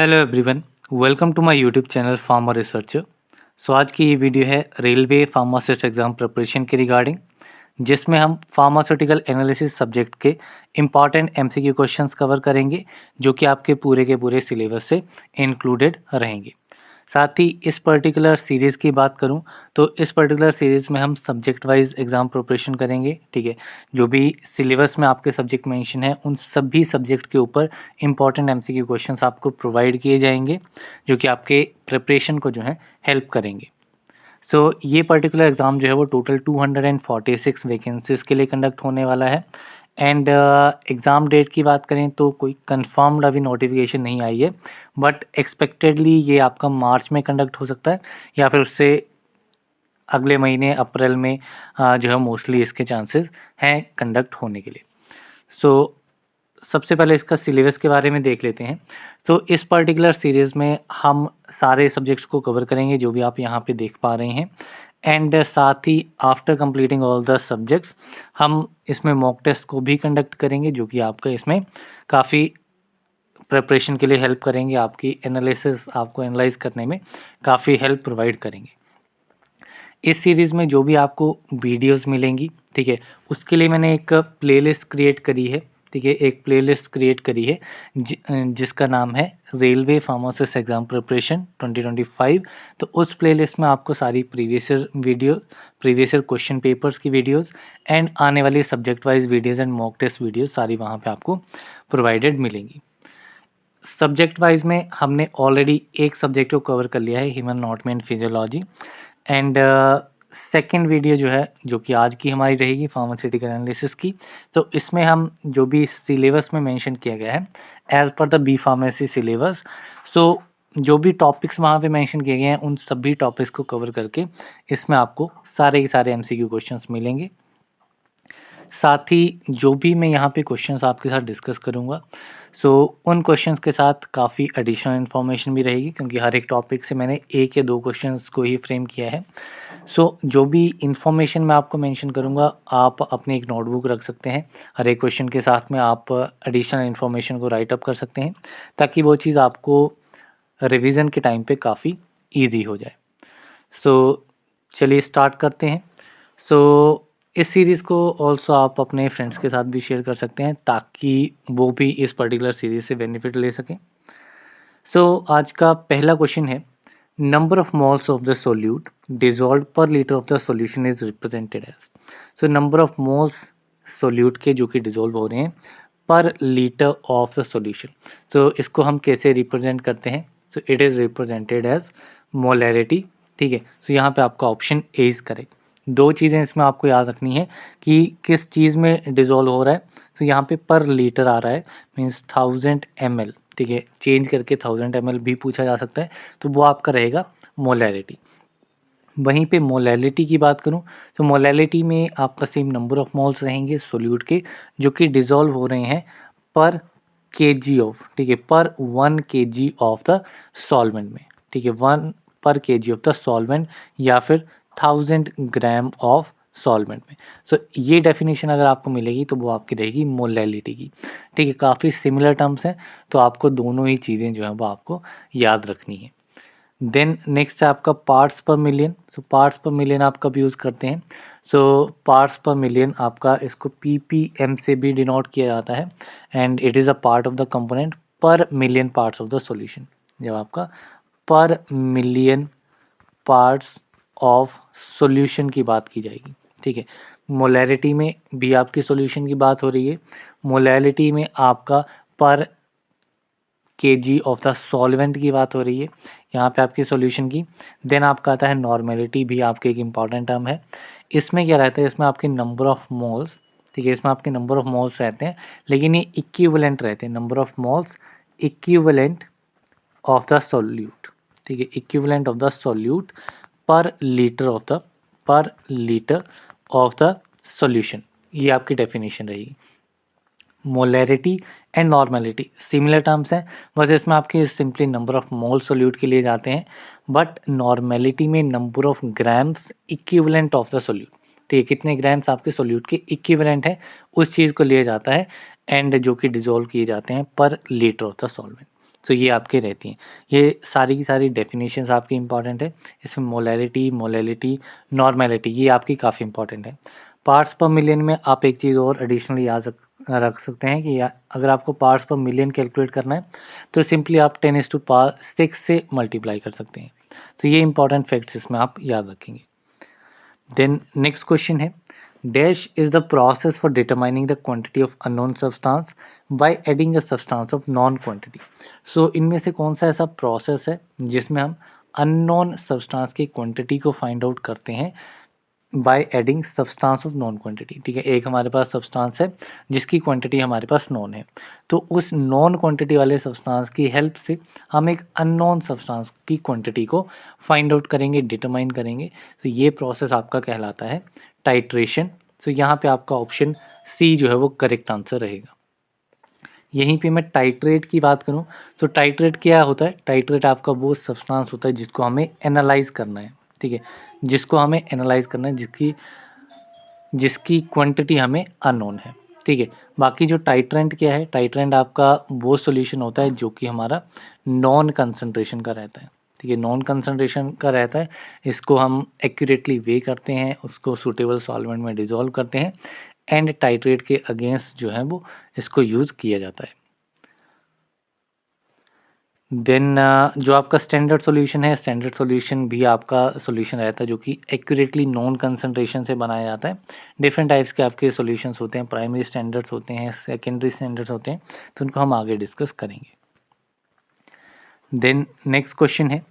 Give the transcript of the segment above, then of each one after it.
Hello everyone, welcome to my YouTube channel pharma researcher. So आज की ये video है रेलवे फार्मासिस्ट एग्ज़ाम प्रिपरेशन के रिगार्डिंग, जिसमें हम फार्मास्यूटिकल एनालिसिस सब्जेक्ट के इम्पॉर्टेंट एमसीक्यू क्वेश्चंस कवर करेंगे, जो कि आपके पूरे के पूरे सिलेबस से इंक्लूडेड रहेंगे। साथ ही इस पर्टिकुलर सीरीज़ की बात करूं तो इस पर्टिकुलर सीरीज़ में हम सब्जेक्ट वाइज एग्ज़ाम प्रिपरेशन करेंगे। ठीक है, जो भी सिलेबस में आपके सब्जेक्ट मेंशन है उन सभी सब्जेक्ट के ऊपर इंपॉर्टेंट एमसीक्यू क्वेश्चंस आपको प्रोवाइड किए जाएंगे, जो कि आपके प्रिपरेशन को जो है हेल्प करेंगे। ये पर्टिकुलर एग्ज़ाम जो है वो टोटल 246 वैकेंसीज़ के लिए कंडक्ट होने वाला है। एंड एग्ज़ाम डेट की बात करें तो कोई कंफर्म्ड अभी नोटिफिकेशन नहीं आई है, बट एक्सपेक्टेडली ये आपका मार्च में कंडक्ट हो सकता है या फिर उससे अगले महीने अप्रैल में जो है मोस्टली इसके चांसेस हैं कंडक्ट होने के लिए। सबसे पहले इसका सिलेबस के बारे में देख लेते हैं। तो इस पर्टिकुलर सीरीज़ में हम सारे सब्जेक्ट्स को कवर करेंगे जो भी आप यहाँ पे देख पा रहे हैं। एंड साथ ही after completing all the subjects हम इसमें मॉक टेस्ट को भी कंडक्ट करेंगे, जो कि आपका इसमें काफ़ी प्रिपरेशन के लिए हेल्प करेंगे, आपकी एनालिसिस आपको एनालाइज करने में काफ़ी हेल्प प्रोवाइड करेंगे। इस सीरीज़ में जो भी आपको वीडियोस मिलेंगी, ठीक है, उसके लिए मैंने एक प्लेलिस्ट क्रिएट करी है। ठीक है, एक प्लेलिस्ट क्रिएट करी है जिसका नाम है रेलवे फार्मासिस्ट एग्ज़ाम प्रिपरेशन 2025। तो उस प्लेलिस्ट में आपको सारी प्रीवियस ईयर क्वेश्चन पेपर्स की वीडियोस एंड आने वाली subject wise videos and mock test videos सारी वहाँ पे आपको प्रोवाइडेड मिलेंगी। सब्जेक्ट वाइज में हमने ऑलरेडी एक सब्जेक्ट को कवर कर लिया है, human anatomy and physiology. And second video जो है, जो कि आज की हमारी रहेगी फार्मास्यूटिकल एनालिसिस की, तो इसमें हम जो भी सिलेबस में मेंशन किया गया है as per the B pharmacy syllabus, जो भी टॉपिक्स वहाँ पे मेंशन किए गए हैं उन सभी टॉपिक्स को कवर करके इसमें आपको सारे के सारे एमसीक्यू क्वेश्चंस मिलेंगे। साथ ही जो भी मैं यहाँ पे क्वेश्चंस आपके साथ डिस्कस करूँगा, उन क्वेश्चंस के साथ काफ़ी एडिशनल इन्फॉर्मेशन भी रहेगी, क्योंकि हर एक टॉपिक से मैंने एक या दो क्वेश्चंस को ही फ्रेम किया है। जो भी इन्फॉर्मेशन मैं आपको मेंशन करूँगा, आप अपनी एक नोटबुक रख सकते हैं। हर एक क्वेश्चन के साथ में आप एडिशनल इन्फॉर्मेशन को राइट अप कर सकते हैं, ताकि वो चीज़ आपको रिवीजन के टाइम पे काफ़ी ईजी हो जाए। चलिए स्टार्ट करते हैं। इस सीरीज़ को ऑल्सो आप अपने फ्रेंड्स के साथ भी शेयर कर सकते हैं, ताकि वो भी इस पर्टिकुलर सीरीज़ से बेनिफिट ले सकें। आज का पहला क्वेश्चन है, number of moles of the solute dissolve per litre of the solution is represented as. Number of moles solute के जो कि डिजॉल्व हो रहे हैं पर लीटर ऑफ द सॉल्यूशन, इसको हम कैसे रिप्रेजेंट करते हैं? It is represented as molarity. ठीक है, यहाँ पे आपका ऑप्शन ए इज करेक्ट। दो चीज़ें इसमें आपको याद रखनी है कि किस चीज़ में डिजॉल्व हो रहा है। यहाँ पे पर लीटर आ रहा है, मीन्स 1000 ml। ठीक है, चेंज करके 1000 ml भी पूछा जा सकता है, तो वो आपका रहेगा मोलैरिटी। वहीं पे मोलैलिटी की बात करूं तो मोलैलिटी में आपका सेम नंबर ऑफ मोल्स रहेंगे सोल्यूट के, जो कि डिजॉल्व हो रहे हैं पर केजी ऑफ, ठीक है, पर 1 kg ऑफ द सॉल्वेंट में। ठीक है, 1 पर kg ऑफ द सॉल्वेंट या फिर 1000 ग्राम ऑफ सॉल्वेंट में। ये डेफिनेशन अगर आपको मिलेगी तो वो आपकी रहेगी मोलैलिटी की। ठीक है, काफ़ी सिमिलर टर्म्स हैं, तो आपको दोनों ही चीज़ें जो है वो आपको याद रखनी है। देन नेक्स्ट है आपका पार्ट्स पर मिलियन। पार्ट्स पर मिलियन आप कब यूज़ करते हैं? पार्ट्स पर मिलियन आपका इसको ppm से भी डिनोट किया जाता है, and it is a part of the component per million parts of the solution. जब आपका पर मिलियन पार्ट्स ऑफ सॉल्यूशन की बात की जाएगी। ठीक है, मोलैरिटी में भी आपकी सॉल्यूशन की बात हो रही है, मोलैलिटी में आपका पर kg ऑफ द सॉल्वेंट की बात हो रही है यहाँ पे आपकी सॉल्यूशन की। देन आपका आता है नॉर्मेलिटी, भी आपके एक इम्पॉर्टेंट टर्म है। इसमें क्या रहता है, इसमें आपके नंबर ऑफ मोल्स, ठीक है, इसमें आपके नंबर ऑफ मोल्स रहते हैं, लेकिन ये इक्विवेलेंट रहते हैं, number of moles equivalent of the solute. ठीक है, इक्विवेलेंट ऑफ द सोल्यूट पर लीटर ऑफ द सॉल्यूशन। ये आपकी डेफिनेशन रहेगी। Molarity and normality similar terms हैं, बस इसमें आपके simply number of mole solute के लिए जाते हैं, बट नॉर्मेलिटी में number of grams equivalent of the solute. ठीक है, कितने ग्राम्स आपके सोल्यूट के इक्विवेलेंट है उस चीज़ को लिया जाता है, एंड जो कि डिजोल्व किए जाते हैं पर लीटर ऑफ द सॉल्वेंट। तो ये आपके रहती हैं। ये सारी की सारी डेफिनेशंस आपकी इंपॉर्टेंट है। इसमें मोलैलिटी, मोलैलिटी, नॉर्मैलिटी ये आपकी काफ़ी इंपॉर्टेंट है। पार्ट्स पर मिलियन में आप एक चीज़ और एडिशनली याद रख सकते हैं कि अगर आपको पार्ट्स पर मिलियन कैलकुलेट करना है तो सिंपली आप 10⁶ से मल्टीप्लाई कर सकते हैं। तो ये इंपॉर्टेंट फैक्ट्स इसमें आप याद रखेंगे। देन नेक्स्ट क्वेश्चन है, dash is the process for determining the quantity of unknown substance by adding a substance of known quantity. So इनमें से कौन सा ऐसा प्रोसेस है जिसमें हम अननोन सब्सटेंस की क्वांटिटी को फाइंड आउट करते हैं by adding substance of known quantity. ठीक है, एक हमारे पास सब्सटेंस है जिसकी क्वांटिटी हमारे पास नॉन है, तो उस नॉन क्वांटिटी वाले सब्सटेंस की हेल्प से हम एक अननोन सब्सटेंस की क्वांटिटी को फाइंड आउट करेंगे, डिटरमाइन करेंगे। तो ये प्रोसेस आपका कहलाता है टाइट्रेशन। तो यहाँ पे आपका ऑप्शन सी जो है वो करेक्ट आंसर रहेगा। यहीं पे मैं टाइट्रेट की बात करूँ तो टाइट्रेट क्या होता है? टाइट्रेट आपका वो सब्सटेंस होता है जिसको हमें एनालाइज करना है। ठीक है, जिसको हमें एनालाइज करना है, जिसकी क्वांटिटी हमें अननोन है। ठीक है, बाकी जो टाइट्रेंट क्या है? टाइट्रेंट आपका वो सॉल्यूशन होता है जो कि हमारा नॉन कंसंट्रेशन का रहता है। ठीक है, नॉन कंसंट्रेशन का रहता है, इसको हम एक्यूरेटली वे करते हैं, उसको सूटेबल सॉल्वेंट में डिज़ोल्व करते हैं एंड टाइट्रेट के अगेंस्ट जो है वो इसको यूज़ किया जाता है। देन जो आपका स्टैंडर्ड सॉल्यूशन है, स्टैंडर्ड सॉल्यूशन भी आपका सॉल्यूशन रहता है जो कि एक्यूरेटली नॉन कंसंट्रेशन से बनाया जाता है। डिफरेंट टाइप्स के आपके सॉल्यूशंस होते हैं, प्राइमरी स्टैंडर्ड्स होते हैं, सेकेंडरी स्टैंडर्ड्स होते हैं, तो उनको हम आगे डिस्कस करेंगे। देन नेक्स्ट क्वेश्चन है,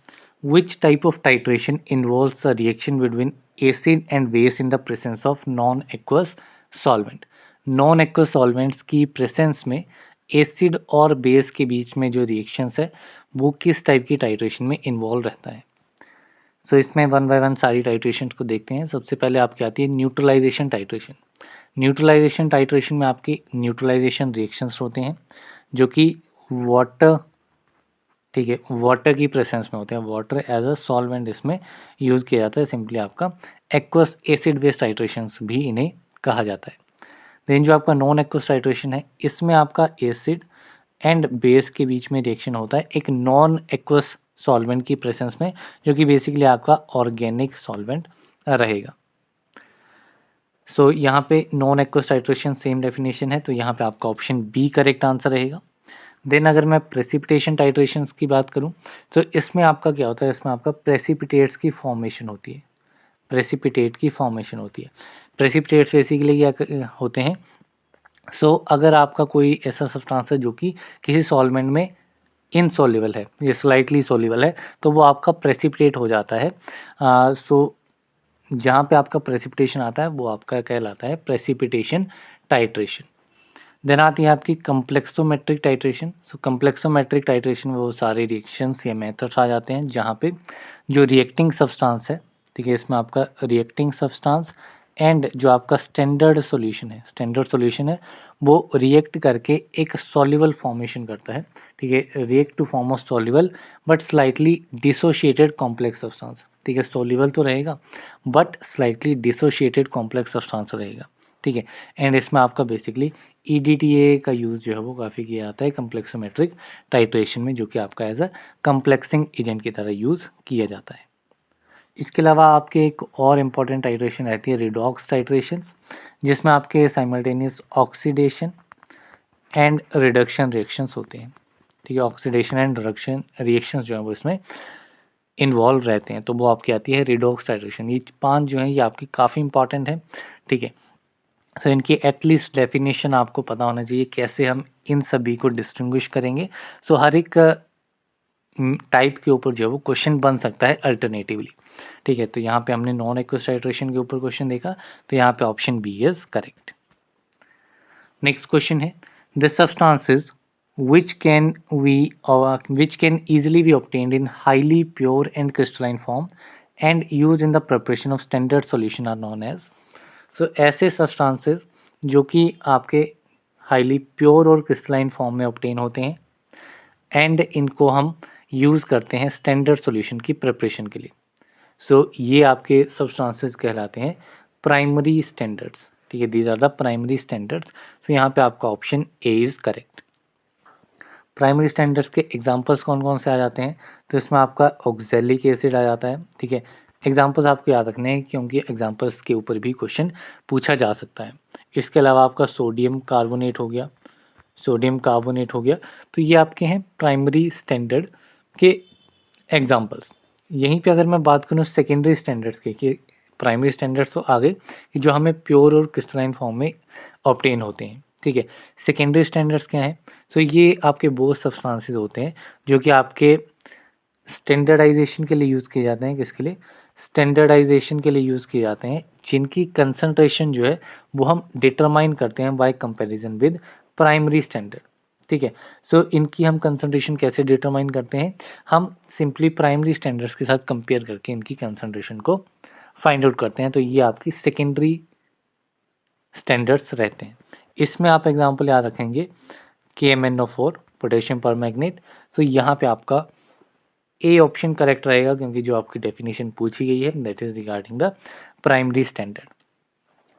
which type of titration involves a reaction between acid and base in the presence of non aqueous solvent. Non aqueous solvents की प्रेजेंस में एसिड और बेस के बीच में जो रिएक्शंस है वो किस टाइप की टाइट्रेशन में इन्वॉल्व रहता है। सो इसमें वन बाय वन सारी टाइट्रेशन को देखते हैं। सबसे पहले आपकी आती है न्यूट्रलाइजेशन टाइट्रेशन। न्यूट्रलाइजेशन टाइट्रेशन में आपकी न्यूट्रलाइजेशन रिएक्शंस होते हैं जो कि वाटर, ठीक है, वाटर की प्रेजेंस में होते हैं। वाटर एज अ सॉल्वेंट इसमें यूज़ किया जाता है। सिंपली आपका एक्वस एसिड बेस टाइट्रेशंस भी इन्हें कहा जाता है। देन जो आपका नॉन एक्वस टाइट्रेशन है, इसमें आपका एसिड एंड बेस के बीच में रिएक्शन होता है एक नॉन एक्वस सॉल्वेंट की प्रेजेंस में, जो कि बेसिकली आपका ऑर्गेनिक सॉल्वेंट रहेगा। सो यहाँ पे non aqueous titration same definition है, तो यहाँ पे आपका ऑप्शन बी करेक्ट आंसर रहेगा। देन अगर मैं प्रेसिपिटेशन टाइट्रेशंस की बात करूँ तो इसमें आपका क्या होता है? इसमें आपका प्रेसिपिटेट्स की फॉर्मेशन होती है। प्रेसिपिटेट की फॉर्मेशन होती है। प्रेसिपिटेट्स बेसिकली क्या होते हैं? सो अगर आपका कोई ऐसा सब्सटेंस है जो कि किसी सॉल्वेंट में इनसॉल्युबल है, ये स्लाइटली सॉल्युबल है, तो वो आपका प्रेसिपिटेट हो जाता है। सो जहाँ पे आपका प्रेसिपिटेशन आता है वो आपका कहलाता है प्रेसिपिटेशन टाइट्रेशन। देन आती है आपकी कम्प्लेक्सोमेट्रिक टाइट्रेशन। सो कम्प्लेक्सोमेट्रिक टाइट्रेशन में वो सारे रिएक्शंस या मेथड्स आ जाते हैं जहाँ पे जो रिएक्टिंग सब्सटेंस है, ठीक है, इसमें आपका रिएक्टिंग सब्सटेंस एंड जो आपका स्टैंडर्ड सॉल्यूशन है वो रिएक्ट करके एक सॉल्युबल फॉर्मेशन करता है। ठीक है, react to form of soluble but slightly dissociated complex substance. ठीक है, सॉल्युबल तो रहेगा but slightly dissociated complex substance रहेगा। ठीक है, एंड इसमें आपका बेसिकली EDTA का यूज़ जो है वो काफ़ी किया जाता है कम्प्लेक्सोमेट्रिक टाइट्रेशन में, जो कि आपका एज अ कम्प्लेक्सिंग एजेंट की तरह यूज़ किया जाता है। इसके अलावा आपके एक और इम्पॉर्टेंट टाइट्रेशन रहती है रिडॉक्स टाइट्रेशन, जिसमें आपके simultaneous oxidation and reduction reactions होते हैं। ठीक है, ऑक्सीडेशन एंड रिडक्शन रिएक्शंस जो है वो इसमें इन्वॉल्व रहते हैं, तो वो आपकी आती है रिडॉक्स टाइट्रेशन। ये 5 जो है ये आपकी काफ़ी इंपॉर्टेंट है। ठीक है, सो इनकी एटलीस्ट डेफिनेशन आपको पता होना चाहिए, कैसे हम इन सभी को डिस्टिंग्विश करेंगे। सो हर एक टाइप के ऊपर जो है वो क्वेश्चन बन सकता है अल्टरनेटिवली। ठीक है, तो यहाँ पे हमने नॉन एक्वस टाइट्रेशन के ऊपर क्वेश्चन देखा, तो यहाँ पे option B is correct. Next question है, the substances which can easily be obtained in highly pure and crystalline form and used in the preparation of standard solution are known as। सो ऐसे substances जो कि आपके highly pure और crystalline form में obtain होते हैं and इनको हम यूज़ करते हैं स्टैंडर्ड सॉल्यूशन की प्रिपरेशन के लिए। सो ये आपके सब्सटेंसेस कहलाते हैं प्राइमरी स्टैंडर्ड्स। ठीक है, these are the primary standards. So यहाँ पे आपका option A is correct. Primary standards के एग्जांपल्स कौन कौन से आ जाते हैं, तो इसमें आपका ऑक्जेलिक एसिड आ जाता है, ठीक है। एग्जांपल्स आपको याद रखने हैं क्योंकि एग्जांपल्स के ऊपर भी क्वेश्चन पूछा जा सकता है। इसके अलावा आपका सोडियम कार्बोनेट हो गया, सोडियम कार्बोनेट हो गया, तो ये आपके हैं प्राइमरी स्टैंडर्ड के एग्जांपल्स। यहीं पे अगर मैं बात करूँ सेकेंडरी स्टैंडर्ड्स के, कि प्राइमरी स्टैंडर्ड्स तो आ गए कि जो हमें प्योर और क्रिस्टलाइन फॉर्म में ऑब्टेन होते हैं, ठीक है। सेकेंडरी स्टैंडर्ड्स क्या हैं, सो ये आपके वो सब्सटेंसेस होते हैं जो कि आपके स्टैंडर्डाइजेशन के लिए यूज़ किए जाते हैं। किसके लिए? स्टैंडर्डाइजेशन के लिए यूज़ किए जाते हैं, जिनकी कंसंट्रेशन जो है वो हम डिटरमाइन करते हैं bye comparison with primary standard, ठीक है। सो इनकी हम कंसंट्रेशन कैसे डिटरमाइन करते हैं, हम सिंपली प्राइमरी स्टैंडर्ड्स के साथ कंपेयर करके इनकी कंसंट्रेशन को फाइंड आउट करते हैं। तो ये आपकी सेकेंडरी स्टैंडर्ड्स रहते हैं। इसमें आप एग्जांपल याद रखेंगे KMnO4 पोटेशियम परमैंगनेट। तो यहाँ पे आपका ए ऑप्शन करेक्ट रहेगा क्योंकि जो आपकी डेफिनेशन पूछी गई है that is regarding the primary standard.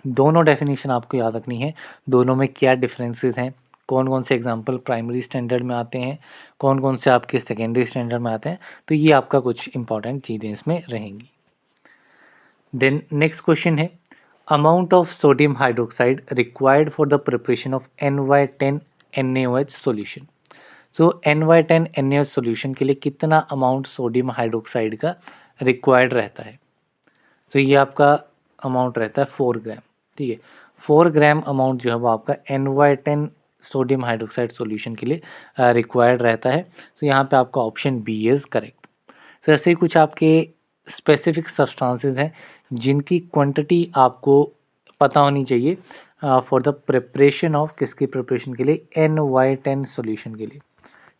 दोनों डेफिनेशन आपको याद रखनी है, दोनों में क्या डिफरेंसेस हैं, कौन कौन से एग्जांपल प्राइमरी स्टैंडर्ड में आते हैं, कौन कौन से आपके सेकेंडरी स्टैंडर्ड में आते हैं, तो ये आपका कुछ इंपॉर्टेंट चीज़ें इसमें रहेंगी। देन नेक्स्ट क्वेश्चन है amount of sodium hydroxide required for the preparation of NY10 NaOH solution. So NY10 NaOH solution के लिए कितना अमाउंट सोडियम हाइड्रोक्साइड का रिक्वायर्ड रहता है, तो ये आपका अमाउंट रहता है 4 ग्राम, ठीक है। 4 ग्राम अमाउंट जो है वो आपका NY10 सोडियम हाइड्रोक्साइड सॉल्यूशन के लिए रिक्वायर्ड रहता है। तो यहाँ पे आपका ऑप्शन बी इज़ करेक्ट। सो ऐसे ही कुछ आपके स्पेसिफिक सब्सटेंसेस हैं जिनकी क्वांटिटी आपको पता होनी चाहिए फॉर द प्रिपरेशन ऑफ, किसकी प्रिपरेशन के लिए, NY10 सॉल्यूशन के लिए,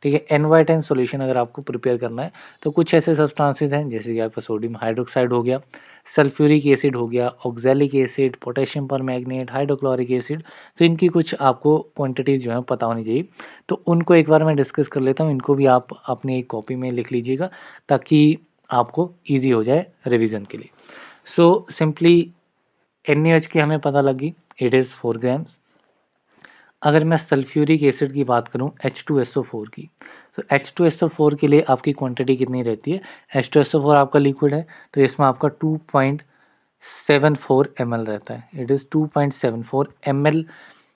ठीक है। NY10 सॉल्यूशन अगर आपको प्रिपेयर करना है तो कुछ ऐसे सब्सटेंसेस हैं जैसे कि आपका सोडियम हाइड्रोक्साइड हो गया, सल्फ्यूरिक एसिड हो गया, oxalic acid, potassium permanganate, hydrochloric acid. तो इनकी कुछ आपको क्वांटिटीज़ जो है पता होनी चाहिए। तो उनको एक बार मैं डिस्कस कर लेता हूँ, इनको भी आप अपनी एक कॉपी में लिख लीजिएगा ताकि आपको ईजी हो जाए रिविज़न के लिए। सो सिंपली NaOH की हमें पता लगी, इट इज़ 4 ग्राम्स। अगर मैं सल्फ्यूरिक एसिड की बात करूं H2SO4 की, तो H2SO4 के लिए आपकी क्वांटिटी कितनी रहती है, H2SO4 आपका लिक्विड है तो इसमें आपका 2.74 ml रहता है। इट इज़ 2.74 ml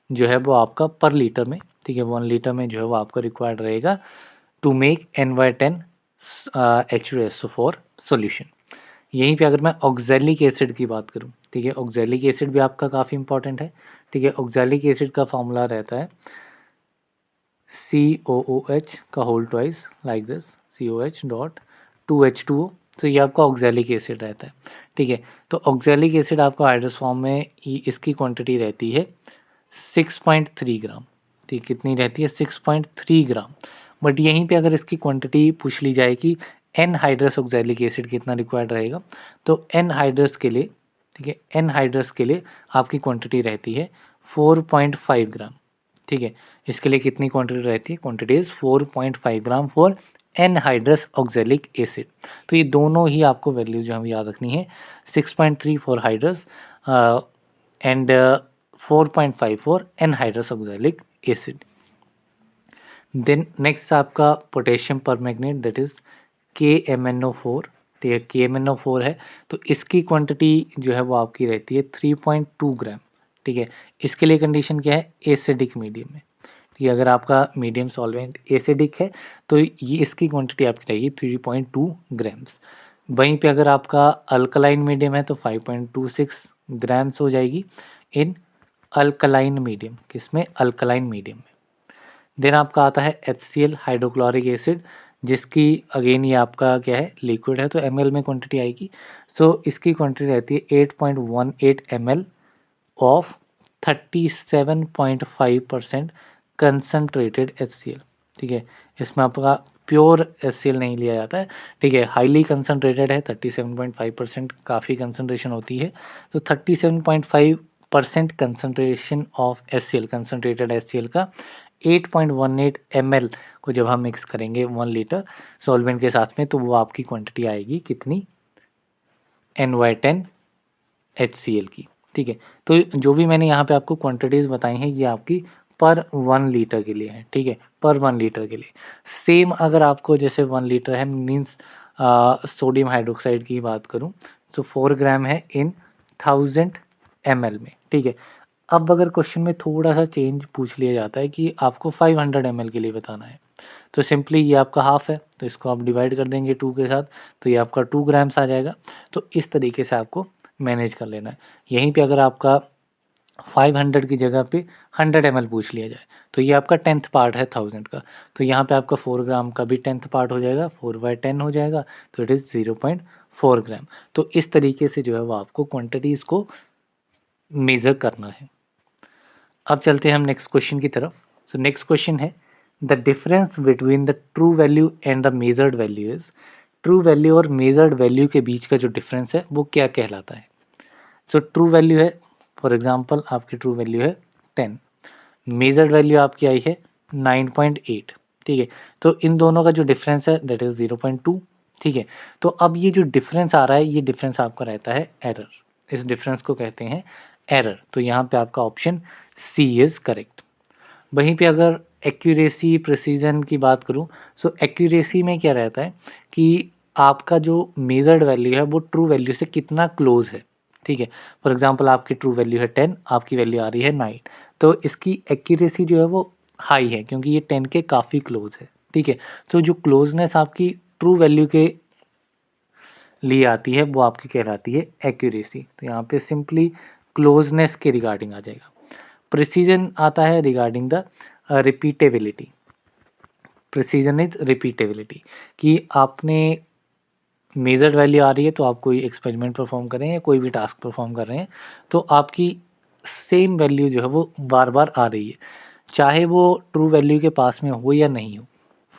जो है वो आपका पर लीटर में, ठीक है, 1 लीटर में जो है वो आपका रिक्वायर्ड रहेगा to make NY10 H2SO4 solution. यहीं पे अगर मैं ऑक्जेलिक एसिड की बात करूं, ठीक है, ऑक्जेलिक एसिड भी आपका काफ़ी इंपॉर्टेंट है, ठीक है। ऑक्जेलिक एसिड का फॉर्मूला रहता है COOH का whole twice like this, COH dot 2H2O। तो ये आपका ऑक्जेलिक एसिड रहता है, ठीक है। तो ऑक्जेलिक एसिड आपका हाइड्रस फॉर्म में इसकी क्वांटिटी रहती है 6.3 ग्राम, ठीक, कितनी रहती है, 6.3 ग्राम। बट यहीं पे अगर इसकी क्वांटिटी पूछ ली जाए कि एन हाइड्रस ऑक्जेलिक एसिड कितना रिक्वायर्ड रहेगा, तो एन हाइड्रस के लिए, ठीक है, एन हाइड्रस के लिए आपकी क्वांटिटी रहती है 4.5 ग्राम, ठीक है। इसके लिए कितनी क्वांटिटी रहती है, quantity is 4.5 gram for anhydrous oxalic acid. तो ये दोनों ही आपको वैल्यूज जो हमें याद रखनी है, 6.3 for hydrous and 4.5 for anhydrous oxalic acid. Then next आपका potassium permanganate that is KMnO4, ठीक है, KMnO4 है तो इसकी क्वांटिटी जो है वो आपकी रहती है 3.2 ग्राम, ठीक है। इसके लिए कंडीशन क्या है, एसिडिक मीडियम में, ठीक है। अगर आपका मीडियम सॉल्वेंट एसिडिक है तो ये इसकी क्वांटिटी आपकी रहेगी 3.2 ग्राम्स। वहीं पे अगर आपका अल्कलाइन मीडियम है तो 5.26 ग्राम्स हो जाएगी इन अल्कलाइन मीडियम, किसमें, अल्कलाइन मीडियम में। देन आपका आता है HCl हाइड्रोक्लोरिक एसिड, जिसकी अगेन ये आपका क्या है, लिक्विड है तो ml में क्वांटिटी आएगी। सो इसकी क्वांटिटी रहती है 8.18 ml ऑफ 37.5% कंसनट्रेटेड HCl, ठीक है। इसमें आपका प्योर HCl नहीं लिया जाता है, ठीक है, हाईली कंसनट्रेटेड है, 37.5% काफ़ी कंसनट्रेशन होती है। तो 37.5% concentration of HCl, concentrated HCl का 8.18 ml को जब हम मिक्स करेंगे 1 लीटर सॉल्वेंट के साथ में, तो वो आपकी क्वांटिटी आएगी कितनी, NY10 HCl की, ठीक है। तो जो भी मैंने यहाँ पे आपको क्वांटिटीज़ बताई हैं ये आपकी पर 1 लीटर के लिए है, ठीक है, पर 1 लीटर के लिए। सेम अगर आपको जैसे 1 लीटर है मीन्स सोडियम हाइड्रोक्साइड की बात करूँ तो 4 ग्राम है इन 1000 ml में, ठीक है। अब अगर क्वेश्चन में थोड़ा-सा चेंज पूछ लिया जाता है कि आपको 500 ml के लिए बताना है, तो सिंपली ये आपका हाफ है, तो इसको आप डिवाइड कर देंगे 2 के साथ, तो ये आपका 2 ग्राम्स आ जाएगा। तो इस तरीके से आपको मैनेज कर लेना है। यहीं पे अगर आपका 500 की जगह पे 100 ml पूछ लिया जाए, तो ये आपका 10th पार्ट है 1000 का, तो यहाँ पे आपका 4 ग्राम का भी 10th पार्ट हो जाएगा, 4/10 हो जाएगा, तो इट इज़ 0.4 ग्राम। तो इस तरीके से जो है वो आपको क्वांटिटीज़ को मेज़र करना है। अब चलते हैं हम नेक्स्ट क्वेश्चन की तरफ। सो नेक्स्ट क्वेश्चन है the difference between the true value and the measured value is, true value और मेजर्ड वैल्यू के बीच का जो डिफरेंस है वो क्या कहलाता है। सो ट्रू वैल्यू है, फॉर एग्जांपल आपकी ट्रू वैल्यू है 10, मेजर्ड वैल्यू आपकी आई है 9.8, ठीक है। तो इन दोनों का जो डिफरेंस है दैट इज़ 0.2, ठीक है। तो अब ये जो डिफरेंस आ रहा है ये डिफरेंस आपका रहता है एरर, इस डिफरेंस को कहते हैं एरर। तो यहाँ पे आपका ऑप्शन सी इज़ करेक्ट। वहीं पे अगर एक्यूरेसी प्रिसीजन की बात करूँ, सो एक्यूरेसी में क्या रहता है कि आपका जो मेजर्ड वैल्यू है वो ट्रू वैल्यू से कितना क्लोज है, ठीक है। फॉर एग्जांपल आपकी ट्रू वैल्यू है 10, आपकी वैल्यू आ रही है 9, तो इसकी एक्यूरेसी जो है वो हाई है क्योंकि ये 10 के काफ़ी क्लोज है, ठीक है। तो जो क्लोजनेस आपकी ट्रू वैल्यू के लिए आती है वो आपकी कहलाती है एक्यूरेसी। तो यहाँ पे सिंपली क्लोजनेस के रिगार्डिंग आ जाएगा। प्रिसीजन आता है regarding the repeatability. Precision is repeatability कि आपने मेजर्ड वैल्यू आ रही है तो आप कोई एक्सपेरिमेंट परफॉर्म कर रहे हैं या कोई भी टास्क परफॉर्म कर रहे हैं तो आपकी सेम वैल्यू जो है वो बार बार आ रही है, चाहे वो ट्रू वैल्यू के पास में हो या नहीं हो।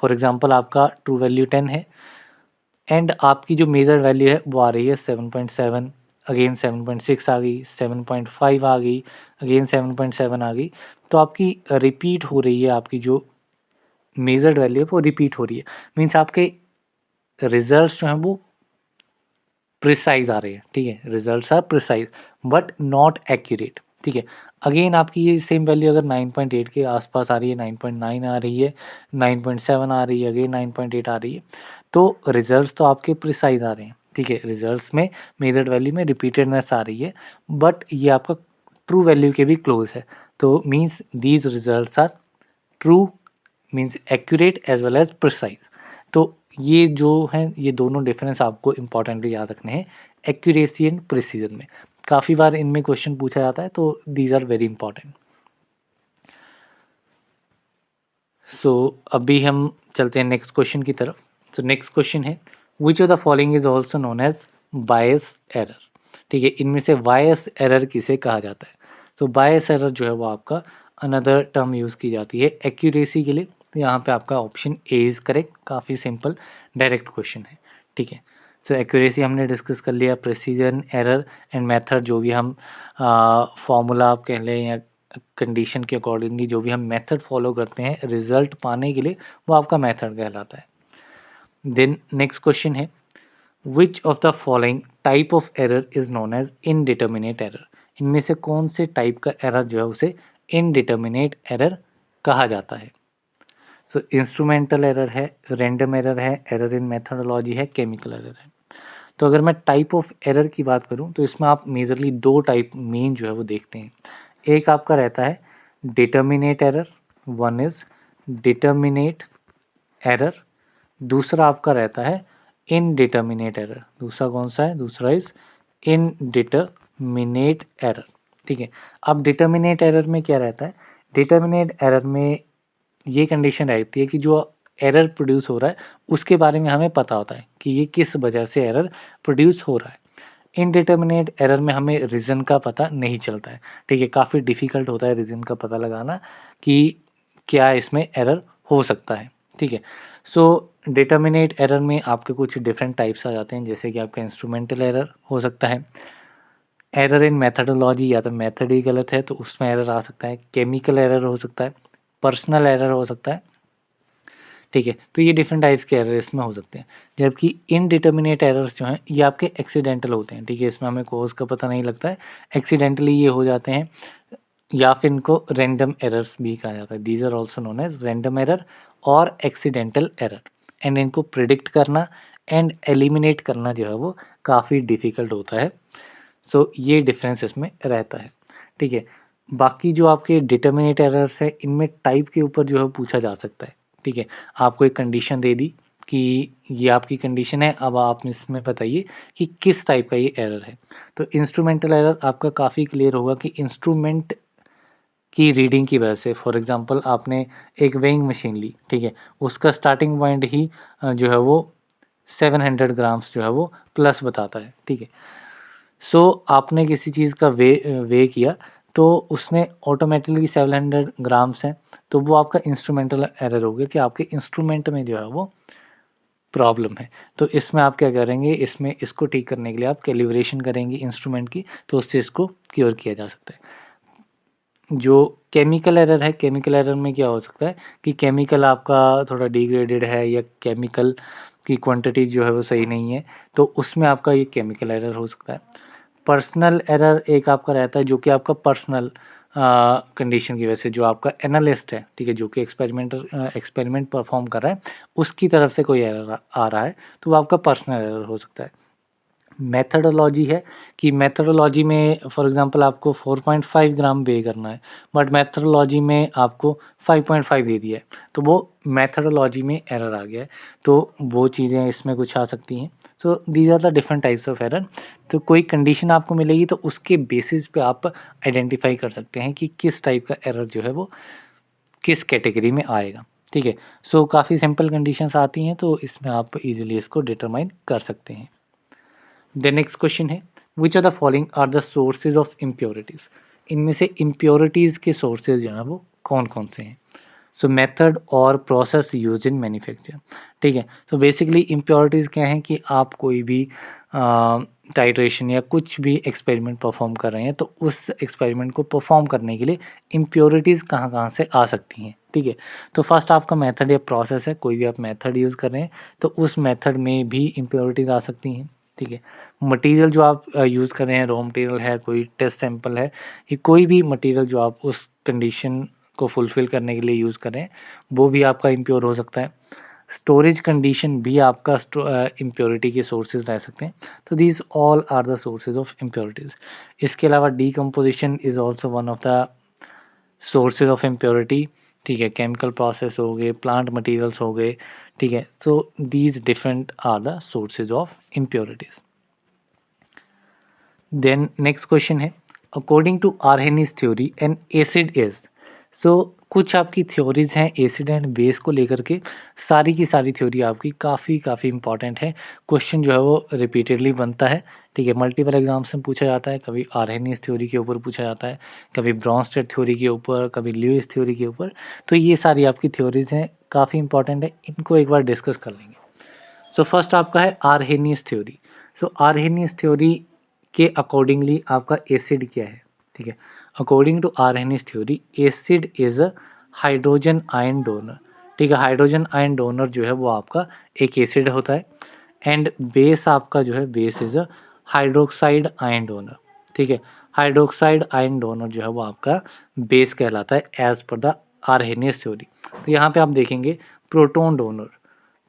फॉर एग्जांपल आपका ट्रू वैल्यू 10 है एंड आपकी जो मेजर वैल्यू है वो आ रही है 7.7, अगेन 7.6 आ गई, 7.5 आ गई, अगेन 7.7 आ गई। तो आपकी रिपीट हो रही है, आपकी जो मेजर्ड वैल्यू है वो रिपीट हो रही है, मीन्स आपके रिजल्ट्स जो हैं वो प्रिसाइज आ रहे हैं, ठीक है। Results are precise but not accurate, ठीक है। अगेन आपकी ये सेम वैल्यू अगर 9.8 के आसपास आ रही है, 9.9 आ रही है, 9.7 आ रही है, अगेन 9.8 आ रही है, तो रिजल्ट्स तो आपके प्रिसाइज आ रहे हैं, ठीक है। रिजल्ट्स में मेजर्ड वैल्यू में रिपीटेडनेस आ रही है बट ये आपका ट्रू वैल्यू के भी क्लोज है, तो means these results are true, means accurate as well as precise. तो ये जो हैं ये दोनों डिफरेंस आपको इंपॉर्टेंटली याद रखने हैं एक्यूरेसी एंड प्रिसीजन में। काफ़ी बार इनमें क्वेश्चन पूछा जाता है तो दीज आर वेरी इंपॉर्टेंट। सो अभी हम चलते हैं नेक्स्ट क्वेश्चन की तरफ। तो नेक्स्ट क्वेश्चन है which of the following is also known as bias error, ठीक है। इनमें से बायस एरर किसे कहा जाता है। तो बायस एरर जो है वो आपका अनदर टर्म यूज़ की जाती है एक्यूरेसी के लिए, तो यहाँ पे आपका ऑप्शन ए इज़ करेक्ट। काफ़ी सिंपल डायरेक्ट क्वेश्चन है, ठीक है। तो एक्यूरेसी हमने डिस्कस कर लिया, प्रिसीजन, एरर एंड मेथड, जो भी हम फॉर्मूला आप कह लें या कंडीशन के अकॉर्डिंगली जो भी हम मेथड फॉलो करते हैं रिजल्ट पाने के लिए, वो आपका मेथड कहलाता है। देन नेक्स्ट क्वेश्चन है which of the following type of error is known as indeterminate error. इनमें से कौन से टाइप का एरर जो है उसे इनडिटर्मिनेट एरर कहा जाता है। सो इंस्ट्रूमेंटल एरर है, रैंडम एरर है, एरर इन मेथडोलॉजी है, केमिकल एरर है। तो अगर मैं टाइप ऑफ एरर की बात करूं तो इसमें आप मेजरली दो टाइप मेन जो है वो देखते हैं। एक आपका रहता है determinate error, one is determinate error, दूसरा आपका रहता है इनडिटर्मिनेट एरर। दूसरा कौन सा है, दूसरा इज इनडिटर्मिनेट एरर, ठीक है। अब डिटर्मिनेट एरर में क्या रहता है, डिटर्मिनेट एरर में ये कंडीशन रहती है कि जो एरर प्रोड्यूस हो रहा है उसके बारे में हमें पता होता है कि ये किस वजह से एरर प्रोड्यूस हो रहा है। इनडिटर्मिनेट एरर में हमें रीज़न का पता नहीं चलता है, ठीक है। काफ़ी डिफ़िकल्ट होता है रीज़न का पता लगाना कि क्या इसमें एरर हो सकता है, ठीक है। सो डिटर्मिनेट एरर में आपके कुछ डिफरेंट टाइप्स आ जाते हैं, जैसे कि आपका इंस्ट्रूमेंटल एरर हो सकता है, एरर इन मेथडोलॉजी या तो मेथड ही गलत है तो उसमें एरर आ सकता है, केमिकल एरर हो सकता है, पर्सनल एरर हो सकता है, ठीक है। तो ये डिफरेंट टाइप्स के एरर इसमें हो सकते हैं। जबकि इनडिटर्मिनेट एरर्स जो हैं ये आपके एक्सीडेंटल होते हैं, ठीक है। इसमें हमें कॉज का पता नहीं लगता है, एक्सीडेंटली ये हो जाते हैं। या फिर इनको रैंडम एरर्स भी कहा जाता है। These are also known as random error और एक्सीडेंटल एरर। एंड इनको प्रिडिक्ट करना एंड एलिमिनेट करना जो है वो काफ़ी डिफ़िकल्ट होता है। सो ये डिफरेंस इसमें रहता है, ठीक है। बाकी जो आपके डिटर्मिनेट एरर्स है, इनमें टाइप के ऊपर जो है पूछा जा सकता है, ठीक है। आपको एक कंडीशन दे दी कि ये आपकी कंडीशन है, अब आप इसमें बताइए कि किस टाइप का ये एरर है। तो इंस्ट्रूमेंटल एरर आपका काफ़ी क्लियर होगा कि इंस्ट्रूमेंट की रीडिंग की वजह से, फॉर एग्जांपल आपने एक वेइंग मशीन ली, ठीक है, उसका स्टार्टिंग पॉइंट ही जो है वो 700 ग्राम्स जो है वो प्लस बताता है, ठीक है। सो आपने किसी चीज़ का वे किया, तो उसमें ऑटोमेटिकली 700 ग्राम्स हैं, तो वो आपका इंस्ट्रूमेंटल एरर हो गया कि आपके इंस्ट्रूमेंट में जो है वो प्रॉब्लम है। तो इसमें आप क्या करेंगे, इसमें इसको ठीक करने के लिए आप कैलिब्रेशन करेंगे इंस्ट्रूमेंट की, तो उससे इसको क्योर किया जा सकता है। जो केमिकल एरर है, केमिकल एरर में क्या हो सकता है कि केमिकल आपका थोड़ा डिग्रेडेड है या केमिकल की क्वांटिटी जो है वो सही नहीं है, तो उसमें आपका ये केमिकल एरर हो सकता है। पर्सनल एरर एक आपका रहता है जो कि आपका पर्सनल कंडीशन की वजह से, जो आपका एनालिस्ट है, ठीक है, जो कि एक्सपेरिमेंट परफॉर्म कर रहा है, उसकी तरफ से कोई एरर आ रहा है, तो वो आपका पर्सनल एरर हो सकता है। मेथोडोलॉजी है कि मेथोडोलॉजी में फॉर एग्जांपल आपको 4.5 ग्राम वे करना है, बट मेथोडोलॉजी में आपको 5.5 दे दिया है, तो वो मेथोडोलॉजी में एरर आ गया है, तो वो चीज़ें इसमें कुछ आ सकती हैं। So these are the different types of error. तो कोई कंडीशन आपको मिलेगी तो उसके बेसिस पे आप आइडेंटिफाई कर सकते हैं कि किस टाइप का एरर जो है वो किस कैटेगरी में आएगा, ठीक है। सो काफ़ी सिंपल कंडीशंस आती हैं, तो इसमें आप इजीली इसको डिटरमाइन कर सकते हैं। द नेक्स्ट क्वेश्चन है, which are the following are the sources of impurities. इनमें से इम्प्योरिटीज़ के सोर्सेज जो हैं वो कौन कौन से हैं। सो मेथड और प्रोसेस यूज इन मैन्युफैक्चर, ठीक है। तो बेसिकली इम्प्योरिटीज़ क्या हैं कि आप कोई भी टाइट्रेशन या कुछ भी एक्सपेरिमेंट परफॉर्म कर रहे हैं, तो उस एक्सपेरिमेंट को परफॉर्म करने के लिए इम्प्योरिटीज़ कहाँ कहाँ से आ सकती हैं, ठीक है। तो फर्स्ट आपका मेथड या प्रोसेस है, कोई भी आप मेथड यूज़ कर रहे हैं, तो उस मेथड में भी इम्प्योरिटीज़ आ सकती हैं, ठीक है। मटेरियल जो आप यूज़ कर रहे हैं, रॉ मटेरियल है, कोई टेस्ट सैंपल है, ये कोई भी मटेरियल जो आप उस कंडीशन को फुलफ़िल करने के लिए यूज़ कर रहे हैं, वो भी आपका इम्प्योर हो सकता है। स्टोरेज कंडीशन भी आपका इम्प्योरिटी के सोर्सेज रह सकते हैं। तो these all are the sources of impurities. इसके अलावा decomposition is also one of the sources of impurity, ठीक है। केमिकल प्रोसेस हो गए, प्लांट मटेरियल्स हो गए, ठीक है। So these different are the sources of impurities. Then next question है, according to Arrhenius theory an acid is. So कुछ आपकी थ्योरीज हैं एसिड एंड बेस को लेकर के, सारी की सारी थ्योरी आपकी काफ़ी इंपॉर्टेंट है। क्वेश्चन जो है वो रिपीटेडली बनता है, ठीक है। मल्टीपल एग्जाम्स में पूछा जाता है, कभी आर्हेनिस थ्योरी के ऊपर पूछा जाता है, कभी ब्रॉन्स्टेड थ्योरी के ऊपर, कभी ल्यूइस थ्योरी के ऊपर। तो ये सारी आपकी थ्योरीज हैं, काफ़ी इंपॉर्टेंट है, इनको एक बार डिस्कस कर लेंगे। सो फर्स्ट आपका है Arrhenius theory. So Arrhenius theory के अकॉर्डिंगली आपका एसिड क्या है, ठीक है। According to Arrhenius theory, acid is a hydrogen ion donor, ठीक है। हाइड्रोजन आयन डोनर जो है वो आपका एक एसिड होता है, एंड बेस आपका जो है base is a hydroxide ion donor, ठीक है। हाइड्रोक्साइड आयन डोनर जो है वो आपका बेस कहलाता है as per the Arrhenius theory. तो यहाँ पे आप देखेंगे प्रोटॉन डोनर,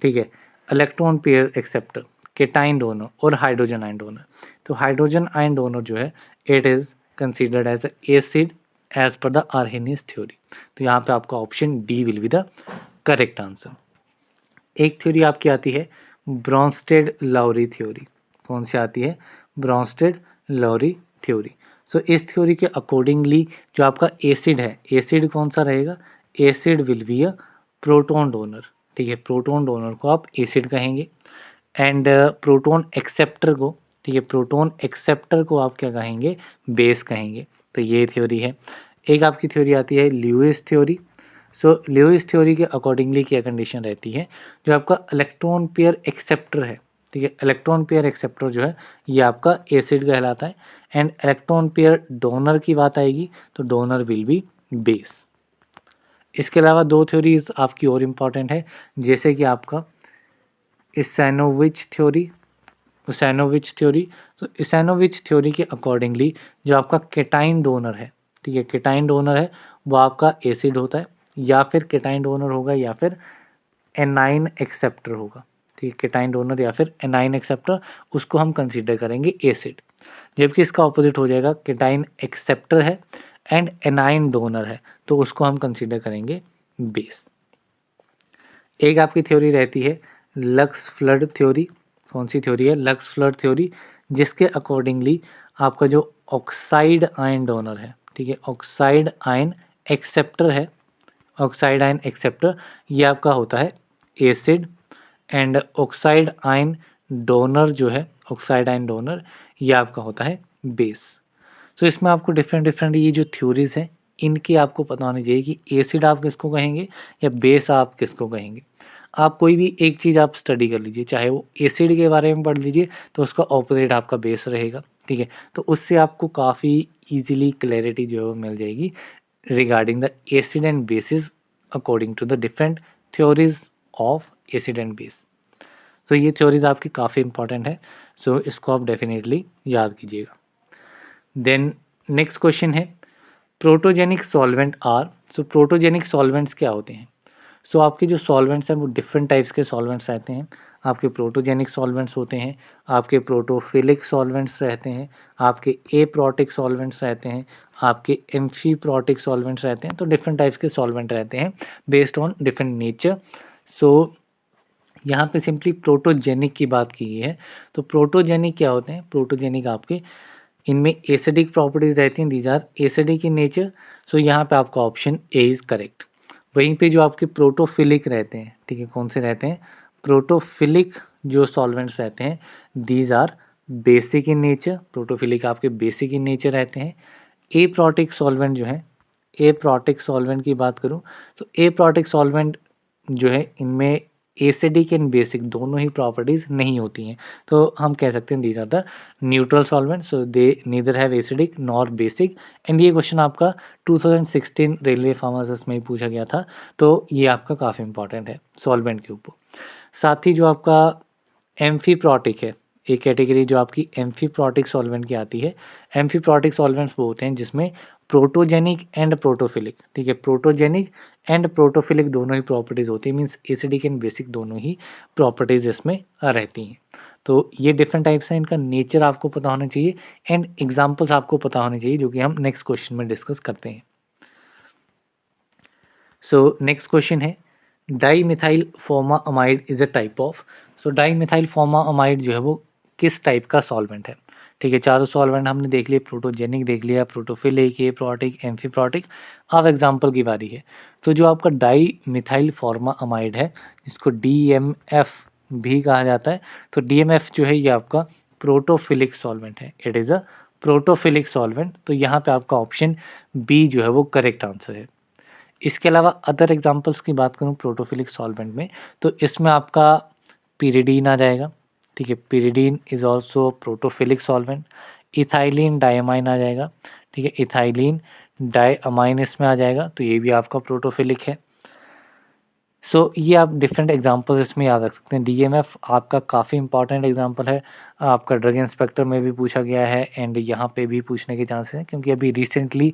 ठीक है, electron pair acceptor, cation donor और हाइड्रोजन आयन डोनर। तो हाइड्रोजन आयन डोनर जो है it is considered as acid as per the Arrhenius theory. तो यहाँ पे आपका option D will be the correct answer. एक थ्योरी आपकी आती है ब्रॉन्स्टेड लाउरी थ्योरी। कौन सी आती है? Brønsted Lowry theory. सो इस थ्योरी के अकॉर्डिंगली जो आपका एसिड है, एसिड कौन सा रहेगा? Acid will be a proton donor, ठीक है। प्रोटॉन डोनर को आप एसिड कहेंगे, एंड प्रोटॉन एक्सेप्टर को, ठीक है, प्रोटॉन एक्सेप्टर को आप क्या कहेंगे? बेस कहेंगे। तो ये थ्योरी है। एक आपकी थ्योरी आती है ल्यूइस थ्योरी। सो ल्यूइस थ्योरी के अकॉर्डिंगली क्या कंडीशन रहती है? जो आपका इलेक्ट्रॉन पेयर एक्सेप्टर है, ठीक है, इलेक्ट्रॉन पेयर एक्सेप्टर जो है ये आपका एसिड कहलाता है, एंड इलेक्ट्रॉन पेयर डोनर की बात आएगी तो डोनर विल बी बेस। इसके अलावा दो थ्योरीज आपकी और इम्पॉर्टेंट है, जैसे कि आपका इसेनोविच थ्योरी, तो इसेनोविच थ्योरी के अकॉर्डिंगली जो आपका केटाइन डोनर है, ठीक है, केटाइन डोनर है वो आपका एसिड होता है, या फिर केटाइन डोनर होगा या फिर एनाइन एक्सेप्टर होगा। ठीक है, केटाइन डोनर या फिर एनाइन एक्सेप्टर, उसको हम कंसीडर करेंगे एसिड। जबकि इसका ऑपोजिट हो जाएगा, केटाइन एक्सेप्टर है एंड एनाइन डोनर है, तो उसको हम कंसीडर करेंगे बेस। एक आपकी थ्योरी रहती है लक्स फ्लड थ्योरी। कौन सी थ्योरी है? लक्स फ्लड थ्योरी, जिसके अकॉर्डिंगली आपका जो ऑक्साइड आयन डोनर है, ठीक है, ऑक्साइड आयन एक्सेप्टर है, ऑक्साइड आयन एक्सेप्टर ये आपका होता है acid, and oxide ion donor जो है, ऑक्साइड आयन डोनर ये आपका होता है बेस। तो इसमें आपको डिफरेंट ये जो थ्योरीज हैं इनकी आपको पता होनी चाहिए कि एसिड आप किसको कहेंगे या बेस आप किसको कहेंगे। आप कोई भी एक चीज़ आप स्टडी कर लीजिए, चाहे वो एसिड के बारे में पढ़ लीजिए तो उसका ऑपोजिट आपका बेस रहेगा, ठीक है। तो उससे आपको काफ़ी ईजिली क्लैरिटी जो है वो मिल जाएगी regarding the acid and bases according to the different theories of acid and base. तो ये थ्योरीज आपकी काफ़ी इंपॉर्टेंट है, सो इसको आप डेफिनेटली याद कीजिएगा। देन नेक्स्ट क्वेश्चन है protogenic solvent are. So protogenic solvents क्या होते हैं? सो आपके जो सॉल्वेंट्स हैं वो डिफरेंट टाइप्स के सॉल्वेंट्स रहते हैं। आपके प्रोटोजेनिक सॉल्वेंट्स होते हैं, आपके प्रोटोफिलिक सॉल्वेंट्स रहते हैं, आपके एप्रोटिक सॉल्वेंट्स रहते हैं, आपके एम्फीप्रोटिक सॉल्वेंट्स रहते हैं। तो डिफरेंट टाइप्स के सॉल्वेंट रहते हैं based on different nature. So यहाँ पे सिंपली प्रोटोजेनिक की बात की गई है। तो प्रोटोजेनिक क्या होते हैं? प्रोटोजेनिक आपके इनमें एसिडिक प्रॉपर्टीज रहती हैं, these are acidic in nature. So यहाँ पे आपका ऑप्शन ए इज़ करेक्ट। वहीं पे जो आपके प्रोटोफिलिक रहते हैं, ठीक है, कौन से रहते हैं? प्रोटोफिलिक जो सॉल्वेंट्स रहते हैं these are basic in nature. Protophilic आपके बेसिक इन नेचर रहते हैं। एप्रोटिक सॉल्वेंट जो है, एप्रोटिक सॉल्वेंट की बात करूँ तो एप्रोटिक सॉल्वेंट जो है इनमें एसिडिक एंड बेसिक दोनों ही प्रॉपर्टीज नहीं होती हैं। तो हम कह सकते हैं these are the neutral solvent, so they neither have acidic nor basic. And ये क्वेश्चन आपका 2016 रेलवे फार्मासिस्ट में ही पूछा गया था, तो ये आपका काफ़ी इंपॉर्टेंट है सॉल्वेंट के ऊपर। साथ ही जो आपका एम्फीप्रोटिक है, एक कैटेगरी जो आपकी एम्फीप्रोटिक सॉल्वेंट की आती है। एम्फीप्रोटिक सॉल्वेंट्स वो होते हैं जिसमें प्रोटोजेनिक एंड प्रोटोफिलिक, ठीक है, प्रोटोजेनिक एंड प्रोटोफिलिक दोनों ही प्रॉपर्टीज़ होती है, मीन्स एसिडिक एंड बेसिक दोनों ही प्रॉपर्टीज़ इसमें रहती हैं। तो ये डिफरेंट टाइप्स हैं, इनका नेचर आपको पता होना चाहिए एंड एग्जाम्पल्स आपको पता होने चाहिए, जो कि हम नेक्स्ट क्वेश्चन में डिस्कस करते हैं। सो नेक्स्ट क्वेश्चन है dimethyl formamide is a type of. So dimethyl formamide जो है वो किस टाइप का सॉल्वेंट है? ठीक है, चारों सॉल्वेंट हमने देख लिए, प्रोटोजेनिक देख लिया, प्रोटोफिलिक, एप्रोटिक, एम्फीप्रोटिक। अब एग्जांपल की बारी है। तो जो आपका डाईमिथाइल फॉर्माअमाइड है, जिसको DMF भी कहा जाता है, तो DMF जो है ये आपका प्रोटोफिलिक सॉल्वेंट है, it is a protophilic solvent. तो यहाँ पे आपका ऑप्शन बी जो है वो करेक्ट आंसर है। इसके अलावा अदर एग्जांपल्स की बात करूँ प्रोटोफिलिक सॉल्वेंट में, तो इसमें आपका पिरिडीन आ जाएगा, ठीक है, pyridine is also protophilic solvent. Ethylene diamine आ जाएगा, ठीक है, इथाइलिन डायमाइन इसमें आ जाएगा, तो ये भी आपका प्रोटोफिलिक है। सो ये आप डिफरेंट एग्जांपल्स इसमें याद रख सकते हैं। DMF आपका काफ़ी इंपॉर्टेंट एग्जांपल है, आपका ड्रग इंस्पेक्टर में भी पूछा गया है एंड यहाँ पे भी पूछने के चांसेस हैं, क्योंकि अभी रिसेंटली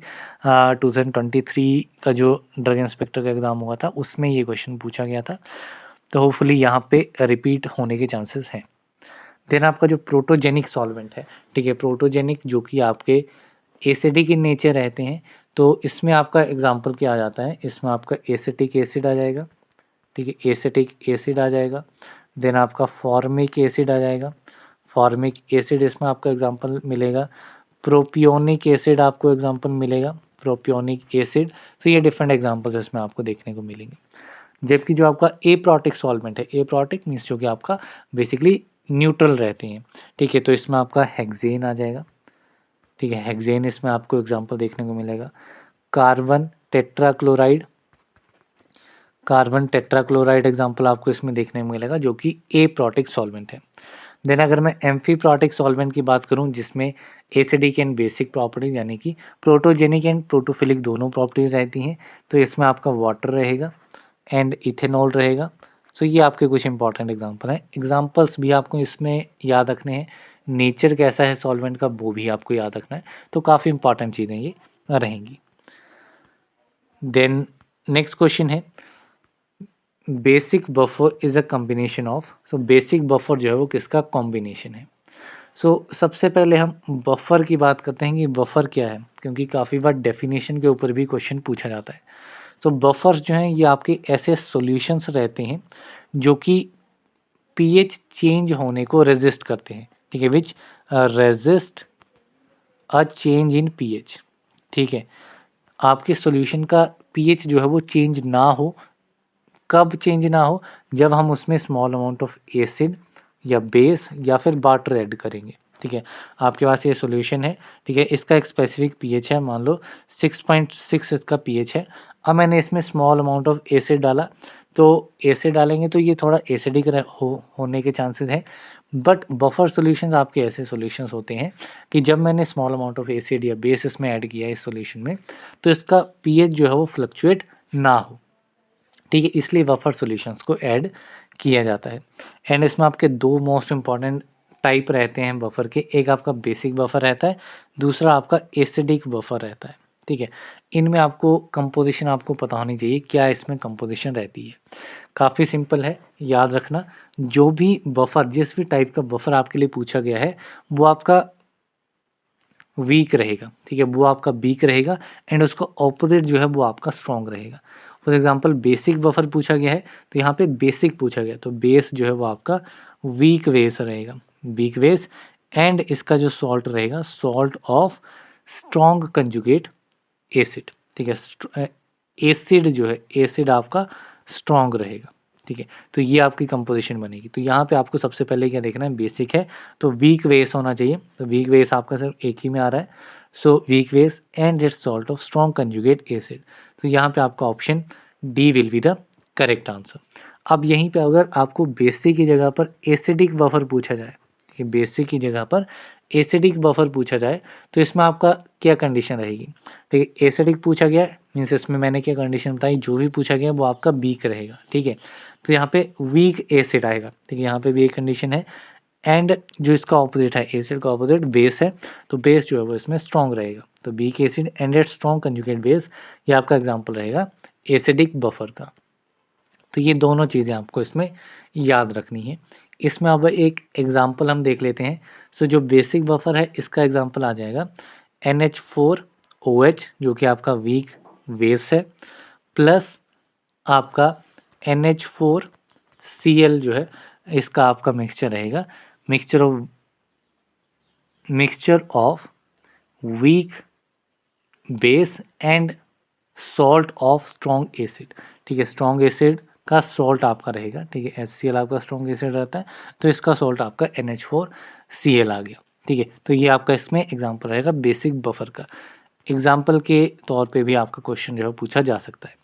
2023 का जो ड्रग इंस्पेक्टर का एग्ज़ाम हुआ था उसमें ये क्वेश्चन पूछा गया था, तो होपफुली यहाँ पे रिपीट होने के चांसेस हैं। देन आपका जो प्रोटोजेनिक सॉल्वेंट है, ठीक है, प्रोटोजेनिक जो कि आपके एसिडिक इन नेचर रहते हैं, तो इसमें आपका एग्जांपल क्या आ जाता है? इसमें आपका एसिटिक एसिड आ जाएगा, ठीक है, एसिटिक एसिड आ जाएगा। देन आपका फॉर्मिक एसिड आ जाएगा, फॉर्मिक एसिड इसमें आपको एग्जांपल मिलेगा। प्रोपियोनिक एसिड आपको एग्जांपल मिलेगा, प्रोपियोनिक एसिड। तो ये डिफरेंट एग्जांपल्स इसमें आपको देखने को मिलेंगे। जबकि जो आपका एप्रोटिक सॉल्वेंट है, एप्रोटिक मीन्स जो कि आपका बेसिकली न्यूट्रल रहते हैं, ठीक है, तो इसमें आपका हेक्सेन आ जाएगा, ठीक है, हेक्सेन इसमें आपको एग्जांपल देखने को मिलेगा। Carbon tetrachloride, carbon tetrachloride example आपको इसमें देखने को मिलेगा, जो कि एप्रोटिक सॉल्वेंट है। देन अगर मैं एम्फीप्रोटिक सॉल्वेंट की बात करूं, जिसमें एसिडिक एंड बेसिक प्रॉपर्टीज यानी कि प्रोटोजेनिक एंड प्रोटोफिलिक दोनों प्रॉपर्टीज रहती हैं, तो इसमें आपका वाटर रहेगा एंड इथेनॉल रहेगा। सो ये आपके कुछ इंपॉर्टेंट एग्जांपल हैं। एग्जांपल्स भी आपको इसमें याद रखने हैं, नेचर कैसा है सॉल्वेंट का वो भी आपको याद रखना है, तो काफ़ी इंपॉर्टेंट चीज़ें ये रहेंगी। देन नेक्स्ट क्वेश्चन है basic buffer is a combination of, so basic buffer जो है वो किसका कॉम्बिनेशन है। सो सबसे पहले हम बफर की बात करते हैं कि बफर क्या है, क्योंकि काफ़ी बार डेफिनेशन के ऊपर भी क्वेश्चन पूछा जाता है। तो बफर्स जो हैं ये आपके ऐसे सॉल्यूशंस रहते हैं जो कि पीएच चेंज होने को रेजिस्ट करते हैं, ठीक है, विच resist a change in pH, ठीक है। आपके सॉल्यूशन का पीएच जो है वो चेंज ना हो, कब चेंज ना हो, जब हम उसमें स्मॉल अमाउंट ऑफ एसिड या बेस या फिर वाटर ऐड करेंगे, ठीक है। आपके पास ये सॉल्यूशन है, ठीक है, इसका एक स्पेसिफिक पीएच है, मान लो 6.6 इसका पीएच है। अब मैंने इसमें स्मॉल अमाउंट ऑफ एसिड डाला, तो एसिड डालेंगे तो ये थोड़ा एसिडिक होने के चांसेस हैं। बट बफर सॉल्यूशंस आपके ऐसे सॉल्यूशंस होते हैं कि जब मैंने स्मॉल अमाउंट ऑफ एसिड या बेस इसमें ऐड किया है इस सॉल्यूशन में, तो इसका पीएच जो है वो फ्लक्चुएट ना हो, ठीक है, इसलिए बफर सॉल्यूशंस को ऐड किया जाता है। एंड इसमें आपके दो मोस्ट इंपॉर्टेंट टाइप रहते हैं बफर के, एक आपका बेसिक बफर रहता है, दूसरा आपका एसिडिक बफर रहता है, ठीक है। इनमें आपको कंपोजिशन आपको पता होनी चाहिए, क्या इसमें कंपोजिशन रहती है। काफ़ी सिंपल है, याद रखना, जो भी बफर, जिस भी टाइप का बफर आपके लिए पूछा गया है वो आपका वीक रहेगा, ठीक है, वो आपका वीक रहेगा एंड उसका ऑपोजिट जो है वो आपका स्ट्रॉन्ग रहेगा। फॉर एग्जांपल बेसिक बफर पूछा गया है तो यहाँ पे बेसिक पूछा गया, तो बेस जो है वो आपका वीक बेस रहेगा, वीक बेस। एंड इसका जो सॉल्ट रहेगा, salt of strong conjugate acid, ठीक है, एसिड जो है, एसिड आपका स्ट्रॉन्ग रहेगा, ठीक है। तो ये आपकी कंपोजिशन बनेगी। तो यहाँ पे आपको सबसे पहले क्या देखना है, बेसिक है तो वीक बेस होना चाहिए, तो वीक बेस आपका सिर्फ एक ही में आ रहा है, so weak base and it's salt of strong conjugate acid. तो यहाँ पे आपका option D will be the correct answer. अब यहीं पे अगर आपको बेसिक की जगह पर एसिडिक बफर पूछा जाए, कि बेसिक की जगह पर एसिडिक बफर पूछा जाए, तो इसमें आपका क्या कंडीशन रहेगी, ठीक है। एसिडिक पूछा गया मीन्स इसमें मैंने क्या कंडीशन बताई, जो भी पूछा गया वो आपका वीक रहेगा, ठीक है। तो यहाँ पे वीक एसिड आएगा, ठीक है, यहाँ पे भी एक कंडीशन है। एंड जो इसका ऑपोजिट है, एसिड का ऑपोजिट बेस है, तो बेस जो है वो इसमें स्ट्रॉन्ग रहेगा, तो week acid and it's strong conjugate base, ये आपका एग्जाम्पल रहेगा एसिडिक बफर का। तो ये दोनों चीज़ें आपको इसमें याद रखनी है। इसमें अब एक एग्जांपल हम देख लेते हैं। सो जो बेसिक बफर है इसका एग्जांपल आ जाएगा NH4OH जो कि आपका वीक बेस है, प्लस आपका NH4Cl जो है इसका आपका मिक्सचर रहेगा, mixture of weak base and salt of strong acid, ठीक है। स्ट्रॉन्ग एसिड का सॉल्ट आपका रहेगा, ठीक है, HCl आपका स्ट्रॉन्ग एसिड रहता है, तो इसका सॉल्ट आपका NH4Cl आ गया, ठीक है। तो ये आपका इसमें एग्जांपल रहेगा बेसिक बफर का। एग्जांपल के तौर पे भी आपका क्वेश्चन जो है पूछा जा सकता है।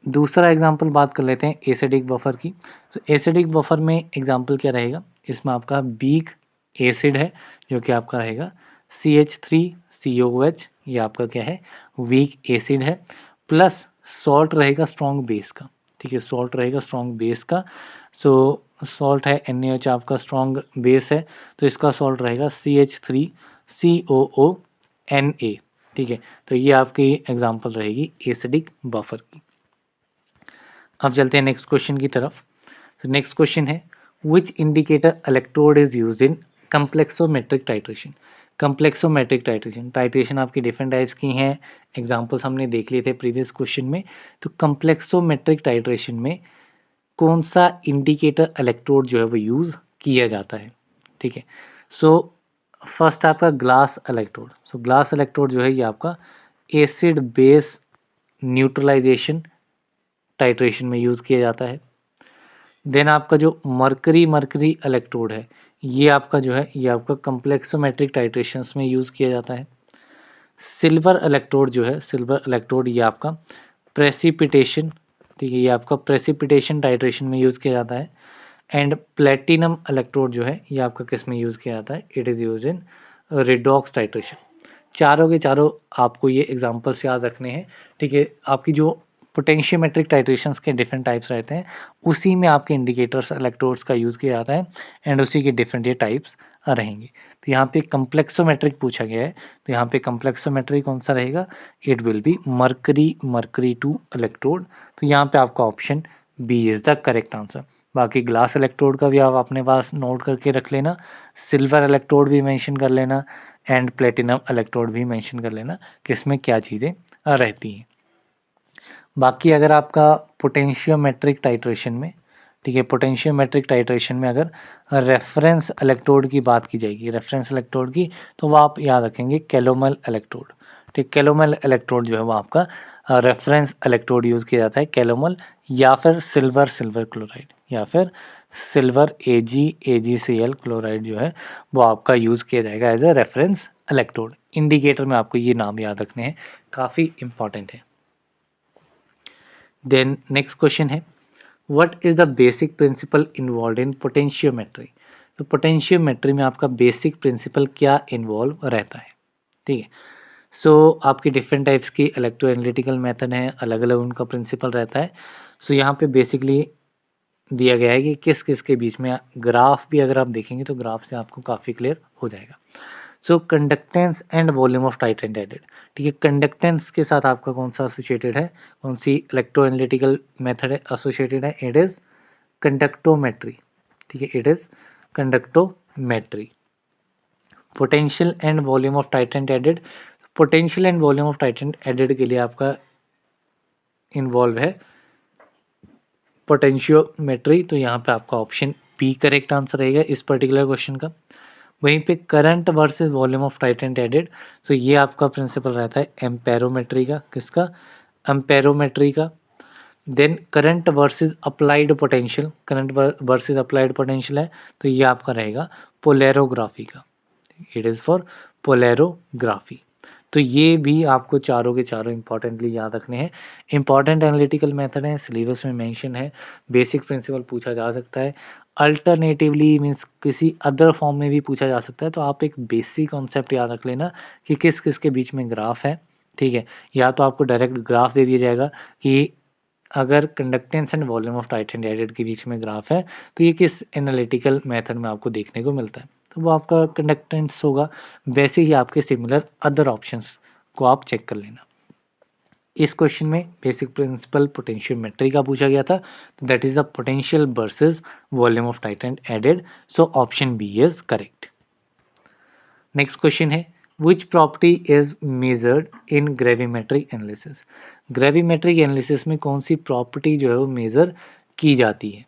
दूसरा एग्जांपल बात कर लेते हैं एसिडिक बफर की। तो एसिडिक बफर में एग्जांपल क्या रहेगा, इसमें आपका वीक एसिड है जो कि आपका रहेगा CH3COOH, ये आपका क्या है, वीक एसिड है, प्लस सॉल्ट रहेगा स्ट्रॉन्ग बेस का, ठीक है, सॉल्ट रहेगा स्ट्रॉन्ग बेस का। सो सॉल्ट है NaOH आपका स्ट्रॉन्ग बेस है, तो इसका सॉल्ट रहेगा CH3COONA, ठीक है। तो ये आपकी एग्जांपल रहेगी एसिडिक बफर की। अब चलते हैं नेक्स्ट क्वेश्चन की तरफ। तो नेक्स्ट क्वेश्चन है which indicator electrode is used in complexometric titration. Complexometric titration आपकी डिफरेंट टाइप्स की हैं, एग्जांपल्स हमने देख लिए थे प्रीवियस क्वेश्चन में। तो कम्प्लेक्सोमेट्रिक टाइट्रेशन में कौन सा इंडिकेटर इलेक्ट्रोड जो है वो यूज़ किया जाता है, ठीक है। सो फर्स्ट आपका ग्लास इलेक्ट्रोड। सो ग्लास इलेक्ट्रोड जो है ये आपका एसिड बेस न्यूट्रलाइजेशन टाइट्रेशन में यूज़ किया जाता है। देन आपका जो मरकरी इलेक्ट्रोड है ये आपका जो है ये आपका कम्प्लेक्सोमेट्रिक टाइट्रेशंस में यूज़ किया जाता है। सिल्वर इलेक्ट्रोड जो है, सिल्वर इलेक्ट्रोड ये आपका प्रेसिपिटेशन, ठीक है, ये आपका प्रेसिपिटेशन टाइट्रेशन में यूज़ किया जाता है। एंड प्लेटिनम इलेक्ट्रोड जो है ये आपका किस में यूज़ किया जाता है, it is use in redox titration. चारों के चारों आपको ये एग्जांपल्स याद रखने हैं, ठीक है। आपकी जो पोटेंशियोमेट्रिक टाइट्रेशंस के डिफरेंट टाइप्स रहते हैं उसी में आपके इंडिकेटर्स इलेक्ट्रोड्स का यूज़ किया जाता है एंड उसी के डिफरेंट ये टाइप्स रहेंगे। तो यहाँ पे कम्प्लेक्सोमेट्रिक पूछा गया है, तो यहाँ पे कम्प्लेक्सोमेट्री कौन सा रहेगा? It will be mercury to electrode. तो यहाँ पे आपका option B is the correct answer. बाकी ग्लास इलेक्ट्रोड का भी आप अपने पास नोट करके रख लेना, सिल्वर इलेक्ट्रोड भी मेंशन कर लेना एंड प्लेटिनम इलेक्ट्रोड भी मेंशन कर लेना कि इसमें क्या चीज़ें रहती हैं। बाकी अगर आपका पोटेंशियोमेट्रिक टाइट्रेशन में, ठीक है, पोटेंशियोमेट्रिक टाइट्रेशन में अगर रेफरेंस इलेक्ट्रोड की बात की जाएगी, रेफरेंस इलेक्ट्रोड की, तो वो आप याद रखेंगे कैलोमल इलेक्ट्रोड। ठीक, कैलोमल इलेक्ट्रोड जो है वो आपका रेफरेंस इलेक्ट्रोड यूज़ किया जाता है, कैलोमल या फिर सिल्वर क्लोराइड या फिर सिल्वर AgCl क्लोराइड जो है वो आपका यूज़ किया जाएगा as a reference electrode. Indicator में आपको ये नाम याद रखने हैं, काफ़ी इंपॉर्टेंट है। देन नेक्स्ट क्वेश्चन है, what is the basic principle involve in potentiometry? तो पोटेंशियोमेट्री में आपका बेसिक प्रिंसिपल क्या इन्वॉल्व रहता है? ठीक है, सो आपकी डिफरेंट टाइप्स की इलेक्ट्रोएनालिटिकल मेथड है, अलग अलग उनका प्रिंसिपल रहता है। सो यहाँ पे बेसिकली दिया गया है कि किस किस के बीच में, ग्राफ भी अगर आप देखेंगे तो ग्राफ से आपको काफ़ी क्लियर हो जाएगा। So conductance and volume of titrant added, ठीक है, कंडक्टेंस के साथ आपका कौन सा एसोसिएटेड है, कौन सी इलेक्ट्रोएनालिटिकल मेथड एसोसिएटेड है? It is conductometry. ठीक है, it is conductometry. Potential and volume of titrant added, potential and volume of titrant added के लिए आपका इन्वॉल्व है पोटेंशियोमेट्री। तो यहाँ पे आपका ऑप्शन बी करेक्ट आंसर रहेगा इस पर्टिकुलर क्वेश्चन का। वहीं पे current versus volume of titrant added, तो ये आपका प्रिंसिपल रहता है एम्पेरोमेट्री का। किसका? एम्पेरोमेट्री का। देन current versus applied potential, current versus applied potential है तो ये आपका रहेगा पोलैरोग्राफी का। It is for polarography. तो ये भी आपको चारों के चारों इंपॉर्टेंटली याद रखने हैं। इंपॉर्टेंट एनालिटिकल मेथड है, सिलेबस में मेंशन है, बेसिक प्रिंसिपल पूछा जा सकता है, अल्टरनेटिवली मीन्स किसी अदर फॉर्म में भी पूछा जा सकता है। तो आप एक बेसिक कॉन्सेप्ट याद रख लेना कि किस किस के बीच में ग्राफ है। ठीक है, या तो आपको डायरेक्ट ग्राफ दे दिया जाएगा कि अगर conductance and volume of titrant added के बीच में ग्राफ है तो ये किस एनालिटिकल मेथड में आपको देखने को मिलता है, तो वो आपका कंडक्टेंस होगा। वैसे ही आपके सिमिलर अदर ऑप्शंस को आप चेक कर लेना। इस क्वेश्चन में बेसिक प्रिंसिपल पोटेंशियोमेट्री का पूछा गया था, तो that is the potential versus volume of titrant added. So option B is correct. Next question है, which property is measured in gravimetric analysis? Gravimetric analysis में कौन सी प्रॉपर्टी जो है वो मेजर की जाती है?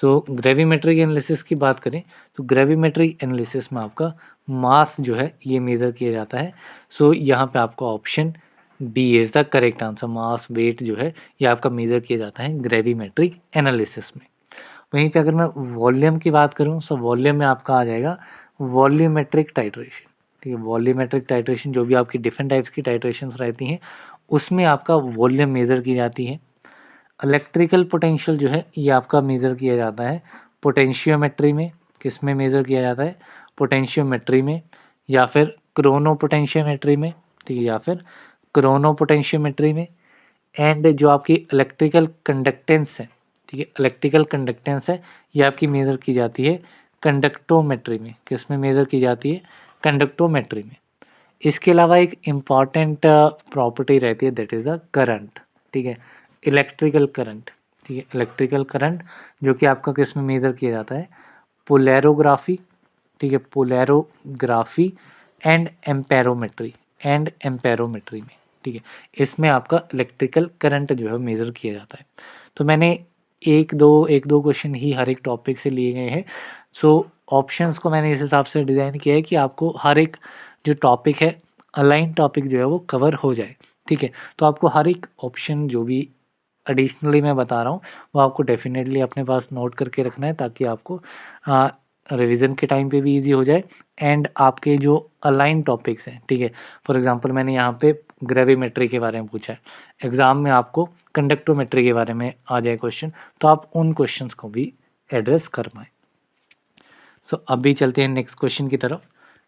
सो ग्रेविमेट्रिक एनालिसिस की बात करें तो ग्रेविमेट्रिक एनालिसिस में आपका मास जो है ये मेजर किया जाता है। सो यहाँ पे आपका option D is the correct answer. Mass weight जो है ये आपका मेजर किया जाता है ग्रेविमेट्रिक एनालिसिस में। वहीं पे अगर मैं वॉल्यूम की बात करूँ तो वॉल्यूम में आपका आ जाएगा वॉल्यूमेट्रिक टाइट्रेशन। ठीक है, वॉल्यूमेट्रिक टाइट्रेशन जो भी आपकी डिफरेंट टाइप्स की टाइट्रेशंस रहती हैं उसमें आपका वॉल्यूम मेजर की जाती है। इलेक्ट्रिकल पोटेंशियल जो है ये आपका मेज़र किया जाता है पोटेंशियोमेट्री में। किस में मेज़र किया जाता है? पोटेंशियोमेट्री में या फिर क्रोनो पोटेंशियोमेट्री में। ठीक है, या फिर क्रोनो पोटेंशियोमेट्री में। एंड जो आपकी इलेक्ट्रिकल कंडक्टेंस है, ठीक है, इलेक्ट्रिकल कंडक्टेंस है ये आपकी मेज़र की जाती है कंडक्टोमेट्री में। किस में मेज़र की जाती है? कंडक्टोमेट्री में। इसके अलावा एक इम्पॉर्टेंट प्रॉपर्टी रहती है दैट इज़ द करंट। ठीक है, इलेक्ट्रिकल करंट। ठीक है, इलेक्ट्रिकल करंट जो कि आपका किस में मेजर किया जाता है? पोलैरोग्राफी। ठीक है, पोलैरोग्राफी एंड एम्पेरोमेट्री में। ठीक है, इसमें आपका इलेक्ट्रिकल करंट जो है मेजर किया जाता है। तो मैंने एक दो क्वेश्चन ही हर एक टॉपिक से लिए गए हैं। सो ऑप्शंस को मैंने इस हिसाब से डिज़ाइन किया है कि आपको हर एक जो टॉपिक है अलाइन टॉपिक जो है वो कवर हो जाए। ठीक है, तो आपको हर एक ऑप्शन जो भी एडिशनली मैं बता रहा हूँ वो आपको डेफिनेटली अपने पास नोट करके रखना है ताकि आपको रिवीजन के टाइम पे भी इजी हो जाए। एंड आपके जो अलाइन टॉपिक्स हैं, ठीक है, फॉर एग्जांपल मैंने यहाँ पे ग्रेविमेट्री के बारे में पूछा है, एग्ज़ाम में आपको कंडक्टोमेट्री के बारे में आ जाए क्वेश्चन, तो आप उन क्वेश्चंस को भी एड्रेस कर पाएँ। सो अभी चलते हैं नेक्स्ट क्वेश्चन की तरफ।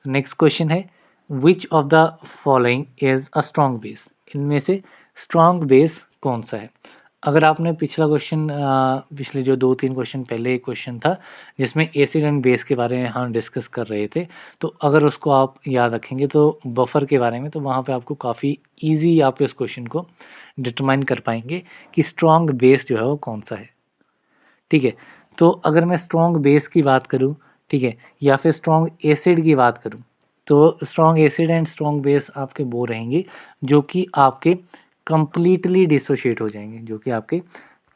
नेक्स्ट क्वेश्चन है, which of the following is a strong base? इनमें से स्ट्रॉन्ग बेस कौन सा है? अगर आपने पिछला क्वेश्चन पिछले जो 2-3 क्वेश्चन पहले एक क्वेश्चन था जिसमें एसिड एंड बेस के बारे में हम डिस्कस कर रहे थे, तो अगर उसको आप याद रखेंगे तो बफर के बारे में, तो वहाँ पे आपको काफ़ी ईज़ी आप इस क्वेश्चन को डिटरमाइन कर पाएँगे कि स्ट्रॉन्ग बेस जो है वो कौन-सा है। ठीक है? तो अगर मैं स्ट्रॉन्ग बेस की बात करूँ, ठीक है? या फिर स्ट्रॉन्ग एसिड की बात करूँ, तो strong acid and strong base आपके वो रहेंगे जो कि आपके कंप्लीटली डिसोशिएट हो जाएँगे, जो कि आपके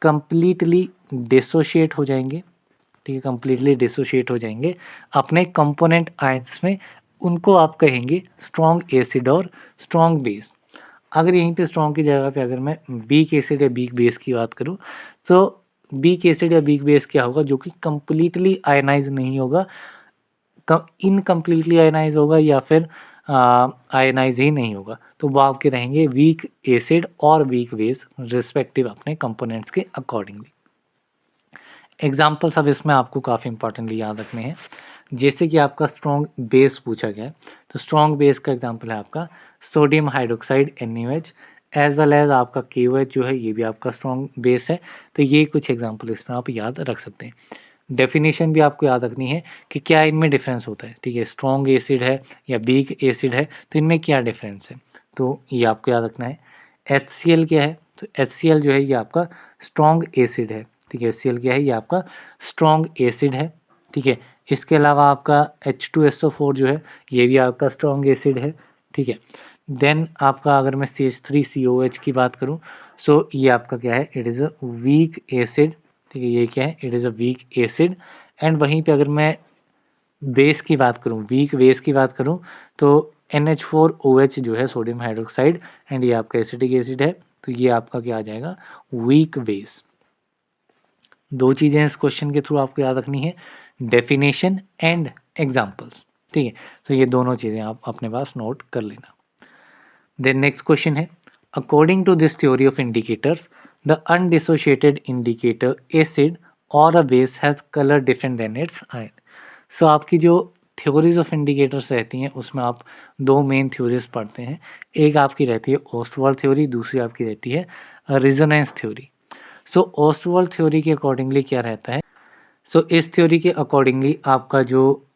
कंप्लीटली डिसोशिएट हो जाएँगे, ठीक है? कंप्लीटली डिसोशिएट हो जाएँगे अपने कंपोनेंट आयन्स में, उनको आप कहेंगे स्ट्रॉन्ग एसिड और स्ट्रॉन्ग बेस। अगर यहीं पे स्ट्रॉन्ग की जगह पे अगर मैं वीक एसिड या वीक बेस की बात करूँ, तो वीक एसिड या वीक बेस क्या होगा जो कि कंप्लीटली आयनाइज़ नहीं होगा, इनकम्प्लीटली आयनाइज़ होगा या फिर आयनाइज़ ही नहीं होगा। तो वो आपके रहेंगे वीक एसिड और वीक बेस रिस्पेक्टिव अपने कंपोनेंट्स के अकॉर्डिंगली। एग्ज़ाम्पल्स अब इसमें आपको काफ़ी इंपॉर्टेंटली याद रखने हैं। जैसे कि आपका स्ट्रॉन्ग बेस पूछा गया है, तो स्ट्रॉन्ग बेस का एग्ज़ाम्पल है आपका sodium hydroxide NaOH as well as आपका KOH जो है, ये भी आपका स्ट्रॉन्ग बेस है। तो ये कुछ एग्ज़ाम्पल इसमें आप याद रख सकते हैं। डेफ़िनेशन भी आपको याद रखनी है कि क्या इनमें डिफ़रेंस होता है, ठीक है? स्ट्रॉन्ग एसिड है या वीक एसिड है, तो इनमें क्या डिफ़रेंस है? तो ये आपको याद रखना है। HCl क्या है? तो HCl जो है ये आपका स्ट्रॉन्ग एसिड है, ठीक है? HCl क्या है? ये आपका स्ट्रॉन्ग एसिड है, ठीक है? इसके अलावा आपका H2SO4 जो है, ये भी आपका स्ट्रॉन्ग एसिड है, ठीक है? देन आपका अगर मैं CH3COH की बात करूँ, सो ये आपका क्या है? It is a weak acid, ठीक है? ये क्या है? It is a week acid. And वहीं पे अगर मैं बेस की बात करूँ, वीक बेस की बात करूँ, तो NH4OH जो है सोडियम हाइड्रॉक्साइड, एंड ये आपका एसिटिक एसिड है, तो ये आपका क्या आ जाएगा? Weak base. 2 चीज़ें इस क्वेश्चन के थ्रू आपको याद रखनी है, डेफिनेशन एंड एग्ज़ाम्पल्स, ठीक है? तो ये दोनों चीज़ें आप अपने पास नोट कर लेना। देन नेक्स्ट क्वेश्चन है, according to this theory of indicators, the undissociated indicator acid और a base has colour different than its ion. So आपकी जो थ्योरीज ऑफ इंडिकेटर्स रहती हैं उसमें आप 2 मेन थ्योरीज पढ़ते हैं। एक आपकी रहती है ओस्टवाल्ड थ्योरी, दूसरी आपकी रहती है रेजोनेंस थ्योरी। सो ओस्टवाल्ड थ्योरी के अकॉर्डिंगली क्या रहता है? सो इस थ्योरी के अकॉर्डिंगली आपका जो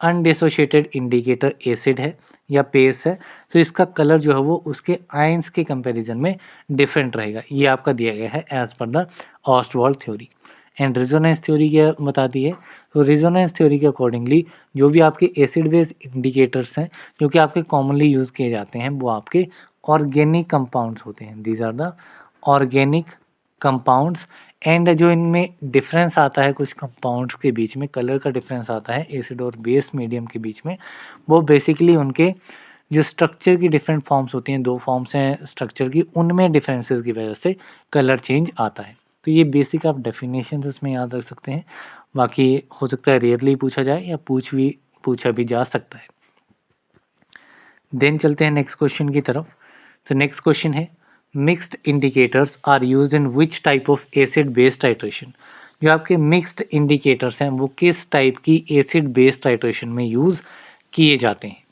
अनडिसोशिएटेड इंडिकेटर एसिड है या बेस है, तो इसका कलर जो है वो उसके आयंस के कंपैरिजन में डिफरेंट रहेगा। ये आपका दिया गया है as per the Ostwald theory. And resonance theory क्या बताती है? तो रेजोनेंस थ्योरी के अकॉर्डिंगली जो भी आपके एसिड बेस इंडिकेटर्स हैं जो कि आपके कॉमनली यूज़ किए जाते हैं, वो आपके ऑर्गेनिक कंपाउंड्स होते हैं। These are the organic compounds. And जो इनमें डिफरेंस आता है कुछ कंपाउंड्स के बीच में, कलर का डिफरेंस आता है एसिड और बेस मीडियम के बीच में, वो बेसिकली उनके जो स्ट्रक्चर की डिफरेंट फॉर्म्स होती हैं, 2 फॉर्म्स हैं स्ट्रक्चर की, उनमें डिफरेंसेस की वजह से कलर चेंज आता है। तो ये बेसिक आप डेफिनेशंस इसमें याद रख सकते हैं। बाकी हो सकता है रेयरली पूछा जाए या पूछा भी जा सकता है। देन चलते हैं नेक्स्ट क्वेश्चन की तरफ। तो नेक्स्ट क्वेश्चन है, mixed indicators are used in which type of acid base titration? जो आपके मिक्स्ड इंडिकेटर्स हैं वो किस टाइप की एसिड बेस टाइट्रेशन में यूज़ किए जाते हैं?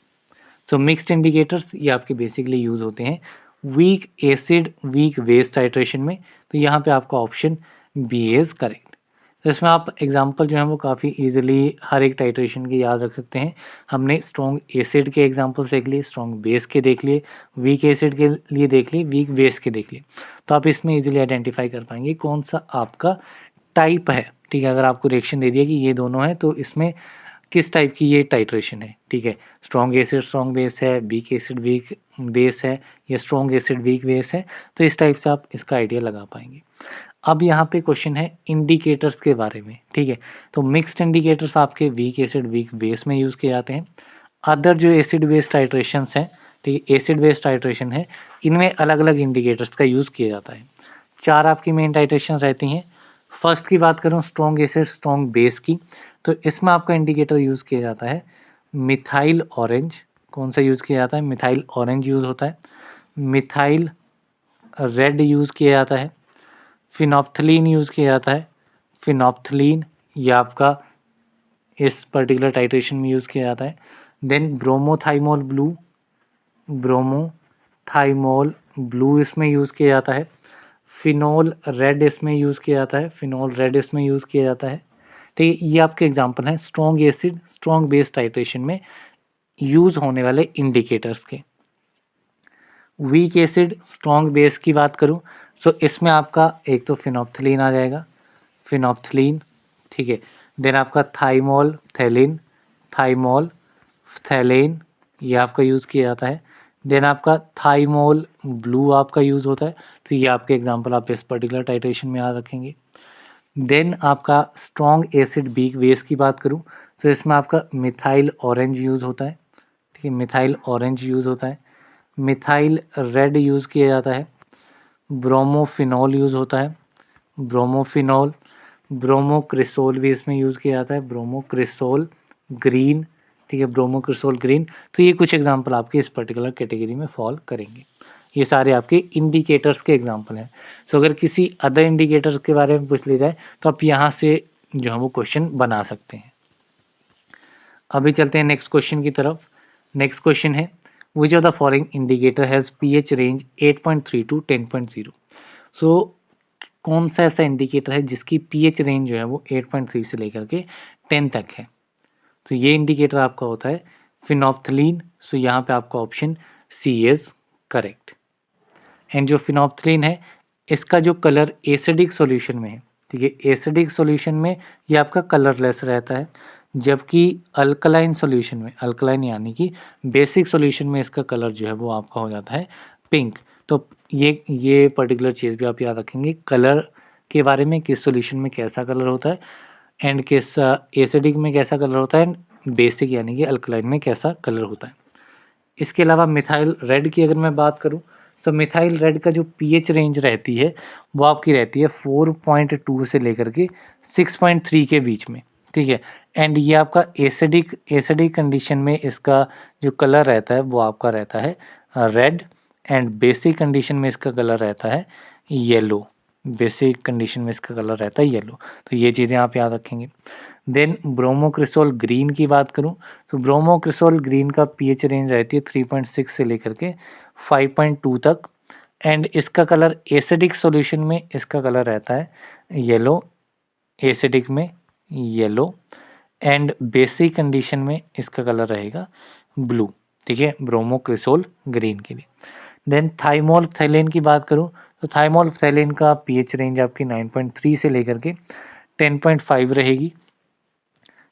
सो मिक्स्ड इंडिकेटर्स ये आपके बेसिकली यूज़ होते हैं weak acid weak base titration में। तो यहाँ पे आपका ऑप्शन बी इज़ करेक्ट। तो इसमें आप एग्जांपल जो है वो काफ़ी इजीली हर एक टाइट्रेशन के याद रख सकते हैं। हमने स्ट्रॉन्ग एसिड के एग्जांपल्स देख लिए, स्ट्रॉन्ग बेस के देख लिए, वीक एसिड के लिए देख लिए, वीक बेस के देख लिए। तो आप इसमें इजीली आइडेंटिफाई कर पाएंगे कौन सा आपका टाइप है, ठीक है? अगर आपको रिएक्शन दे दिया कि ये दोनों है, तो इसमें किस टाइप की ये टाइट्रेशन है, ठीक है? स्ट्रॉन्ग एसिड स्ट्रॉन्ग बेस है, वीक एसिड वीक बेस है, या स्ट्रॉन्ग एसिड वीक बेस है, तो इस टाइप से आप इसका आइडिया लगा पाएंगे। अब यहाँ पे क्वेश्चन है इंडिकेटर्स के बारे में, ठीक है? तो मिक्स्ड इंडिकेटर्स आपके वीक एसिड वीक बेस में यूज़ किए जाते हैं। अदर जो एसिड बेस टाइट्रेशंस हैं, ठीक है, एसिड बेस टाइट्रेशन है, इनमें अलग अलग इंडिकेटर्स का यूज़ किया जाता है। 4 आपकी मेन टाइट्रेशन रहती हैं। फर्स्ट की बात करूँ स्ट्रॉन्ग एसिड स्ट्रॉन्ग बेस की, तो इसमें आपका इंडिकेटर यूज़ किया जाता है मिथाइल ऑरेंज। कौन सा यूज़ किया जाता है? मिथाइल ऑरेंज यूज़ होता है। मिथाइल रेड यूज़ किया जाता है। फिनोप्थलीन यूज़ किया जाता है। फिनोप्थलीन ये आपका इस पर्टिकुलर टाइट्रेशन में यूज़ किया जाता है। Then bromothymol blue, bromothymol blue इसमें यूज़ किया जाता है। फिनोल रेड इसमें यूज़ किया जाता है, फिनोल रेड इसमें यूज़ किया जाता है। ठीक है, ये आपके एग्जांपल हैं strong acid, strong base titration में यूज़ होने वाले इंडिकेटर्स के। वीक एसिड स्ट्रॉन्ग बेस की बात करूं तो इसमें आपका एक तो फिनोप्थलीन आ जाएगा, फिनोप्थलीन, ठीक है। देन आपका थाइमोल थैलिन, थाइमोल थैलेन, ये आपका यूज़ किया जाता है। देन आपका थाइमोल ब्लू आपका यूज़ होता है। तो ये आपके एग्जांपल आप इस पर्टिकुलर टाइट्रेशन में याद रखेंगे। देन आपका स्ट्रॉन्ग एसिड बीक बेस की बात करूं तो इसमें आपका मिथाइल ऑरेंज यूज़ होता है, ठीक है, मिथाइल ऑरेंज यूज़ होता है। मिथाइल रेड यूज़ किया जाता है। ब्रोमोफिनॉल यूज़ होता है, ब्रोमोफिनॉल। ब्रोमोक्रिसोल भी इसमें यूज़ किया जाता है, ब्रोमोक्रिसोल ग्रीन, ठीक है, ब्रोमोक्रिसोल ग्रीन। तो ये कुछ एग्जांपल आपके इस पर्टिकुलर कैटेगरी में फॉल करेंगे। ये सारे आपके इंडिकेटर्स के एग्जांपल हैं। सो अगर किसी अदर इंडिकेटर्स के बारे में पूछ लिया जाए तो आप यहाँ से जो है वो क्वेश्चन बना सकते हैं। अभी चलते हैं नेक्स्ट क्वेश्चन की तरफ। नेक्स्ट क्वेश्चन है which of the following indicator has pH range 8.3 to 10.0। So कौन सा ऐसा इंडिकेटर है जिसकी पीएच रेंज जो है वो 8.3 से लेकर के 10 तक है। तो ये इंडिकेटर आपका होता है फिनोप्थलीन। सो यहाँ पे आपका option C is correct. And जो फिनोप्थलीन है इसका जो कलर एसिडिक सॉल्यूशन में है, ठीक है, एसिडिक सॉल्यूशन में ये आपका कलरलेस रहता है, जबकि अल्कलाइन सॉल्यूशन में, अल्कलाइन यानी कि बेसिक सॉल्यूशन में इसका कलर जो है वो आपका हो जाता है पिंक। तो ये पर्टिकुलर चीज़ भी आप याद रखेंगे, कलर के बारे में, किस सॉल्यूशन में कैसा कलर होता है एंड किस एसिडिक में कैसा कलर होता है, बेसिक यानी कि अल्कलाइन में कैसा कलर होता है। इसके अलावा मिथाइल रेड की अगर मैं बात करूं तो मिथाइल रेड का जो पीएच रेंज रहती है वो आपकी रहती है 4.2 से लेकर के 6.3 के बीच में, ठीक है। एंड ये आपका एसिडिक कंडीशन में इसका जो कलर रहता है वो आपका रहता है रेड, एंड बेसिक कंडीशन में इसका कलर रहता है येलो, बेसिक कंडीशन में इसका कलर रहता है येलो। तो ये चीज़ें आप याद रखेंगे। देन ब्रोमोक्रिसोल ग्रीन की बात करूं तो ब्रोमोक्रिसोल ग्रीन का पीएच रेंज रहती है 3.6 से लेकर के 5.2 तक, एंड इसका कलर एसिडिक सॉल्यूशन में इसका कलर रहता है येलो, एसिडिक में येलो, एंड बेसिक कंडीशन में इसका कलर रहेगा ब्लू, ठीक है, ब्रोमोक्रिसोल ग्रीन के लिए। देन थाइमोल्थैलेन की बात करूं तो थाइमोल्थैलेन का पीएच रेंज आपकी 9.3 से लेकर के 10.5 रहेगी,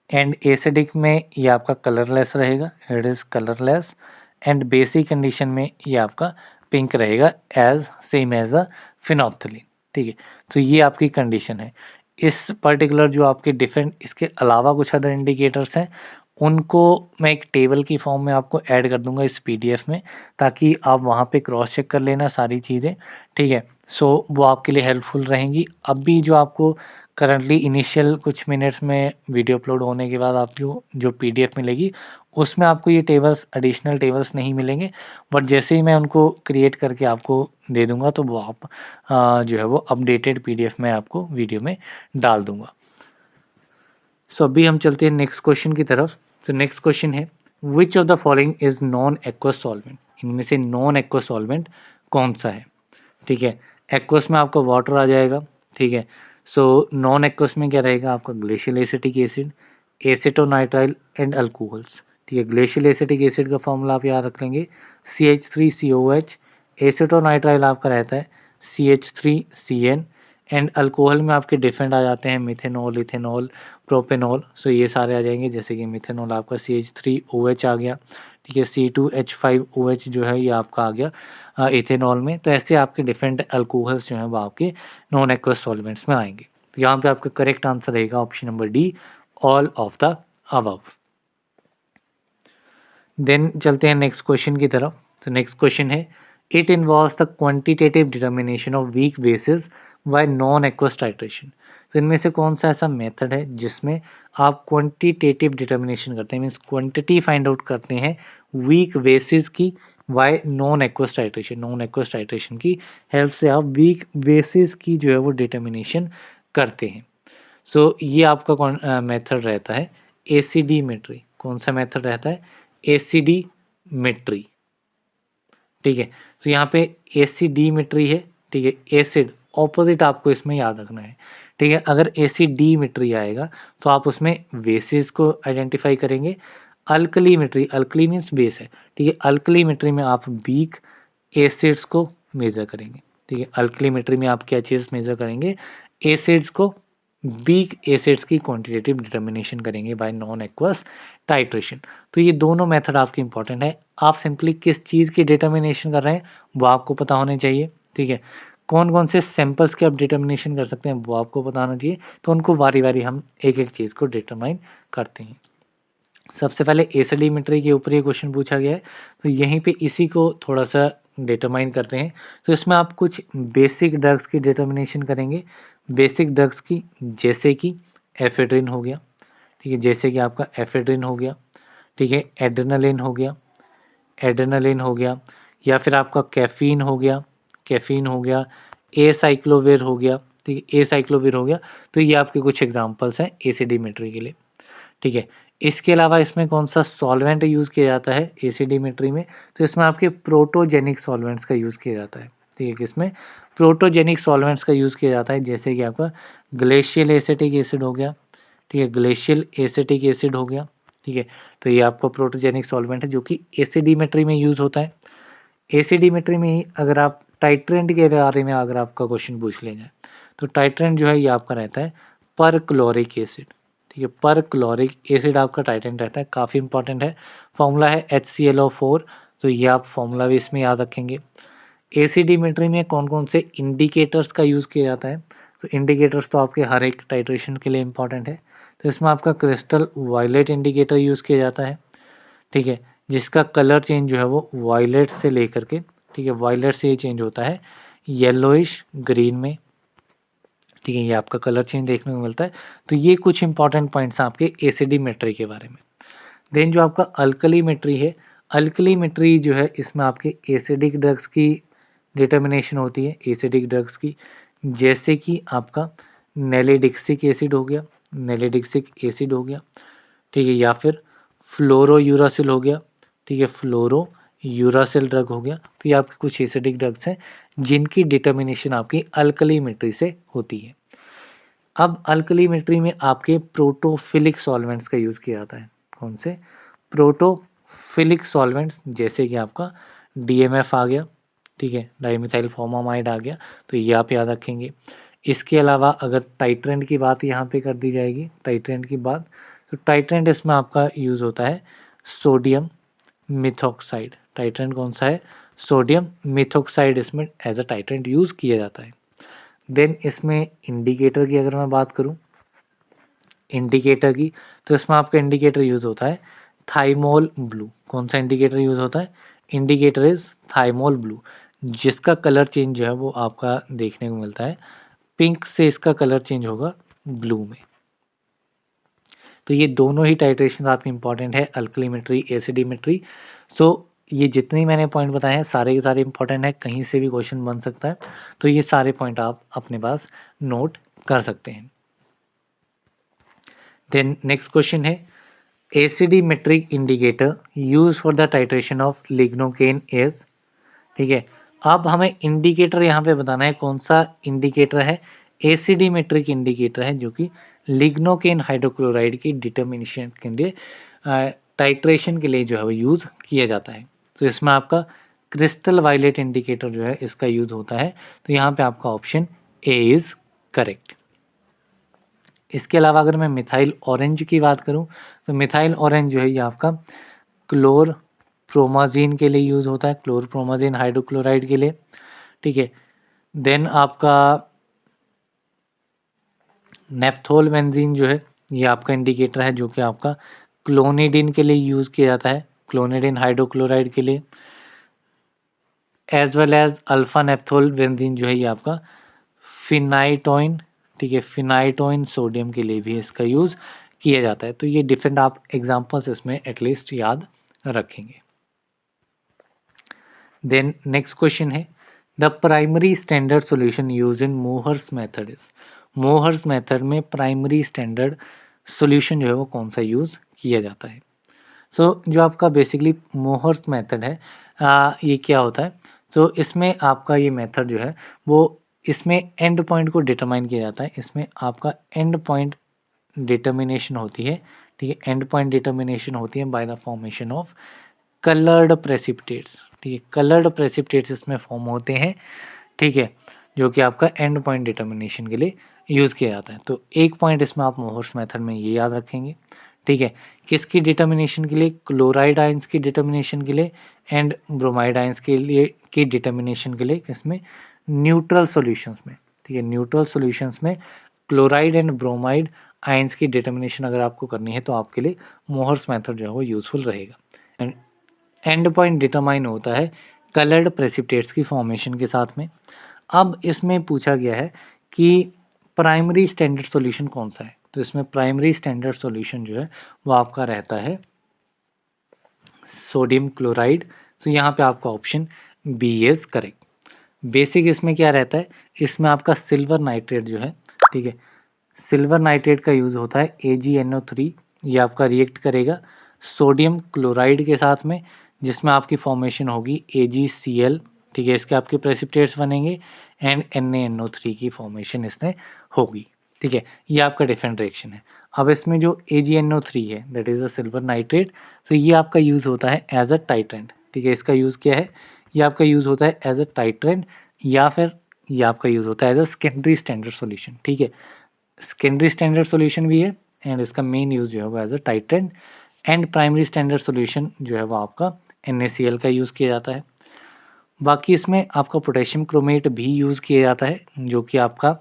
एंड एसिडिक में ये आपका कलरलेस रहेगा, it is colourless, and basic condition में ये आपका पिंक रहेगा as same as a phenolphthalein, ठीक है। तो ये आपकी कंडीशन है। इस पर्टिकुलर जो आपके डिफरेंट, इसके अलावा कुछ अदर इंडिकेटर्स हैं उनको मैं एक टेबल की फॉर्म में आपको ऐड कर दूंगा इस पीडीएफ में, ताकि आप वहाँ पे क्रॉस चेक कर लेना सारी चीज़ें, ठीक है। सो वो आपके लिए हेल्पफुल रहेंगी। अभी जो आपको करंटली इनिशियल कुछ मिनट्स में वीडियो अपलोड होने के बाद आपको जो पीडीएफ मिलेगी उसमें आपको ये टेबल्स, एडिशनल टेबल्स नहीं मिलेंगे, बट जैसे ही मैं उनको क्रिएट करके आपको दे दूंगा तो वो आप जो है वो अपडेटेड पीडीएफ में आपको वीडियो में डाल दूंगा। सो अभी हम चलते हैं नेक्स्ट क्वेश्चन की तरफ। तो नेक्स्ट क्वेश्चन है which of the following is non aqueous solvent. इनमें से नॉन एक्वस सॉल्वेंट कौन सा है, ठीक है। एक्वस में आपका वाटर आ जाएगा, ठीक है। सो नॉन एक्वस में क्या रहेगा आपका glacial acetic acid, acetonitrile and alcohols, ठीक है। ग्लेशियल एसिटिक एसिड का फॉर्मूला आप याद रख लेंगे CH3COH, एसिटोनाइट्राइल आपका रहता है CH3CN, एंड अल्कोहल में आपके डिफरेंट आ जाते हैं मिथेनॉल, इथेनॉल, प्रोपेनॉल। सो ये सारे आ जाएंगे, जैसे कि मिथेनॉल आपका CH3OH आ गया, ठीक है। C2H5OH जो है ये आपका आ गया इथेनॉल में। तो ऐसे आपके डिफरेंट अल्कोहल्स जो हैं वो आपके नॉन एक्वस सॉल्वेंट्स में आएंगे। तो यहाँ पे आपका करेक्ट आंसर रहेगा option number D, all of the above. Then चलते हैं नेक्स्ट क्वेश्चन की तरफ। तो नेक्स्ट क्वेश्चन है it involves the quantitative determination of weak bases by non aqueous titration. तो इनमें से कौन सा ऐसा मेथड है जिसमें आप क्वांटिटेटिव डिटर्मिनेशन करते हैं, मीन्स क्वांटिटी फाइंड आउट करते हैं वीक बेसिस की bye non aqueous titration. Non aqueous titration की हेल्प से आप वीक बेसिस की जो है वो डिटर्मिनेशन करते हैं। सो ये आपका मेथड रहता है एसिडीमेट्री। कौन सा मेथड रहता है, एसिडीमेट्री, ठीक है। तो यहाँ पे एसिडीमेट्री है, ठीक है, एसिड ऑपोजिट आपको इसमें याद रखना है, ठीक है। अगर एसिडिमेट्री आएगा तो आप उसमें बेसिस को आइडेंटिफाई करेंगे। अल्कलीमेट्री, अल्कली मीन्स बेस है, ठीक है। अल्कलीमेट्री में आप वीक एसिड्स को मेज़र करेंगे, ठीक है। अल्कलीमेट्री में आप क्या चीज़ मेज़र करेंगे, एसिड्स को, वीक एसिड्स की क्वांटिटेटिव डिटर्मिनेशन करेंगे बाय नॉन एक्वस टाइट्रेशन। तो ये दोनों मेथड आपके इंपॉर्टेंट है। आप सिंपली किस चीज़ की डिटर्मिनेशन कर रहे हैं वो आपको पता होने चाहिए, ठीक है। कौन कौन से सैंपल्स के आप डिटर्मिनेशन कर सकते हैं वो आपको पता होना चाहिए। तो उनको बारी बारी हम एक एक चीज़ को डिटरमाइन करते हैं। सबसे पहले एसिडिमेट्री के ऊपर ये क्वेश्चन पूछा गया है, तो यहीं पे इसी को थोड़ा सा डिटरमाइन करते हैं। तो इसमें आप कुछ बेसिक ड्रग्स की डिटर्मिनेशन करेंगे। बेसिक ड्रग्स की जैसे कि एफेड्रिन हो गया, ठीक है, जैसे कि आपका एफेड्रिन हो गया, ठीक है, एड्रेनालिन हो गया, एड्रेनालिन हो गया, या फिर आपका कैफ़ीन हो गया, कैफ़ीन हो गया, एसाइक्लोविर हो गया, ठीक है, एसाइक्लोविर हो गया। तो ये आपके कुछ एग्जांपल्स हैं एसिडिमेट्री के लिए, ठीक है। इसके अलावा इसमें कौन-सा सॉल्वेंट यूज़ किया जाता है एसिडिमेट्री में, तो इसमें आपके प्रोटोजेनिक सॉल्वेंट्स का यूज़ किया जाता है, ठीक है। किसमें? प्रोटोजेनिक सॉल्वेंट्स का यूज़ किया जाता है, जैसे कि आपका ग्लेशियल एसिटिक एसिड हो गया, ठीक है, ग्लेशियल एसिटिक एसिड हो गया, ठीक है। तो ये आपका प्रोटोजेनिक सॉल्वेंट है जो कि एसिडिमेट्री में यूज़ होता है। एसिडिमेट्री में ही अगर आप टाइट्रेंट के बारे में अगर आपका क्वेश्चन पूछ लिया जाए, तो टाइट्रेंट जो है ये आपका रहता है परक्लोरिक एसिड, ठीक है। परक्लोरिक एसिड आपका टाइट्रेंट रहता है, काफ़ी इंपॉर्टेंट है। फॉर्मूला है HClO4, तो ये आप फॉर्मूला भी इसमें याद रखेंगे। एसिडिमेट्री में कौन-कौन से इंडिकेटर्स का यूज़ किया जाता है, तो इंडिकेटर्स तो आपके हर एक टाइट्रेशन के लिए इंपॉर्टेंट है। तो इसमें आपका क्रिस्टल वायलेट इंडिकेटर यूज़ किया जाता है, ठीक है, जिसका कलर चेंज जो है वो वायलेट से लेकर के, ठीक है, वायलेट से ये चेंज होता है येलोइश ग्रीन में, ठीक है, ये आपका कलर चेंज देखने को मिलता है। तो ये कुछ इंपॉर्टेंट पॉइंट्स हैं आपके एसिडिमेट्री के बारे में। देन जो आपका अल्कलीमेट्री है, अल्कलीमेट्री जो है इसमें आपके एसिडिक ड्रग्स की डिटर्मिनेशन होती है, एसिडिक ड्रग्स की, जैसे कि आपका नेलिडिक्सिक एसिड हो गया, नेलिडिक्सिक एसिड हो गया, ठीक है, या फिर फ्लोरोयूरासिल हो गया, ठीक है, फ्लोरोयूरासिल ड्रग हो गया। तो ये आपके कुछ एसिडिक ड्रग्स हैं जिनकी डिटर्मिनेशन आपकी अल्कलीमेट्री से होती है। अब अल्कलीमेट्री में आपके प्रोटोफिलिक सॉल्वेंट्स का यूज़ किया जाता है। कौन से? प्रोटोफिलिक सॉल्वेंट्स, जैसे कि आपका DMF आ गया, ठीक है, डाइमिथाइल फॉर्मामाइड आ गया, तो ये आप याद रखेंगे। इसके अलावा अगर टाइट्रेंट की बात यहाँ पे कर दी जाएगी, टाइट्रेंट की बात, तो टाइट्रेंट इसमें आपका यूज़ होता है सोडियम मिथॉक्साइड। टाइट्रेंट कौन सा है? सोडियम मिथॉक्साइड इसमें एज अ टाइट्रेंट यूज़ किया जाता है। देन इसमें इंडिकेटर की अगर मैं बात करूं, इंडिकेटर की, तो इसमें आपका इंडिकेटर यूज़ होता है थाइमोल ब्लू। कौन सा इंडिकेटर यूज़ होता है? इंडिकेटर इज थाइमोल ब्लू, जिसका कलर चेंज जो है वो आपका देखने को मिलता है पिंक से, इसका कलर चेंज होगा ब्लू में। तो ये दोनों ही टाइट्रेशन आपके इंपॉर्टेंट है, अल्कलीमेट्री, एसिडिमेट्री। सो ये जितने मैंने पॉइंट बताए हैं सारे के सारे इंपॉर्टेंट है, कहीं से भी क्वेश्चन बन सकता है, तो ये सारे पॉइंट आप अपने पास नोट कर सकते हैं। देन नेक्स्ट क्वेश्चन है acidimetric indicator use for the titration of lignocaine is, ठीक है। अब हमें इंडिकेटर यहाँ पे बताना है, कौन सा इंडिकेटर है? एसिडिमेट्रिक इंडिकेटर है जो कि लिग्नोकेन हाइड्रोक्लोराइड की डिटर्मिनेशन के लिए, टाइट्रेशन के लिए जो है वो यूज़ किया जाता है। तो इसमें आपका क्रिस्टल वायलेट इंडिकेटर जो है इसका यूज़ होता है। तो यहाँ पे आपका ऑप्शन ए इज़ करेक्ट। इसके अलावा अगर मैं मिथाइल ऑरेंज की बात करूँ, तो मिथाइल ऑरेंज जो है ये आपका क्लोरप्रोमाजीन के लिए यूज़ होता है, क्लोरप्रोमाजीन हाइड्रोक्लोराइड के लिए, ठीक है। देन आपका नेप्थोल बेंजीन जो है ये आपका इंडिकेटर है जो कि आपका क्लोनिडिन के लिए यूज़ किया जाता है, क्लोनिडिन हाइड्रोक्लोराइड के लिए, as well as alpha naphthol benzene जो है ये आपका फिनाइटोइन, ठीक है, फिनाइटोइन सोडियम के लिए भी इसका यूज़ किया जाता है। तो ये डिफरेंट आप एग्जांपल्स इसमें एटलीस्ट याद रखेंगे। देन नेक्स्ट क्वेश्चन है the primary standard solution use in Mohr's method is, Mohr's method में प्राइमरी स्टैंडर्ड सॉल्यूशन जो है वो कौन सा यूज़ किया जाता है? सो जो आपका बेसिकली मोहर्स मेथड है, ये क्या होता है? सो इसमें आपका ये मेथड जो है वो इसमें एंड पॉइंट को डिटरमाइन किया जाता है। इसमें आपका एंड पॉइंट डिटर्मिनेशन होती है, ठीक है, एंड पॉइंट डिटर्मिनेशन होती है by the formation of coloured precipitates, ठीक है, कलर्ड प्रेसिपिटेट्स इसमें फॉर्म होते हैं, ठीक है, जो कि आपका एंड पॉइंट डिटर्मिनेशन के लिए यूज़ किया जाता है। तो एक पॉइंट इसमें आप मोहर्स मेथड में ये याद रखेंगे, ठीक है, किसकी डिटर्मिनेशन के लिए, क्लोराइड आयंस की डिटर्मिनेशन के लिए एंड ब्रोमाइड आयंस के लिए की डिटर्मिनेशन के लिए, किसमें, न्यूट्रल सॉल्यूशंस में, ठीक है, न्यूट्रल सॉल्यूशंस में क्लोराइड एंड ब्रोमाइड आयंस की डिटर्मिनेशन अगर आपको करनी है तो आपके लिए मोहर्स मेथड जो है वो यूज़फुल रहेगा। एंड पॉइंट डिटरमाइन होता है कलर्ड प्रेसिपिटेट्स की फॉर्मेशन के साथ में। अब इसमें पूछा गया है कि प्राइमरी स्टैंडर्ड सॉल्यूशन कौन सा है, तो इसमें प्राइमरी स्टैंडर्ड सॉल्यूशन जो है वो आपका रहता है सोडियम क्लोराइड। तो यहाँ पे आपका option B is correct. Basic इसमें क्या रहता है, इसमें आपका सिल्वर नाइट्रेट जो है, ठीक है, सिल्वर नाइट्रेट का यूज़ होता है AgNO3, ये आपका रिएक्ट करेगा सोडियम क्लोराइड के साथ में, जिसमें आपकी फॉर्मेशन होगी AgCl, ठीक है, इसके आपके प्रेसिपिटेट्स बनेंगे एंड NaNO3 की फॉर्मेशन इसमें होगी, ठीक है, ये आपका डिफरेंट रिएक्शन है। अब इसमें जो AgNO3 है that is a silver nitrate, तो ये आपका यूज़ होता है एज अ टाइट्रेंट, ठीक है, इसका यूज़ क्या है, ये आपका यूज़ होता है एज अ टाइट्रेंट या फिर ये आपका यूज़ होता है as a secondary standard solution, ठीक है, सेकेंडरी स्टैंडर्ड सॉल्यूशन भी है एंड इसका मेन यूज़ जो है वो as a titrant and primary standard solution जो है वो आपका NaCl का यूज़ किया जाता है। बाकी इसमें आपका पोटेशियम क्रोमेट भी यूज़ किया जाता है, जो कि आपका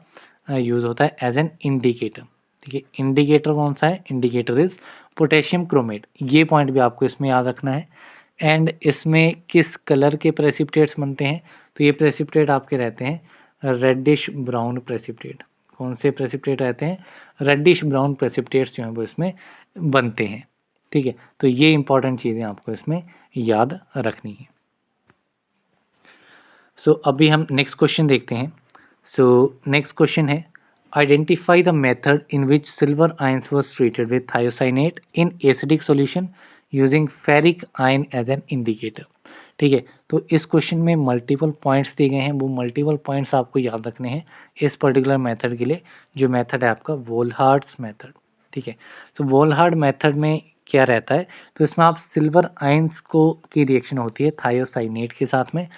यूज़ होता है एज एन इंडिकेटर, ठीक है, इंडिकेटर कौन सा है, इंडिकेटर इज पोटेशियम क्रोमेट, ये पॉइंट भी आपको इसमें याद रखना है। एंड इसमें किस कलर के प्रेसिपिटेट्स बनते हैं, तो ये प्रेसिपिटेट आपके रहते हैं रेडिश ब्राउन प्रेसिपिटेट। कौन से प्रेसिपिटेट रहते हैं, रेडिश ब्राउन प्रेसिपिटेट्स जो हैं वो इसमें बनते हैं, ठीक है, तो ये इंपॉर्टेंट चीज़ें आपको इसमें याद रखनी है। सो अभी हम नेक्स्ट क्वेश्चन देखते हैं। सो नेक्स्ट क्वेश्चन है, identify the method in which silver ions was treated with thiocyanate in acidic solution using ferric ion as an indicator, ठीक है, तो इस क्वेश्चन में मल्टीपल पॉइंट्स दिए गए हैं, वो मल्टीपल पॉइंट्स आपको याद रखने हैं इस पर्टिकुलर मेथड के लिए, जो मेथड है आपका वोल्हार्ड्स मेथड, ठीक है, तो वोल्हार्ड मेथड में क्या रहता है, तो इसमें आप सिल्वर आयंस को की रिएक्शन होती है थायोसाइनेट के साथ में,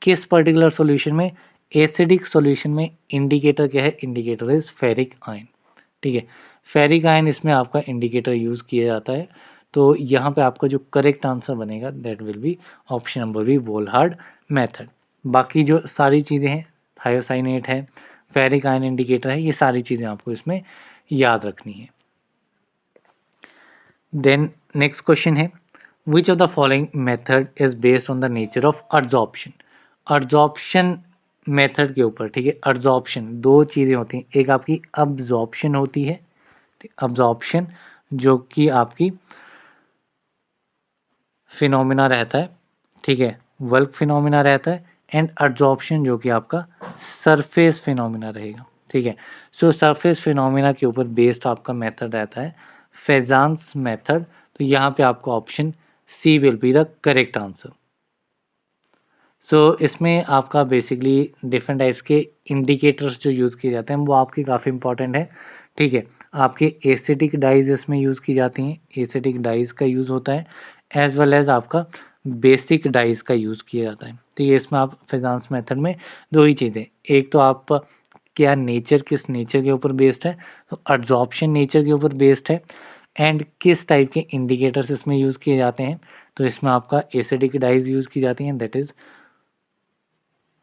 किस पर्टिकुलर सॉल्यूशन में, एसिडिक सॉल्यूशन में, इंडिकेटर क्या है, इंडिकेटर इज फेरिक आयन, ठीक है, फेरिक आयन इसमें आपका इंडिकेटर यूज़ किया जाता है। तो यहाँ पे आपका जो करेक्ट आंसर बनेगा that will be option number B Volhard method. बाकी जो सारी चीज़ें हैं, थायोसाइनेट है, फेरिक आयन इंडिकेटर है, ये सारी चीज़ें आपको इसमें याद रखनी है। देन नेक्स्ट क्वेश्चन है, which of the following method is based on the nature of absorption. Absorption method के ऊपर, ठीक है, अब्जॉर्प्शन दो चीज़ें होती हैं, एक आपकी अब्जॉर्प्शन होती है, अब्जॉर्प्शन जो कि आपकी फिनोमिना रहता है, ठीक है, वर्क फिनोमिना रहता है, एंड अब्जॉर्प्शन जो कि आपका सरफेस फिनोमिना रहेगा, ठीक है, सो सरफेस फिनोमिना के ऊपर बेस्ड आपका मेथड रहता है फेजांस मेथड। तो यहाँ पे आपका option C will be the correct answer. So इसमें आपका बेसिकली डिफरेंट टाइप्स के इंडिकेटर्स जो यूज़ किए जाते हैं वो आपके काफ़ी इंपॉर्टेंट है, ठीक है, आपके एसिटिक डाइज इसमें यूज़ की जाती हैं, एसिटिक डाइज का यूज़ होता है एज वेल एज आपका बेसिक डाइज का यूज़ किया जाता है। तो ये इसमें आप फेजांस मेथड में दो ही चीज़ें, एक तो आप क्या नेचर किस नेचर के ऊपर बेस्ड है, तो एब्जॉर्प्शन नेचर के ऊपर बेस्ड है, एंड किस टाइप के इंडिकेटर्स इसमें यूज़ किए जाते हैं, तो इसमें आपका एसिडिक डाइज यूज़ की जाती हैं दैट इज़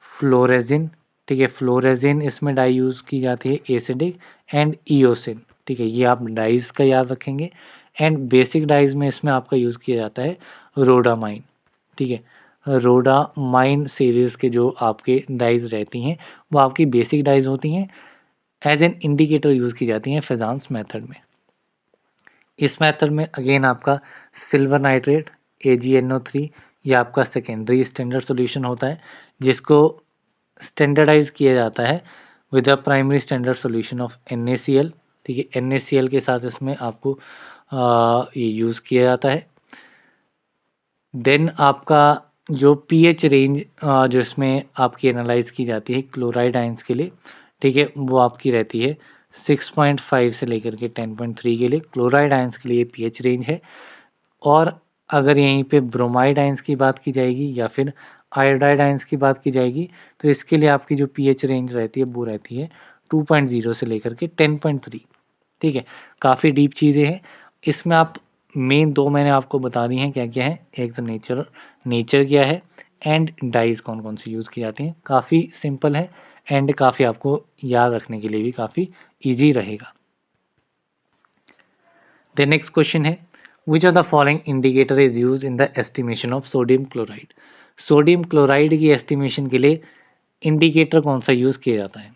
फ्लोरेजिन, ठीक है, फ्लोरेजिन इसमें डाई यूज़ की जाती है एसिडिक, एंड ईओसिन, ठीक है, ये आप डाइज का याद रखेंगे। एंड बेसिक डाइज में इसमें आपका यूज़ किया जाता है रोडामाइन, ठीक है, रोडामाइन सीरीज़ के जो आपके डाइज रहती हैं वो आपकी बेसिक डाइज होती हैं, एज एन इंडिकेटर यूज़ की जाती हैं फेजांस मेथड में। इस मेथड में अगेन आपका सिल्वर नाइट्रेट AgNO3 ये आपका सेकेंडरी स्टैंडर्ड सॉल्यूशन होता है, जिसको स्टैंडर्डाइज किया जाता है with a primary standard solution of NaCl, ठीक है, NaCl के साथ इसमें आपको ये यूज़ किया जाता है। देन आपका जो पीएच रेंज जो इसमें आपकी एनालाइज़ की जाती है क्लोराइड आयंस के लिए, ठीक है, वो आपकी रहती है 6.5 से लेकर के 10.3 के लिए क्लोराइड आयंस के लिए पीएच रेंज है। और अगर यहीं पे ब्रोमाइड आयंस की बात की जाएगी या फिर आयोडाइड आयंस की बात की जाएगी, तो इसके लिए आपकी जो पीएच रेंज रहती है वो रहती है 2.0 से लेकर के 10.3, ठीक है। काफ़ी डीप चीज़ें हैं इसमें। आप मेन 2 मैंने आपको बता दी हैं क्या-क्या है। एक तो नेचर क्या है एंड डाइज़ कौन-कौन सी यूज़ की जाती हैं। काफ़ी सिंपल है एंड काफ़ी आपको याद रखने के लिए भी काफ़ी ईज़ी रहेगा। द नेक्स्ट क्वेश्चन है which of the following indicator is used in the estimation of sodium chloride. Sodium chloride की एस्टिमेशन के लिए इंडिकेटर कौन सा यूज़ किया जाता है।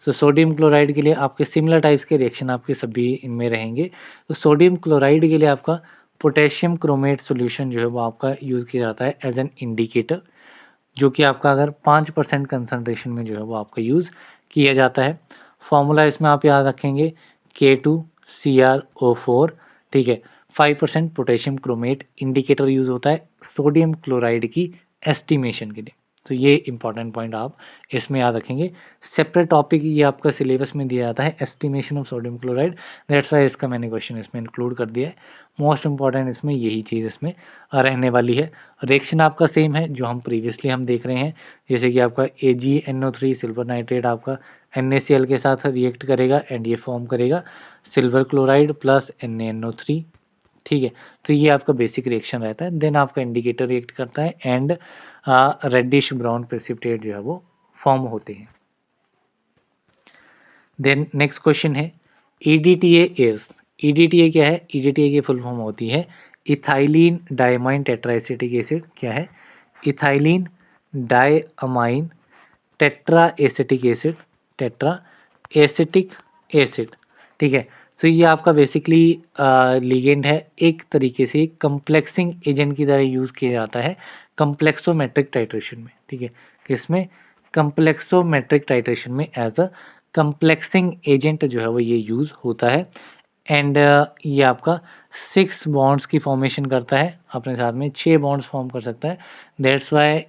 तो सोडियम क्लोराइड के लिए आपके सिमिलर टाइप्स के रिएक्शन आपके सभी इनमें रहेंगे। तो सोडियम क्लोराइड के लिए आपका पोटेशियम क्रोमेट सॉल्यूशन जो है वो आपका यूज़ किया जाता है एज एन इंडिकेटर, जो कि आपका अगर 5% कंसंट्रेशन में जो है वो आपका यूज़ किया जाता है। फॉर्मूला इसमें आप याद रखेंगे K2CrO4, ठीक है। 5% पोटेशियम क्रोमेट इंडिकेटर यूज़ होता है सोडियम क्लोराइड की एस्टिमेशन के लिए। तो ये इंपॉर्टेंट पॉइंट आप इसमें याद रखेंगे। सेपरेट टॉपिक ये आपका सिलेबस में दिया जाता है estimation of sodium chloride, that's why इसका मैंने क्वेश्चन इसमें इंक्लूड कर दिया है। मोस्ट इंपॉर्टेंट इसमें यही चीज़ इसमें रहने वाली है। रिएक्शन आपका सेम है जो हम प्रीवियसली हम देख रहे हैं, जैसे कि आपका AgNO3 सिल्वर नाइट्रेट आपका NaCl के साथ रिएक्ट करेगा एंड ये फॉर्म करेगा सिल्वर क्लोराइड प्लस NaNO3, ठीक है। तो ये आपका बेसिक रिएक्शन रहता है। देन आपका इंडिकेटर रिएक्ट करता है एंड रेडिश ब्राउन प्रेसिपिटेट जो है वो फॉर्म होते हैं। देन नेक्स्ट क्वेश्चन है EDTA इज, EDTA क्या है। EDTA की फुल फॉर्म होती है इथाइलिन डायमाइन टेट्राएसिटिक एसिड। क्या है? Ethylene diamine tetra acetic acid, tetra acetic acid, ठीक है। तो ये आपका बेसिकली लिगेंड है, एक तरीके से कम्प्लेक्सिंग एजेंट की तरह यूज़ किया जाता है कम्प्लेक्सोमेट्रिक टाइट्रेशन में, ठीक है। किसमें? कम्प्लेक्सोमेट्रिक टाइट्रेशन में एज अ कम्प्लेक्सिंग एजेंट जो है वो ये यूज़ होता है एंड ये आपका 6 बॉन्ड्स की फॉर्मेशन करता है, अपने साथ में 6 बॉन्ड्स फॉर्म कर सकता है। दैट्स वाई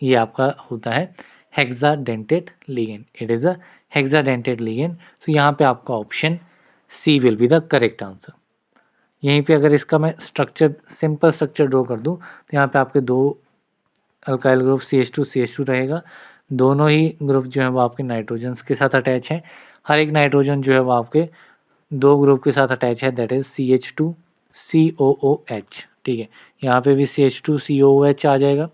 ये आपका होता है hexadentate ligand. It is a hexadentate ligand. तो यहाँ पे आपका option C will be the correct answer. यहीं पे अगर इसका मैं स्ट्रक्चर सिंपल स्ट्रक्चर ड्रॉ कर दूँ तो यहाँ पे आपके 2 अल्काइल ग्रुप CH2 रहेगा। दोनों ही ग्रुप जो है वो आपके नाइट्रोजन्स के साथ अटैच हैं। हर एक नाइट्रोजन जो है वो आपके 2 ग्रुप के साथ अटैच है, दैट इज़ CH2COOH, ठीक है। यहाँ पे भी CH2COOH आ जाएगा।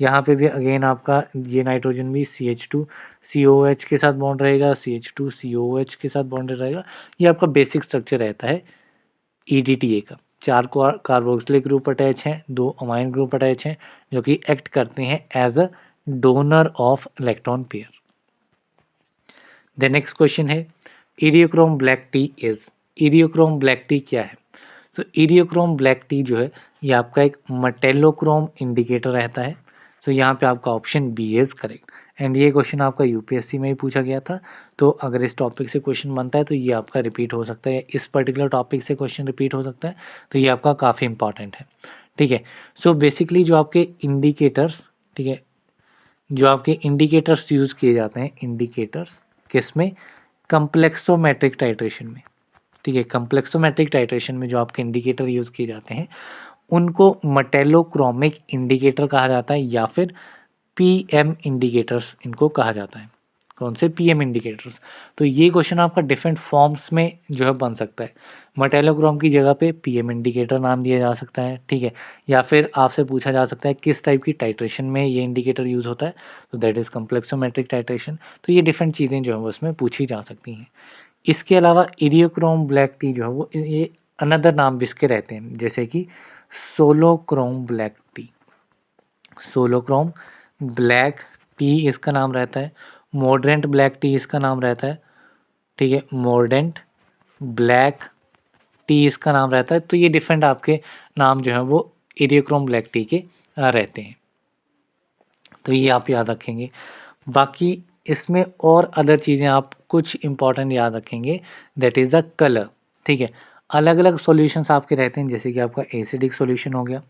यहाँ पे भी अगेन आपका ये नाइट्रोजन भी CH2COOH के साथ बॉन्ड रहेगा, CH2COOH के साथ बॉन्डेड रहेगा। ये आपका बेसिक स्ट्रक्चर रहता है EDTA का। 4 कार्बोक्सिलिक ग्रुप अटैच हैं, 2 अमाइन ग्रुप अटैच हैं जो कि एक्ट करते हैं as a donor of electron pair. The next question है eriochrome black T is. Eriochrome black T क्या है? तो इरियोक्रोम ब्लैक टी जो है ये आपका एक मेटेलोक्रोम इंडिकेटर रहता है। तो यहाँ पे आपका option B is correct and ये क्वेश्चन आपका यूपीएससी में ही पूछा गया था। तो अगर इस टॉपिक से क्वेश्चन बनता है तो ये आपका रिपीट हो सकता है, इस पर्टिकुलर टॉपिक से क्वेश्चन रिपीट हो सकता है, तो ये आपका काफ़ी इंपॉर्टेंट है, ठीक है। सो बेसिकली जो आपके इंडिकेटर्स, ठीक है, जो आपके इंडिकेटर्स यूज़ किए जाते हैं, इंडिकेटर्स किसमें? कम्प्लेक्सोमेट्रिक टाइट्रेशन में, ठीक है। कम्प्लेक्सोमेट्रिक टाइट्रेशन में जो आपके इंडिकेटर यूज़ किए जाते हैं उनको मेटेलोक्रोमिक इंडिकेटर कहा जाता है या फिर पीएम इंडिकेटर्स इनको कहा जाता है। कौन से? PM indicators. तो ये क्वेश्चन आपका डिफरेंट फॉर्म्स में जो है बन सकता है। मेटेलोक्रोम की जगह पे पीएम इंडिकेटर नाम दिया जा सकता है, ठीक है। या फिर आपसे पूछा जा सकता है किस टाइप की टाइट्रेशन में ये इंडिकेटर यूज़ होता है, तो दैट इज़ कम्प्लेक्सोमेट्रिक टाइट्रेशन। तो ये डिफरेंट चीज़ें जो है वो उसमें पूछी जा सकती हैं। इसके अलावा इरियोक्रोम ब्लैक टी जो है वो ये अनदर नाम भी इसके रहते हैं, जैसे कि सोलोक्रोम ब्लैक टी। सोलोक्रोम ब्लैक टी इसका नाम रहता है। मोड्रेंट ब्लैक टी इसका नाम रहता है, ठीक है। मोर्डेंट ब्लैक टी इसका नाम रहता है। तो ये डिफरेंट आपके नाम जो है वो इरियोक्रोम ब्लैक टी के रहते हैं। तो ये आप याद रखेंगे। बाकी इसमें और अदर चीज़ें आप कुछ इंपॉर्टेंट याद रखेंगे, दैट इज़ द कलर, ठीक है। अलग अलग सॉल्यूशंस आपके रहते हैं, जैसे कि आपका एसिडिक सॉल्यूशन हो गया,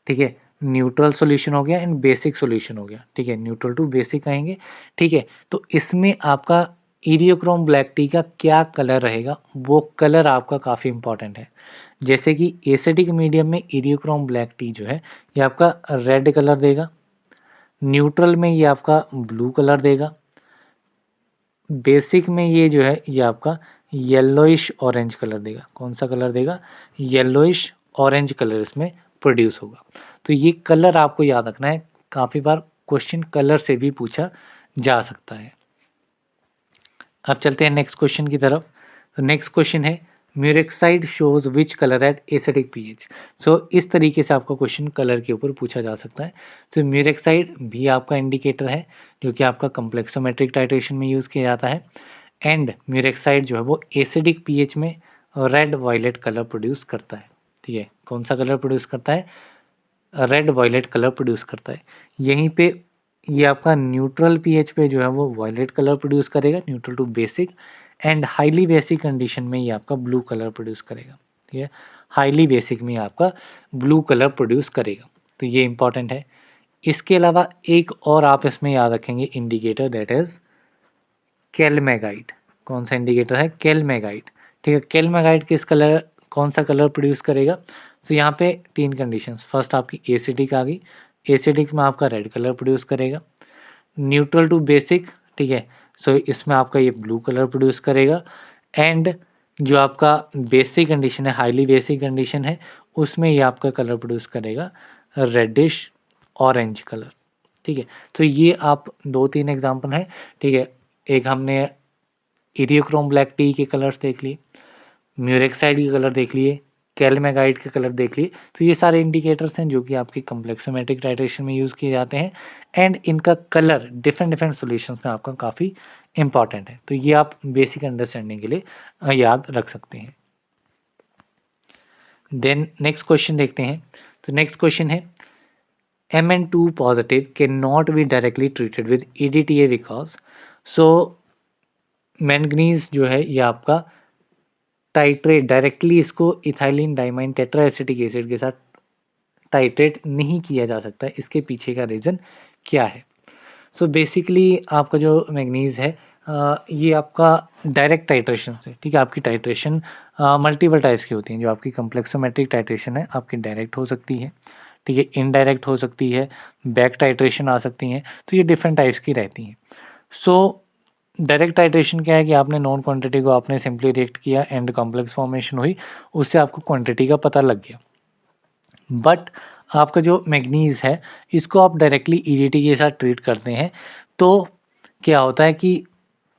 ठीक है। न्यूट्रल सॉल्यूशन हो गया एंड बेसिक सॉल्यूशन हो गया, ठीक है, न्यूट्रल टू बेसिक कहेंगे, ठीक है। तो इसमें आपका इरियोक्रोम ब्लैक टी का क्या कलर रहेगा, वो कलर आपका काफ़ी इंपॉर्टेंट है। जैसे कि एसिडिक मीडियम में इरियोक्रोम ब्लैक टी जो है ये आपका रेड कलर देगा, न्यूट्रल में ये आपका ब्लू कलर देगा, बेसिक में ये जो है ये आपका येलोइश ऑरेंज कलर देगा। कौन सा कलर देगा, येलोइश ऑरेंज कलर इसमें प्रोड्यूस होगा। तो ये कलर आपको याद रखना है, काफ़ी बार क्वेश्चन कलर से भी पूछा जा सकता है। अब चलते हैं नेक्स्ट क्वेश्चन की तरफ। तो नेक्स्ट क्वेश्चन है murexide shows which colour at acidic pH. So इस तरीके से आपका क्वेश्चन कलर के ऊपर पूछा जा सकता है। तो म्यूरेक्साइड भी आपका इंडिकेटर है जो कि आपका कम्प्लेक्सोमेट्रिक टाइट्रेशन में यूज़ किया जाता है एंड म्यूरेक्साइड जो है वो एसिडिक पीएच में रेड वायलेट कलर प्रोड्यूस करता है, ठीक है। कौन सा कलर प्रोड्यूस करता है, रेड वायलेट कलर प्रोड्यूस करता है। यहीं पे ये आपका न्यूट्रल पीएच पे जो है वो वायलेट कलर प्रोड्यूस करेगा, neutral to basic, and highly basic condition में ये आपका ब्लू कलर प्रोड्यूस करेगा, ठीक है। हाईली बेसिक में आपका ब्लू कलर प्रोड्यूस करेगा, तो ये इंपॉर्टेंट है। इसके अलावा एक और आप इसमें याद रखेंगे इंडिकेटर, दैट इज कैलमेगाइट। कौन सा इंडिकेटर है, कैलमेगाइट, ठीक है। कैलमेगाइट किस कलर, कौन सा कलर प्रोड्यूस करेगा, तो यहाँ पे 3 कंडीशंस, फर्स्ट आपकी एसिडिक आ गई, एसिडिक में आपका रेड कलर प्रोड्यूस करेगा, न्यूट्रल टू बेसिक, ठीक है, सो इसमें आपका ये ब्लू कलर प्रोड्यूस करेगा, एंड जो आपका बेसिक कंडीशन है, हाईली बेसिक कंडीशन है, उसमें ये आपका कलर प्रोड्यूस करेगा रेडिश ऑरेंज कलर, ठीक है। तो ये आप 2-3 एग्जाम्पल हैं, ठीक है। एक हमने इरियोक्रोम ब्लैक टी के कलर्स देख लिए, म्यूरेक्साइड के कलर देख लिए, कैलमेगाइट के कलर देख लिए। तो ये सारे इंडिकेटर्स हैं जो कि आपकी कम्प्लेक्सोमेट्रिक टाइट्रेशन में यूज़ किए जाते हैं एंड इनका कलर डिफरेंट डिफरेंट सॉल्यूशंस में आपका काफ़ी इंपॉर्टेंट है। तो ये आप बेसिक अंडरस्टैंडिंग के लिए याद रख सकते हैं। देन नेक्स्ट क्वेश्चन देखते हैं। तो नेक्स्ट क्वेश्चन है Mn2 positive cannot be directly treated with EDTA because, so manganese जो है ये आपका टाइट्रेट डायरेक्टली इसको ethylene diamine tetra acetic acid के साथ टाइट्रेट नहीं किया जा सकता। इसके पीछे का रीज़न क्या है, सो बेसिकली आपका जो मैंगनीज है ये आपका डायरेक्ट टाइट्रेशन से, ठीक है, आपकी टाइट्रेशन मल्टीपल टाइप्स की होती हैं। जो आपकी कम्प्लेक्सोमेट्रिक टाइट्रेशन है आपकी डायरेक्ट हो सकती है, ठीक है, इनडायरेक्ट हो सकती है, बैक टाइट्रेशन आ सकती हैं, तो ये डिफरेंट टाइप्स की रहती हैं। सो डायरेक्ट टाइट्रेशन क्या है कि आपने नॉन क्वांटिटी को आपने सिंपली रिएक्ट किया एंड कॉम्प्लेक्स फॉर्मेशन हुई, उससे आपको क्वांटिटी का पता लग गया। बट आपका जो मैग्नीज है इसको आप डायरेक्टली ईडीटी के साथ ट्रीट करते हैं तो क्या होता है कि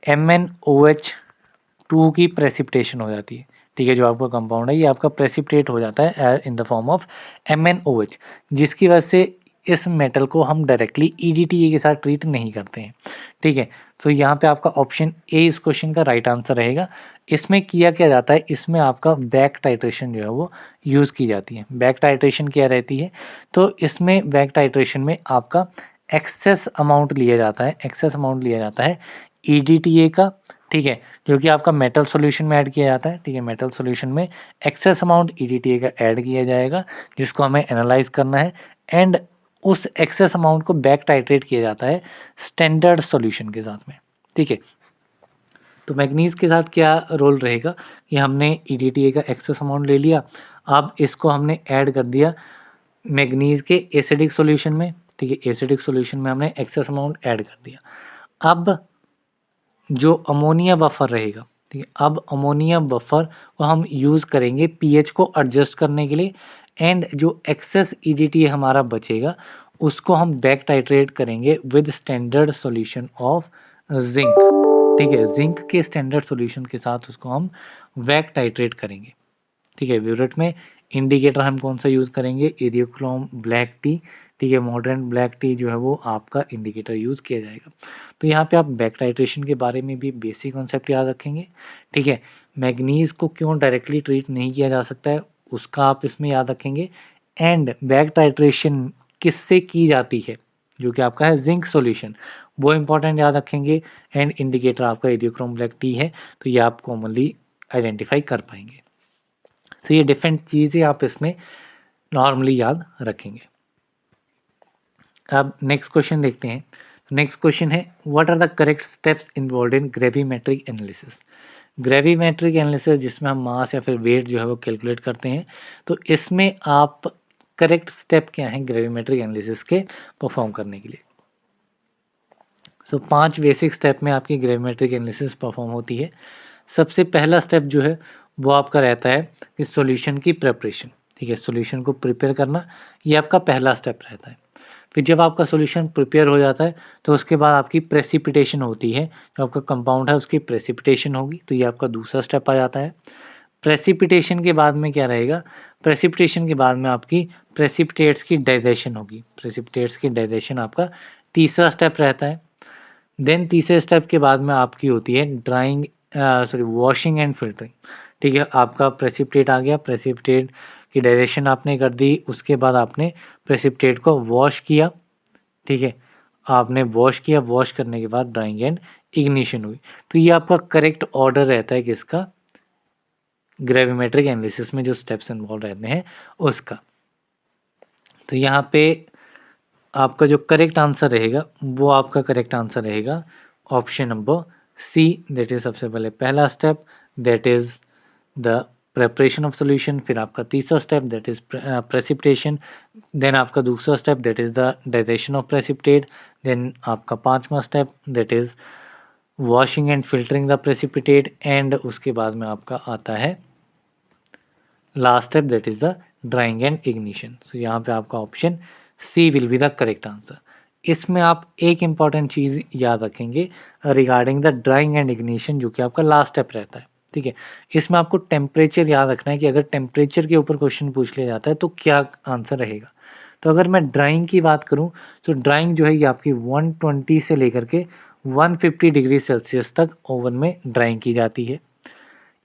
MnOH2 की प्रेसिपिटेशन हो जाती है, ठीक है। जो आपका कंपाउंड है ये आपका प्रेसिपिटेट हो जाता है in the form of MnOH, जिसकी वजह से इस मेटल को हम डायरेक्टली EDTA के साथ ट्रीट नहीं करते हैं, ठीक है। तो यहाँ पे आपका ऑप्शन ए इस क्वेश्चन का राइट आंसर रहेगा। इसमें किया क्या जाता है, इसमें आपका बैक टाइट्रेशन जो है वो यूज़ की जाती है। बैक टाइट्रेशन क्या रहती है, तो इसमें बैक टाइट्रेशन में आपका एक्सेस अमाउंट लिया जाता है, एक्सेस अमाउंट लिया जाता है EDTA का, ठीक है, जो कि आपका मेटल सॉल्यूशन में ऐड किया जाता है, ठीक है। मेटल सॉल्यूशन में एक्सेस अमाउंट EDTA का ऐड किया जाएगा जिसको हमें एनालाइज करना है एंड उस एक्सेस अमाउंट को बैक टाइट्रेट किया जाता है स्टैंडर्ड सॉल्यूशन के साथ में, ठीक है। तो मैग्नीज के साथ क्या रोल रहेगा कि हमने EDTA का एक्सेस अमाउंट ले लिया, अब इसको हमने ऐड कर दिया मैग्नीज के एसिडिक सॉल्यूशन में, ठीक है, एसिडिक सॉल्यूशन में हमने एक्सेस अमाउंट ऐड कर दिया। अब जो अमोनिया बफर रहेगा, ठीक है, अब अमोनिया बफर को हम यूज़ करेंगे पीएच को एडजस्ट करने के लिए एंड जो एक्सेस EDTA हमारा बचेगा उसको हम बैक टाइट्रेट करेंगे with standard solution of zinc, ठीक है। जिंक के स्टैंडर्ड सॉल्यूशन के साथ उसको हम बैक टाइट्रेट करेंगे, ठीक है। ब्यूरेट में इंडिकेटर हम कौन सा यूज़ करेंगे, इरियोक्रोम ब्लैक टी, ठीक है। मॉडर्न ब्लैक टी जो है वो आपका इंडिकेटर यूज़ किया जाएगा। तो यहाँ पे आप बैक टाइट्रेशन के बारे में भी बेसिक कॉन्सेप्ट याद रखेंगे, ठीक है। मैग्नीज को क्यों डायरेक्टली ट्रीट नहीं किया जा सकता है उसका आप इसमें याद रखेंगे एंड बैक टाइट्रेशन किससे की जाती है जो कि आपका है जिंक सॉल्यूशन, वो इंपॉर्टेंट याद रखेंगे एंड इंडिकेटर आपका इरियोक्रोम ब्लैक टी है, तो ये आप कॉमनली आइडेंटिफाई कर पाएंगे। तो ये डिफरेंट चीज़ें आप इसमें नॉर्मली याद रखेंगे। अब नेक्स्ट क्वेश्चन देखते हैं। नेक्स्ट क्वेश्चन है what are the correct steps involved in gravimetric analysis. Gravimetric analysis जिसमें हम मास या फिर वेट जो है वो कैलकुलेट करते हैं, तो इसमें आप करेक्ट स्टेप क्या हैं ग्रेविमेट्रिक एनालिसिस के परफॉर्म करने के लिए। सो 5 बेसिक स्टेप में आपकी ग्रेविमेट्रिक एनालिसिस परफॉर्म होती है। सबसे पहला स्टेप जो है वो आपका रहता है कि सॉल्यूशन की प्रिपरेशन। ठीक है, सॉल्यूशन को प्रिपेयर करना ये आपका पहला स्टेप रहता है। फिर जब आपका सॉल्यूशन प्रिपेयर हो जाता है तो उसके बाद आपकी प्रेसिपिटेशन होती है, जो आपका कंपाउंड है उसकी प्रेसिपिटेशन होगी, तो ये आपका दूसरा स्टेप आ जाता है। प्रेसिपिटेशन के बाद में क्या रहेगा, प्रेसिपिटेशन के बाद में आपकी प्रेसिपिटेट्स की डाइजेशन होगी। प्रेसिपिटेट्स की डाइजेशन आपका तीसरा स्टेप रहता है। देन तीसरे स्टेप के बाद में आपकी होती है ड्राइंग वॉशिंग एंड फिल्टरिंग। ठीक है, आपका प्रेसिपिटेट आ गया, प्रेसिपिटेट की डाइजेशन आपने कर दी, उसके बाद आपने प्रेसिपिटेट को वॉश किया। ठीक है, आपने वॉश किया, वॉश करने के बाद ड्राइंग एंड इग्निशन हुई। तो ये आपका करेक्ट ऑर्डर रहता है किसका, ग्रेविमेट्रिक एनालिसिस में जो स्टेप्स इन्वॉल्व रहते हैं उसका। तो यहाँ पे आपका जो करेक्ट आंसर रहेगा वो आपका करेक्ट आंसर रहेगा option number C, that is सबसे पहले पहला step, that is the preparation of solution. फिर आपका तीसरा step that is precipitation. Then आपका दूसरा step that is the digestion of precipitate. Then आपका पांचवा step that is washing and filtering the precipitate. And उसके बाद में आपका आता है last step that is the drying and ignition. So यहाँ पे आपका option C will be the correct answer. इसमें आप एक इम्पॉर्टेंट चीज़ याद रखेंगे regarding the drying and ignition, जो कि आपका लास्ट स्टेप रहता है। ठीक है, इसमें आपको टेम्परेचर याद रखना है कि अगर टेम्परेचर के ऊपर क्वेश्चन पूछ लिया जाता है तो क्या आंसर रहेगा। तो अगर मैं ड्राइंग की बात करूं तो ड्राइंग जो है ये आपकी 120 से लेकर के 150 डिग्री सेल्सियस तक ओवन में ड्राइंग की जाती है।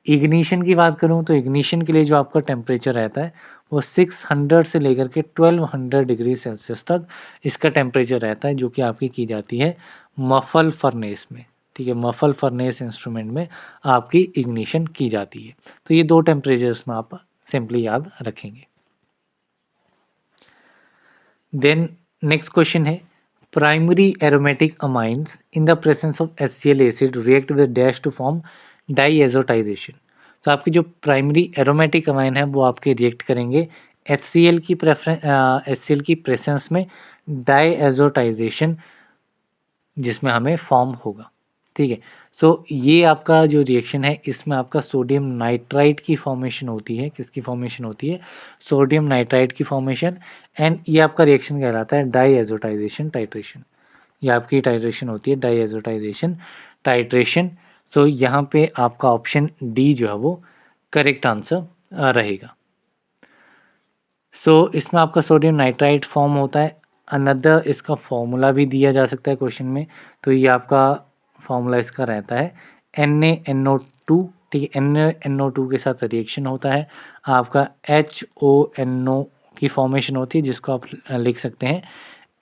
इग्निशन की बात करूं तो इग्निशन के लिए जो आपका टेम्परेचर रहता है वो 600 से लेकर के 1200 डिग्री सेल्सियस तक इसका टेम्परेचर रहता है, जो कि आपकी की जाती है मफल फर्नेस में। ठीक है, मफल फर्नेस इंस्ट्रूमेंट में आपकी इग्निशन की जाती है। तो ये दो टेम्परेचर्स में आप सिंपली याद रखेंगे। देन नेक्स्ट क्वेश्चन है primary aromatic amines in the presence of HCl acid react with dash to form diazotization. तो आपकी जो प्राइमरी एरोमेटिक अमाइन है वो आपके रिएक्ट करेंगे HCl की प्रेजेंस में डाईएजोटाइजेशन, जिसमें हमें फॉर्म होगा। ठीक है, सो ये आपका जो रिएक्शन है इसमें आपका सोडियम नाइट्राइट की फॉर्मेशन होती है। किसकी फॉर्मेशन होती है, सोडियम नाइट्राइट की फॉर्मेशन। एंड ये आपका रिएक्शन कहलाता है डाईएजोटाइजेशन टाइट्रेशन। ये आपकी टाइट्रेशन होती है डाईएजोटाइजेशन टाइट्रेशन। सो यहाँ पे आपका ऑप्शन डी जो है वो करेक्ट आंसर रहेगा। सो इसमें आपका सोडियम नाइट्राइट फॉर्म होता है। अनदर इसका फॉर्मूला भी दिया जा सकता है क्वेश्चन में, तो ये आपका फॉर्मूला इसका रहता है NaNO2। ठीक है, NaNO2 के साथ रिएक्शन होता है, आपका HONO की फॉर्मेशन होती है, जिसको आप लिख सकते हैं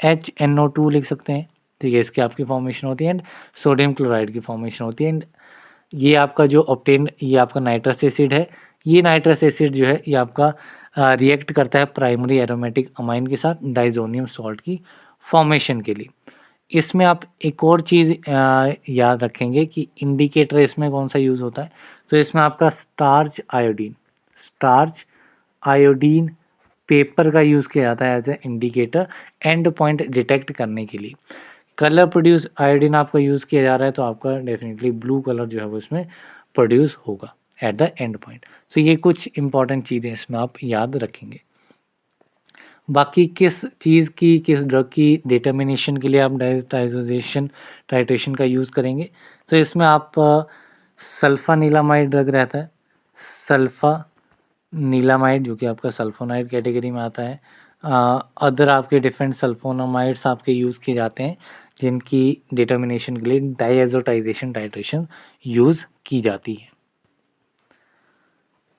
HNO2 लिख सकते हैं। ठीक है, इसकी आपकी फॉर्मेशन होती है एंड सोडियम क्लोराइड की फॉर्मेशन होती है। एंड ये आपका जो ऑब्टेन ये आपका नाइट्रस एसिड है, ये नाइट्रस एसिड जो है ये आपका रिएक्ट करता है प्राइमरी एरोमेटिक अमाइन के साथ डाइजोनियम सॉल्ट की फॉर्मेशन के लिए। इसमें आप एक और चीज़ याद रखेंगे कि इंडिकेटर इसमें कौन सा यूज़ होता है। तो इसमें आपका स्टार्च आयोडीन पेपर का यूज़ किया जाता है as a indicator end point detect करने के लिए। कलर प्रोड्यूस आयोडीन आपका यूज़ किया जा रहा है तो आपका डेफिनेटली ब्लू कलर जो है वो इसमें प्रोड्यूस होगा एट द एंड पॉइंट। सो ये कुछ इंपॉर्टेंट चीज़ें इसमें आप याद रखेंगे। बाकी किस चीज़ की, किस ड्रग की डिटर्मिनेशन के लिए आप टाइट्रेशन का यूज़ करेंगे, तो इसमें आप सल्फानिलामाइड ड्रग रहता है, सल्फानिलामाइड जो कि आपका सल्फोनाइड कैटेगरी में आता है। अदर आपके डिफरेंट सल्फोनामाइड्स आपके यूज़ किए जाते हैं जिनकी डिटर्मिनेशन के लिए डाईएजोटाइजेशन टाइट्रेशन यूज़ की जाती है।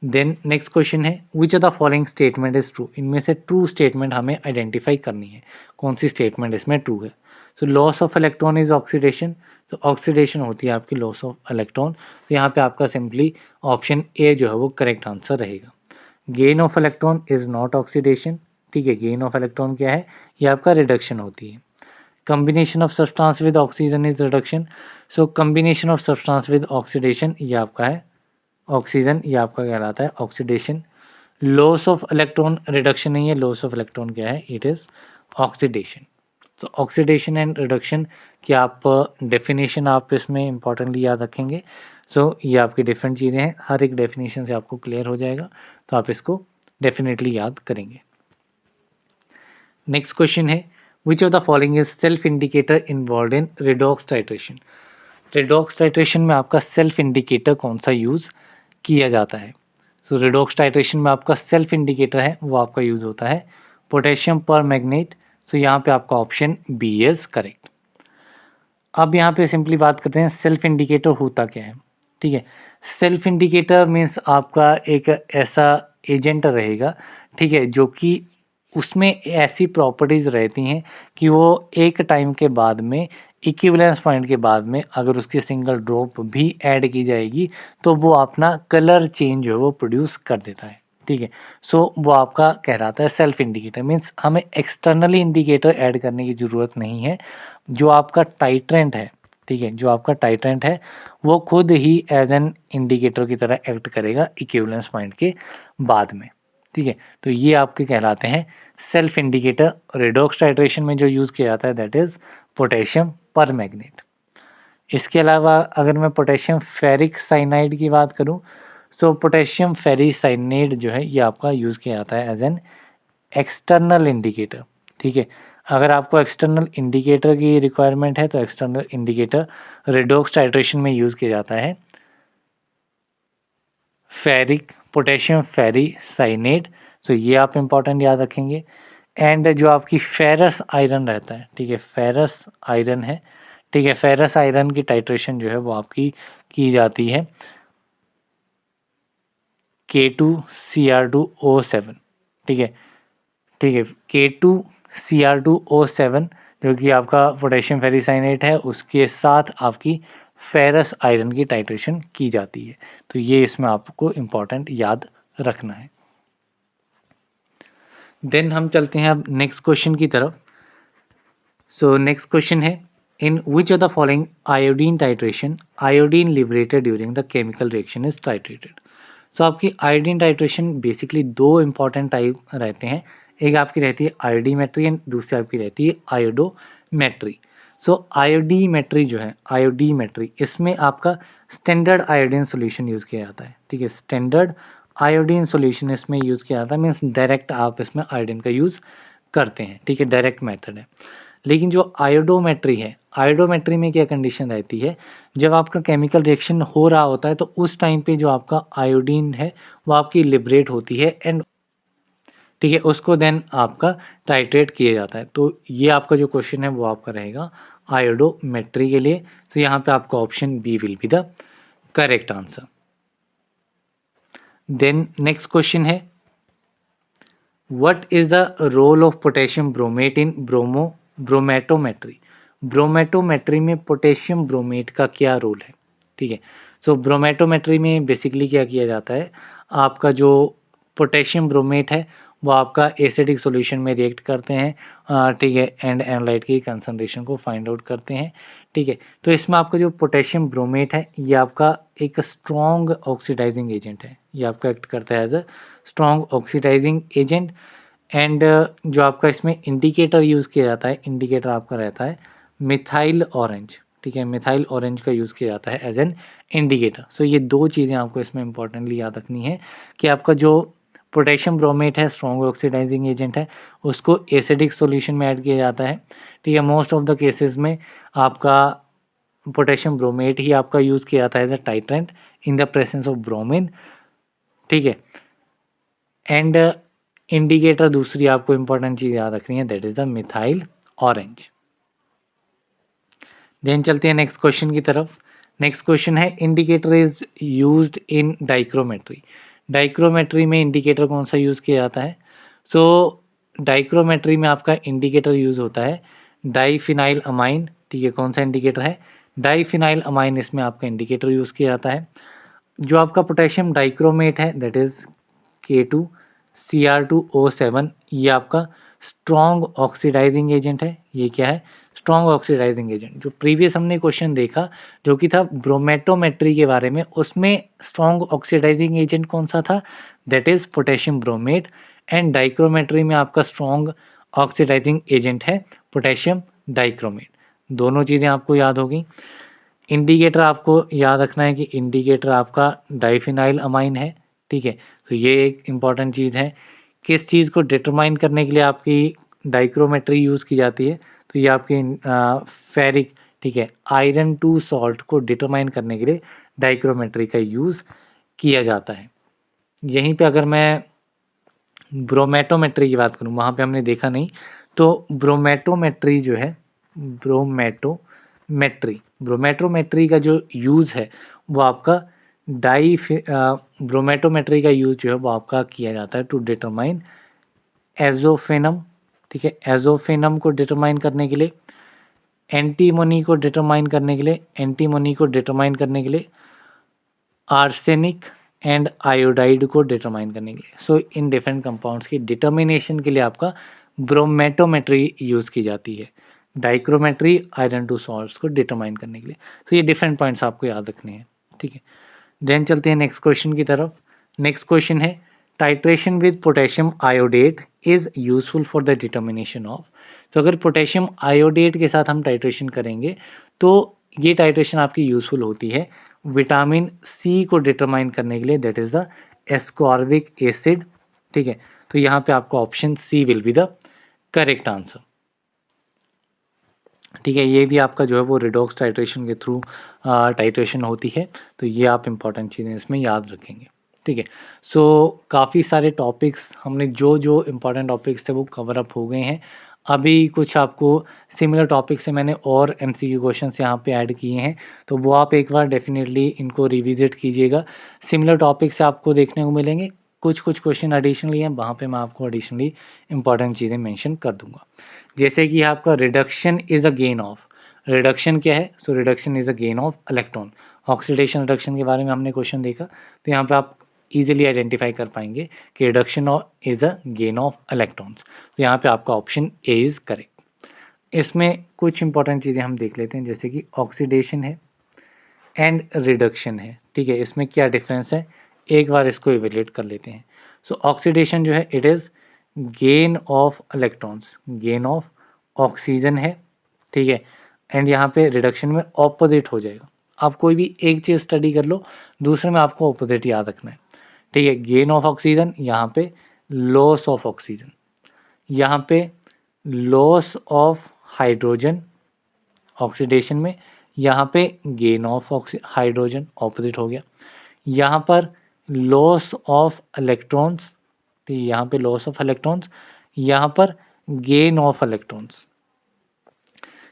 देन नेक्स्ट क्वेश्चन है which of the following statement is true. इनमें से ट्रू स्टेटमेंट हमें आइडेंटिफाई करनी है, कौन सी स्टेटमेंट इसमें ट्रू है। So loss of electron is oxidation, तो ऑक्सीडेशन होती है आपकी लॉस ऑफ इलेक्ट्रॉन। तो यहाँ पे आपका सिंपली ऑप्शन ए जो है वो करेक्ट आंसर रहेगा। Gain of electron is not oxidation, ठीक है, गेन ऑफ इलेक्ट्रॉन क्या है, ये आपका रिडक्शन होती है। Combination of substance with oxygen is reduction, so combination of substance with oxidation ये आपका है ऑक्सीजन, ये आपका कहलाता है oxidation. Loss of electron reduction नहीं है, लॉस ऑफ इलेक्ट्रॉन क्या है, इट इज़ ऑक्सीडेशन। तो ऑक्सीडेशन एंड रिडक्शन की आप डेफिनेशन आप इसमें इंपॉर्टेंटली याद रखेंगे। सो ये आपकी डिफरेंट चीज़ें हैं, हर एक डेफिनेशन से आपको क्लियर हो जाएगा, तो आप इसको डेफिनेटली याद करेंगे। नेक्स्ट क्वेश्चन है, which of the following is self indicator involve in redox titration. Redox titration में आपका सेल्फ इंडिकेटर कौन सा यूज़ किया जाता है। सो रेडॉक्स टाइट्रेशन में आपका सेल्फ इंडिकेटर है वो आपका यूज़ होता है पोटेशियम पर मैग्नेट। सो यहाँ पे आपका ऑप्शन बी इज़ करेक्ट। अब यहाँ पे सिंपली बात करते हैं सेल्फ इंडिकेटर होता क्या है। ठीक है, सेल्फ इंडिकेटर मीन्स आपका एक ऐसा एजेंट रहेगा, ठीक है, जो कि उसमें ऐसी प्रॉपर्टीज़ रहती हैं कि वो एक टाइम के बाद में इक्विवेलेंस पॉइंट के बाद में अगर उसकी सिंगल ड्रॉप भी ऐड की जाएगी तो वो अपना कलर चेंज है वो प्रोड्यूस कर देता है। ठीक है, सो वो आपका कहलाता है सेल्फ इंडिकेटर। मीन्स हमें एक्सटर्नली इंडिकेटर ऐड करने की ज़रूरत नहीं है, जो आपका टाइट्रेंट है, ठीक है, जो आपका टाइट्रेंट है वो खुद ही एज एन इंडिकेटर की तरह एक्ट करेगा इक्विवेलेंस पॉइंट के बाद में। ठीक है, तो ये आपके कहलाते हैं सेल्फ इंडिकेटर। रेडॉक्स टाइट्रेशन में जो यूज़ किया जाता है दैट इज़ पोटेशियम पर मैग्नेट। इसके अलावा अगर मैं पोटेशियम फेरिक साइनाइड की बात करूं, तो पोटेशियम फेरिक साइनाइड जो है ये आपका यूज़ किया जाता है एज एन एक्सटर्नल इंडिकेटर। ठीक है, अगर आपको एक्सटर्नल इंडिकेटर की रिक्वायरमेंट है तो एक्सटर्नल इंडिकेटर रेडॉक्स टाइट्रेशन में यूज़ किया जाता है फेरिक, पोटेशियम फेरी साइनेट। तो ये आप इंपॉर्टेंट याद रखेंगे। एंड जो आपकी फेरस आयरन रहता है, ठीक है, फेरस आयरन है, ठीक है, फेरस आयरन की टाइट्रेशन जो है वो आपकी की जाती है K2Cr2O7। ठीक है, ठीक है, K2Cr2O7 जो कि आपका पोटेशियम फेरिसाइनेट है उसके साथ आपकी फेरस आयरन की टाइट्रेशन की जाती है। तो ये इसमें आपको इम्पॉर्टेंट याद रखना है। देन हम चलते हैं अब नेक्स्ट क्वेश्चन की तरफ। सो नेक्स्ट क्वेश्चन है, in which of the following iodine titration iodine liberated during the chemical reaction is titrated. So आपकी आयोडीन टाइट्रेशन बेसिकली दो इंपॉर्टेंट टाइप रहते हैं, एक आपकी रहती है आयोडीमेट्री एंड दूसरी आपकी रहती है आयोडोमेट्री। सो आयोडीमेट्री जो है, आयोडीमेट्री इसमें आपका स्टैंडर्ड आयोडीन सॉल्यूशन यूज़ किया जाता है। ठीक है, स्टैंडर्ड आयोडीन सॉल्यूशन इसमें यूज़ किया जाता है, मीन्स डायरेक्ट आप इसमें आयोडीन का यूज़ करते हैं। ठीक है, डायरेक्ट मेथड है। लेकिन जो आयोडोमेट्री है, आयोडोमेट्री में क्या कंडीशन रहती है, जब आपका केमिकल रिएक्शन हो रहा होता है तो उस टाइम पे जो आपका आयोडीन है वो आपकी लिबरेट होती है एंड ठीक है उसको देन आपका टाइट्रेट किया जाता है। तो ये आपका जो क्वेश्चन है वो आपका रहेगा आयोडोमेट्री के लिए। तो यहाँ पे आपका option B will be the correct answer. Then next question है, what is the role of potassium bromate in bromatometry. Bromatometry में पोटेशियम ब्रोमेट का क्या रोल है। ठीक है, सो ब्रोमेटोमेट्री में बेसिकली क्या किया जाता है, आपका जो पोटेशियम ब्रोमेट है वो आपका एसिडिक सॉल्यूशन में रिएक्ट करते हैं, ठीक है, एंड एनालाइट की कंसंट्रेशन को फाइंड आउट करते हैं। ठीक है, तो इसमें आपका जो पोटेशियम ब्रोमेट है ये आपका एक स्ट्रॉन्ग ऑक्सीडाइजिंग एजेंट है, ये आपका एक्ट करता है as a strong oxidising agent. And जो आपका इसमें इंडिकेटर यूज़ किया जाता है, इंडिकेटर आपका रहता है मिथाइल ऑरेंज। ठीक है, मिथाइल ऑरेंज का यूज़ किया जाता है एज एन इंडिकेटर। सो ये दो चीज़ें आपको इसमें इंपॉर्टेंटली याद रखनी है कि आपका जो पोटेशियम ब्रोमेट है स्ट्रॉन्ग ऑक्सीडाइजिंग एजेंट है, उसको एसिडिक सॉल्यूशन में ऐड किया जाता है। ठीक है, मोस्ट ऑफ द केसेस में आपका पोटेशियम ब्रोमेट ही आपका यूज़ किया जाता है as a titrant in the presence of bromine. ठीक है, एंड इंडिकेटर दूसरी आपको इंपॉर्टेंट चीज़ याद रखनी है that is the methyl orange. Then चलते हैं नेक्स्ट क्वेश्चन की तरफ। नेक्स्ट क्वेश्चन है, indicator is used in dichrometry. Dichrometry में इंडिकेटर कौन सा यूज़ किया जाता है। सो डाइक्रोमेट्री में आपका इंडिकेटर यूज़ होता है डाईफिनाइल अमाइन। ठीक है, कौन सा इंडिकेटर है, डाईफिनाइल अमाइन, इसमें आपका इंडिकेटर यूज़ किया जाता है। जो आपका पोटेशियम डाइक्रोमेट है दैट इज़ K2 Cr2O7 ये आपका स्ट्रॉन्ग ऑक्सीडाइजिंग एजेंट है। ये क्या है? Strong oxidising agent. जो प्रीवियस हमने क्वेश्चन देखा जो कि था ब्रोमेटोमेट्री के बारे में, उसमें स्ट्रॉन्ग ऑक्सीडाइजिंग एजेंट कौन सा था? That is potassium bromate. And dichrometry में आपका स्ट्रॉन्ग ऑक्सीडाइजिंग एजेंट है पोटेशियम डाइक्रोमेट। दोनों चीज़ें आपको याद होगी। इंडिकेटर आपको याद रखना है कि इंडिकेटर आपका डाइफिनाइल अमाइन है, ठीक है। तो ये एक इम्पॉर्टेंट चीज़ है। किस चीज़ को डिटरमाइन करने के लिए आपकी डाइक्रोमेट्री यूज़ की जाती है? तो ये आपकी फेरिक, ठीक है, आयरन टू सॉल्ट को डिटरमाइन करने के लिए डाइक्रोमेट्री का यूज़ किया जाता है। यहीं पे अगर मैं ब्रोमेटोमेट्री की बात करूँ, वहाँ पे हमने देखा नहीं, तो ब्रोमेटोमेट्री जो है, ब्रोमेटोमेट्री का जो यूज़ है वो आपका ब्रोमेटोमेट्री का यूज़ जो है वो आपका किया जाता है टू डिटरमाइन एज़ोफेनम, ठीक है। एज़ोफेनम को डिटरमाइन करने के लिए, एंटीमोनी को डिटरमाइन करने के लिए, आर्सेनिक एंड आयोडाइड को डिटरमाइन करने के लिए। सो इन डिफरेंट कंपाउंड्स की डिटर्मिनेशन के लिए आपका ब्रोमेटोमेट्री यूज़ की जाती है। डाइक्रोमेट्री आयरन टू सॉल्ट्स को डिटरमाइन करने के लिए। तो ये डिफरेंट पॉइंट्स आपको याद रखने हैं, ठीक है। देन चलते हैं नेक्स्ट क्वेश्चन की तरफ। नेक्स्ट क्वेश्चन है titration with potassium iodate is useful for the determination of. तो अगर पोटेशियम आयोडेट के साथ हम टाइट्रेशन करेंगे तो ये टाइट्रेशन आपकी यूजफुल होती है विटामिन सी को डिटरमाइन करने के लिए, that is the ascorbic acid, ठीक है। तो यहाँ पे आपका option C will be the correct answer, ठीक है। ये भी आपका जो है वो रिडॉक्स टाइट्रेशन के थ्रू टाइट्रेशन होती है। तो ये आप इंपॉर्टेंट चीज़ें इसमें याद रखेंगे, ठीक है। सो काफ़ी सारे टॉपिक्स हमने जो इम्पॉर्टेंट टॉपिक्स थे वो कवर अप हो गए हैं। अभी कुछ आपको सिमिलर टॉपिक से मैंने और एमसीक्यू क्वेश्चंस यहाँ पे ऐड किए हैं, तो वो आप एक बार डेफिनेटली इनको रिविजिट कीजिएगा। सिमिलर टॉपिक से आपको देखने को मिलेंगे। कुछ क्वेश्चन एडिशनली हैं, वहाँ पे मैं आपको एडिशनली इंपॉर्टेंट चीज़ें मेंशन कर दूंगा। जैसे कि आपका reduction is a gain of, reduction क्या है? So reduction is a gain of electron. Oxidation reduction के बारे में हमने क्वेश्चन देखा, तो यहाँ पे आप इजीली आइडेंटिफाई कर पाएंगे कि reduction is a gain of electrons. तो यहाँ पे आपका ऑप्शन ए इज़ करेक्ट। इसमें कुछ इंपॉर्टेंट चीज़ें हम देख लेते हैं, जैसे कि ऑक्सीडेशन है एंड रिडक्शन है, ठीक है। इसमें क्या डिफरेंस है, एक बार इसको इवेल्युएट कर लेते हैं। सो ऑक्सीडेशन जो है it is gain of electrons, gain of oxygen है, ठीक है। एंड यहाँ पे रिडक्शन में ऑपोजिट हो जाएगा। आप कोई भी एक चीज़ स्टडी कर लो, दूसरे में आपको ऑपोजिट याद रखना है, ठीक है। गेन ऑफ ऑक्सीजन, यहाँ पे लॉस ऑफ ऑक्सीजन, यहाँ पे लॉस ऑफ हाइड्रोजन ऑक्सीडेशन में, यहाँ पे गेन ऑफ हाइड्रोजन ऑपोजिट हो गया। यहाँ पर लॉस ऑफ इलेक्ट्रॉन्स, तो यहाँ पे लॉस ऑफ इलेक्ट्रॉन्स, यहाँ पर गेन ऑफ इलेक्ट्रॉन्स।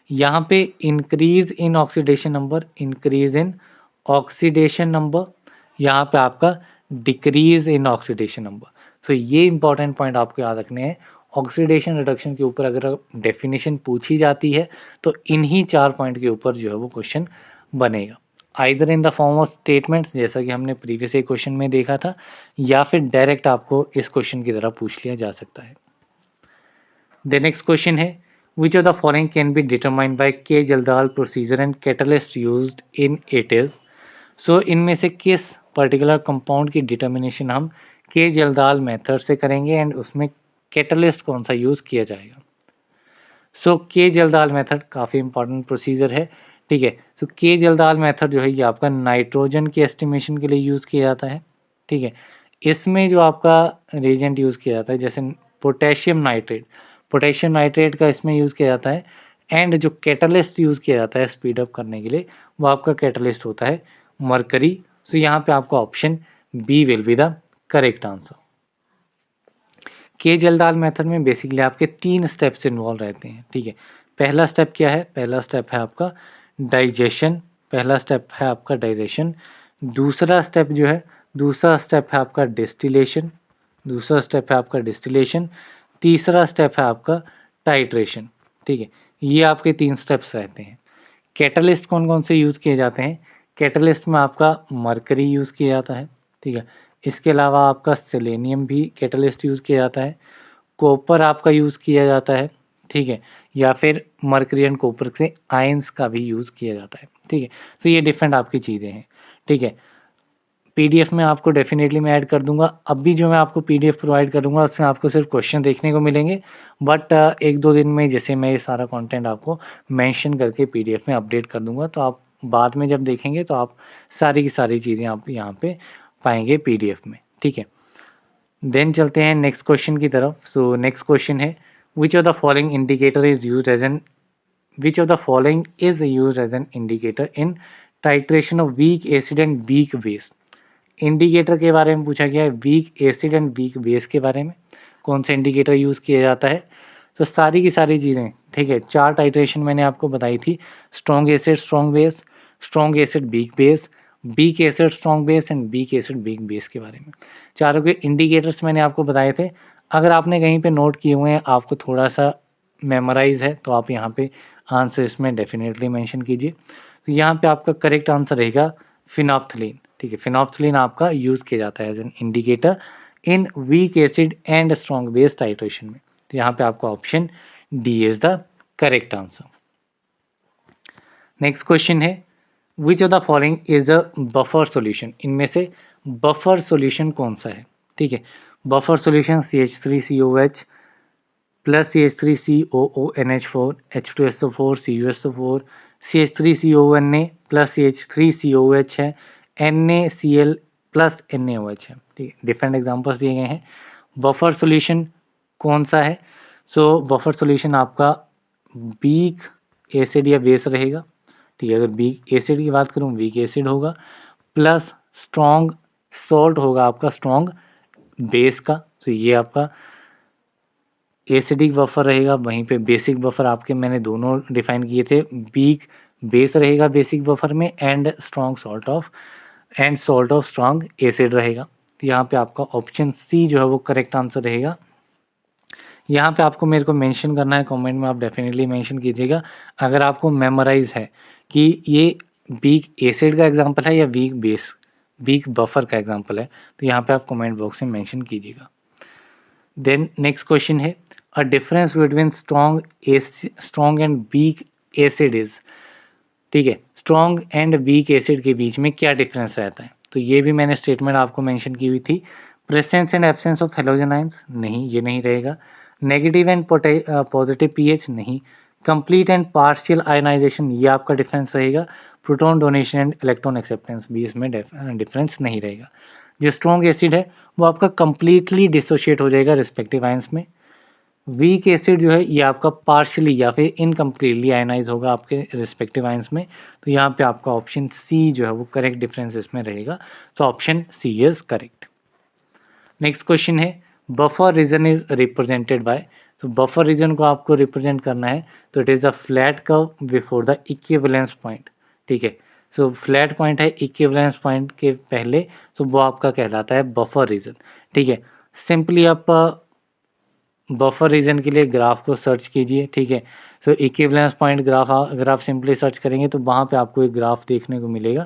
यहाँ पे increase in oxidation number, increase in oxidation number, यहाँ पे आपका डिक्रीज इन ऑक्सीडेशन नंबर। तो ये इंपॉर्टेंट पॉइंट आपको याद रखने हैं। ऑक्सीडेशन रिडक्शन के ऊपर अगर डेफिनेशन पूछी जाती है तो इन्हीं 4 पॉइंट के ऊपर जो है वो क्वेश्चन बनेगा, either in the form of statements, जैसा कि हमने प्रीवियस एक क्वेश्चन में देखा था, या फिर डायरेक्ट आपको इस क्वेश्चन की तरह पूछ लिया जा सकता है। द नेक्स्ट क्वेश्चन है which of the following can be determined by K Jaldal procedure and catalyst used in it is। सो इनमें से किस पर्टिकुलर कंपाउंड की डिटर्मिनेशन हम के जल्दाल मेथड से करेंगे एंड उसमें कैटलिस्ट कौन सा यूज़ किया जाएगा। सो के जल्दाल मेथड काफ़ी इंपॉर्टेंट प्रोसीजर है, ठीक है। सो के जल्दाल मेथड जो है ये आपका नाइट्रोजन की एस्टिमेशन के लिए यूज़ किया जाता है, ठीक है। इसमें जो आपका रिएजेंट यूज़ किया जाता है, जैसे पोटेशियम नाइट्रेट का इसमें यूज़ किया जाता है। एंड जो कैटलिस्ट यूज़ किया जाता है स्पीड अप करने के लिए, वो आपका कैटलिस्ट होता है मरकरी। सो यहाँ पे आपका option B will be the correct answer. Kjeldahl method में बेसिकली आपके 3 स्टेप्स इन्वॉल्व रहते हैं, ठीक है। पहला स्टेप क्या है? पहला स्टेप है आपका डाइजेशन, दूसरा स्टेप है आपका डिस्टिलेशन, तीसरा स्टेप है आपका टाइट्रेशन, ठीक है। ये आपके 3 स्टेप्स रहते हैं। कैटलिस्ट कौन कौन से यूज़ किए जाते हैं? कैटलिस्ट में आपका मरकरी यूज़ किया जाता है, ठीक है। इसके अलावा आपका सेलेनियम भी कैटलिस्ट यूज़ किया जाता है, कॉपर आपका यूज़ किया जाता है, ठीक है, या फिर मर्करी एंड कॉपर से आयंस का भी यूज़ किया जाता है, ठीक है। तो ये डिफरेंट आपकी चीज़ें हैं, ठीक है। पीडीएफ में आपको डेफिनेटली मैं ऐड कर दूंगा। अभी जो मैं आपको पीडीएफ प्रोवाइड करूंगा उसमें आपको सिर्फ क्वेश्चन देखने को मिलेंगे, बट 1-2 दिन में जैसे मैं ये सारा कंटेंट आपको मेंशन करके पीडीएफ में अपडेट कर दूंगा, तो आप बाद में जब देखेंगे तो आप सारी की सारी चीज़ें आप यहाँ पे पाएंगे पीडीएफ में, ठीक है। देन चलते हैं नेक्स्ट क्वेश्चन की तरफ। सो नेक्स्ट क्वेश्चन है, which of the following indicator is use as an which of the following is used as an indicator in titration of weak acid and weak base। Indicator के बारे में पूछा गया है, week acid and weak base के बारे में कौन सा इंडिकेटर यूज़ किया जाता है। तो सारी की सारी चीज़ें, ठीक है, 4 टाइट्रेशन मैंने आपको बताई थी, strong acid strong base, strong acid weak base, weak acid strong base and weak acid weak base के बारे में चारों के इंडिकेटर्स मैंने आपको बताए थे। अगर आपने कहीं पे नोट किए हुए हैं, आपको थोड़ा सा मेमोराइज है, तो आप यहाँ पे आंसर इसमें डेफिनेटली मेंशन कीजिए। तो यहाँ पे आपका करेक्ट आंसर रहेगा फिनॉप्थलीन, ठीक है। फिनॉप्थलीन आपका यूज़ किया जाता है as an indicator in weak acid and strong base titration में। तो यहाँ पे आपका option D is the correct answer. Next question है, which of the following is a buffer solution. इनमें से बफर सॉल्यूशन कौन सा है, ठीक है। Buffer solution CH3COH plus CH3COONH4 H2SO4 CuSO4 CH3CONA plus CH3COH है, NaCl प्लस NaOH है, ठीक है। डिफरेंट एग्जांपल्स दिए गए हैं। बफर सॉल्यूशन कौन सा है। सो बफर सॉल्यूशन आपका वीक एसिड या बेस रहेगा, ठीक है। अगर वीक एसिड की बात करूँ, वीक एसिड होगा, प्लस स्ट्रॉन्ग सॉल्ट होगा आपका स्ट्रॉन्ग बेस का। तो ये आपका एसिडिक बफर रहेगा। वहीं पे बेसिक बफर आपके मैंने दोनों डिफाइन किए थे, वीक बेस रहेगा बेसिक बफर में and strong salt of strong acid रहेगा। तो यहाँ पे आपका ऑप्शन सी जो है वो करेक्ट आंसर रहेगा। यहाँ पे आपको मेरे को मेंशन करना है, कमेंट में आप डेफिनेटली मेंशन कीजिएगा अगर आपको मेमोराइज है कि ये वीक एसिड का एग्जांपल है या वीक बफर का एग्जांपल है, तो यहाँ पे आप कमेंट बॉक्स में मेंशन कीजिएगा। देन नेक्स्ट क्वेश्चन है, a difference between strong and weak acid is, ठीक है। स्ट्रॉन्ग एंड वीक एसिड के बीच में क्या डिफरेंस रहता है। तो ये भी मैंने स्टेटमेंट आपको मेंशन की हुई थी। Presence and absence of halogen ions, नहीं ये नहीं रहेगा। नेगेटिव एंड पॉजिटिव पीएच, नहीं। कंप्लीट एंड पार्शियल आयनाइजेशन, ये आपका डिफरेंस रहेगा। Proton donation and electron acceptance भी इसमें डिफरेंस नहीं रहेगा। जो स्ट्रॉन्ग एसिड है वो आपका कंप्लीटली डिसोशिएट हो जाएगा रिस्पेक्टिव आयंस में। वीक एसिड जो है ये आपका पार्शली या फिर इनकम्प्लीटली आयनाइज होगा आपके रिस्पेक्टिव आयंस में। तो यहाँ पे आपका ऑप्शन सी जो है वो करेक्ट डिफरेंस इसमें रहेगा। तो option C is correct. Next question है, buffer region is represented by. तो बफर रीजन को आपको रिप्रेजेंट करना है, तो it is a flat curve before the equivalence point, ठीक है। सो फ्लैट पॉइंट है इक्विवेलेंस पॉइंट के पहले, तो वो आपका कहलाता है बफर रीजन, ठीक है। सिंपली आप बफर रीजन के लिए ग्राफ को सर्च कीजिए, ठीक है। सो इक्विवेलेंस पॉइंट ग्राफ अगर आप सिंपली सर्च करेंगे तो वहाँ पे आपको एक ग्राफ देखने को मिलेगा।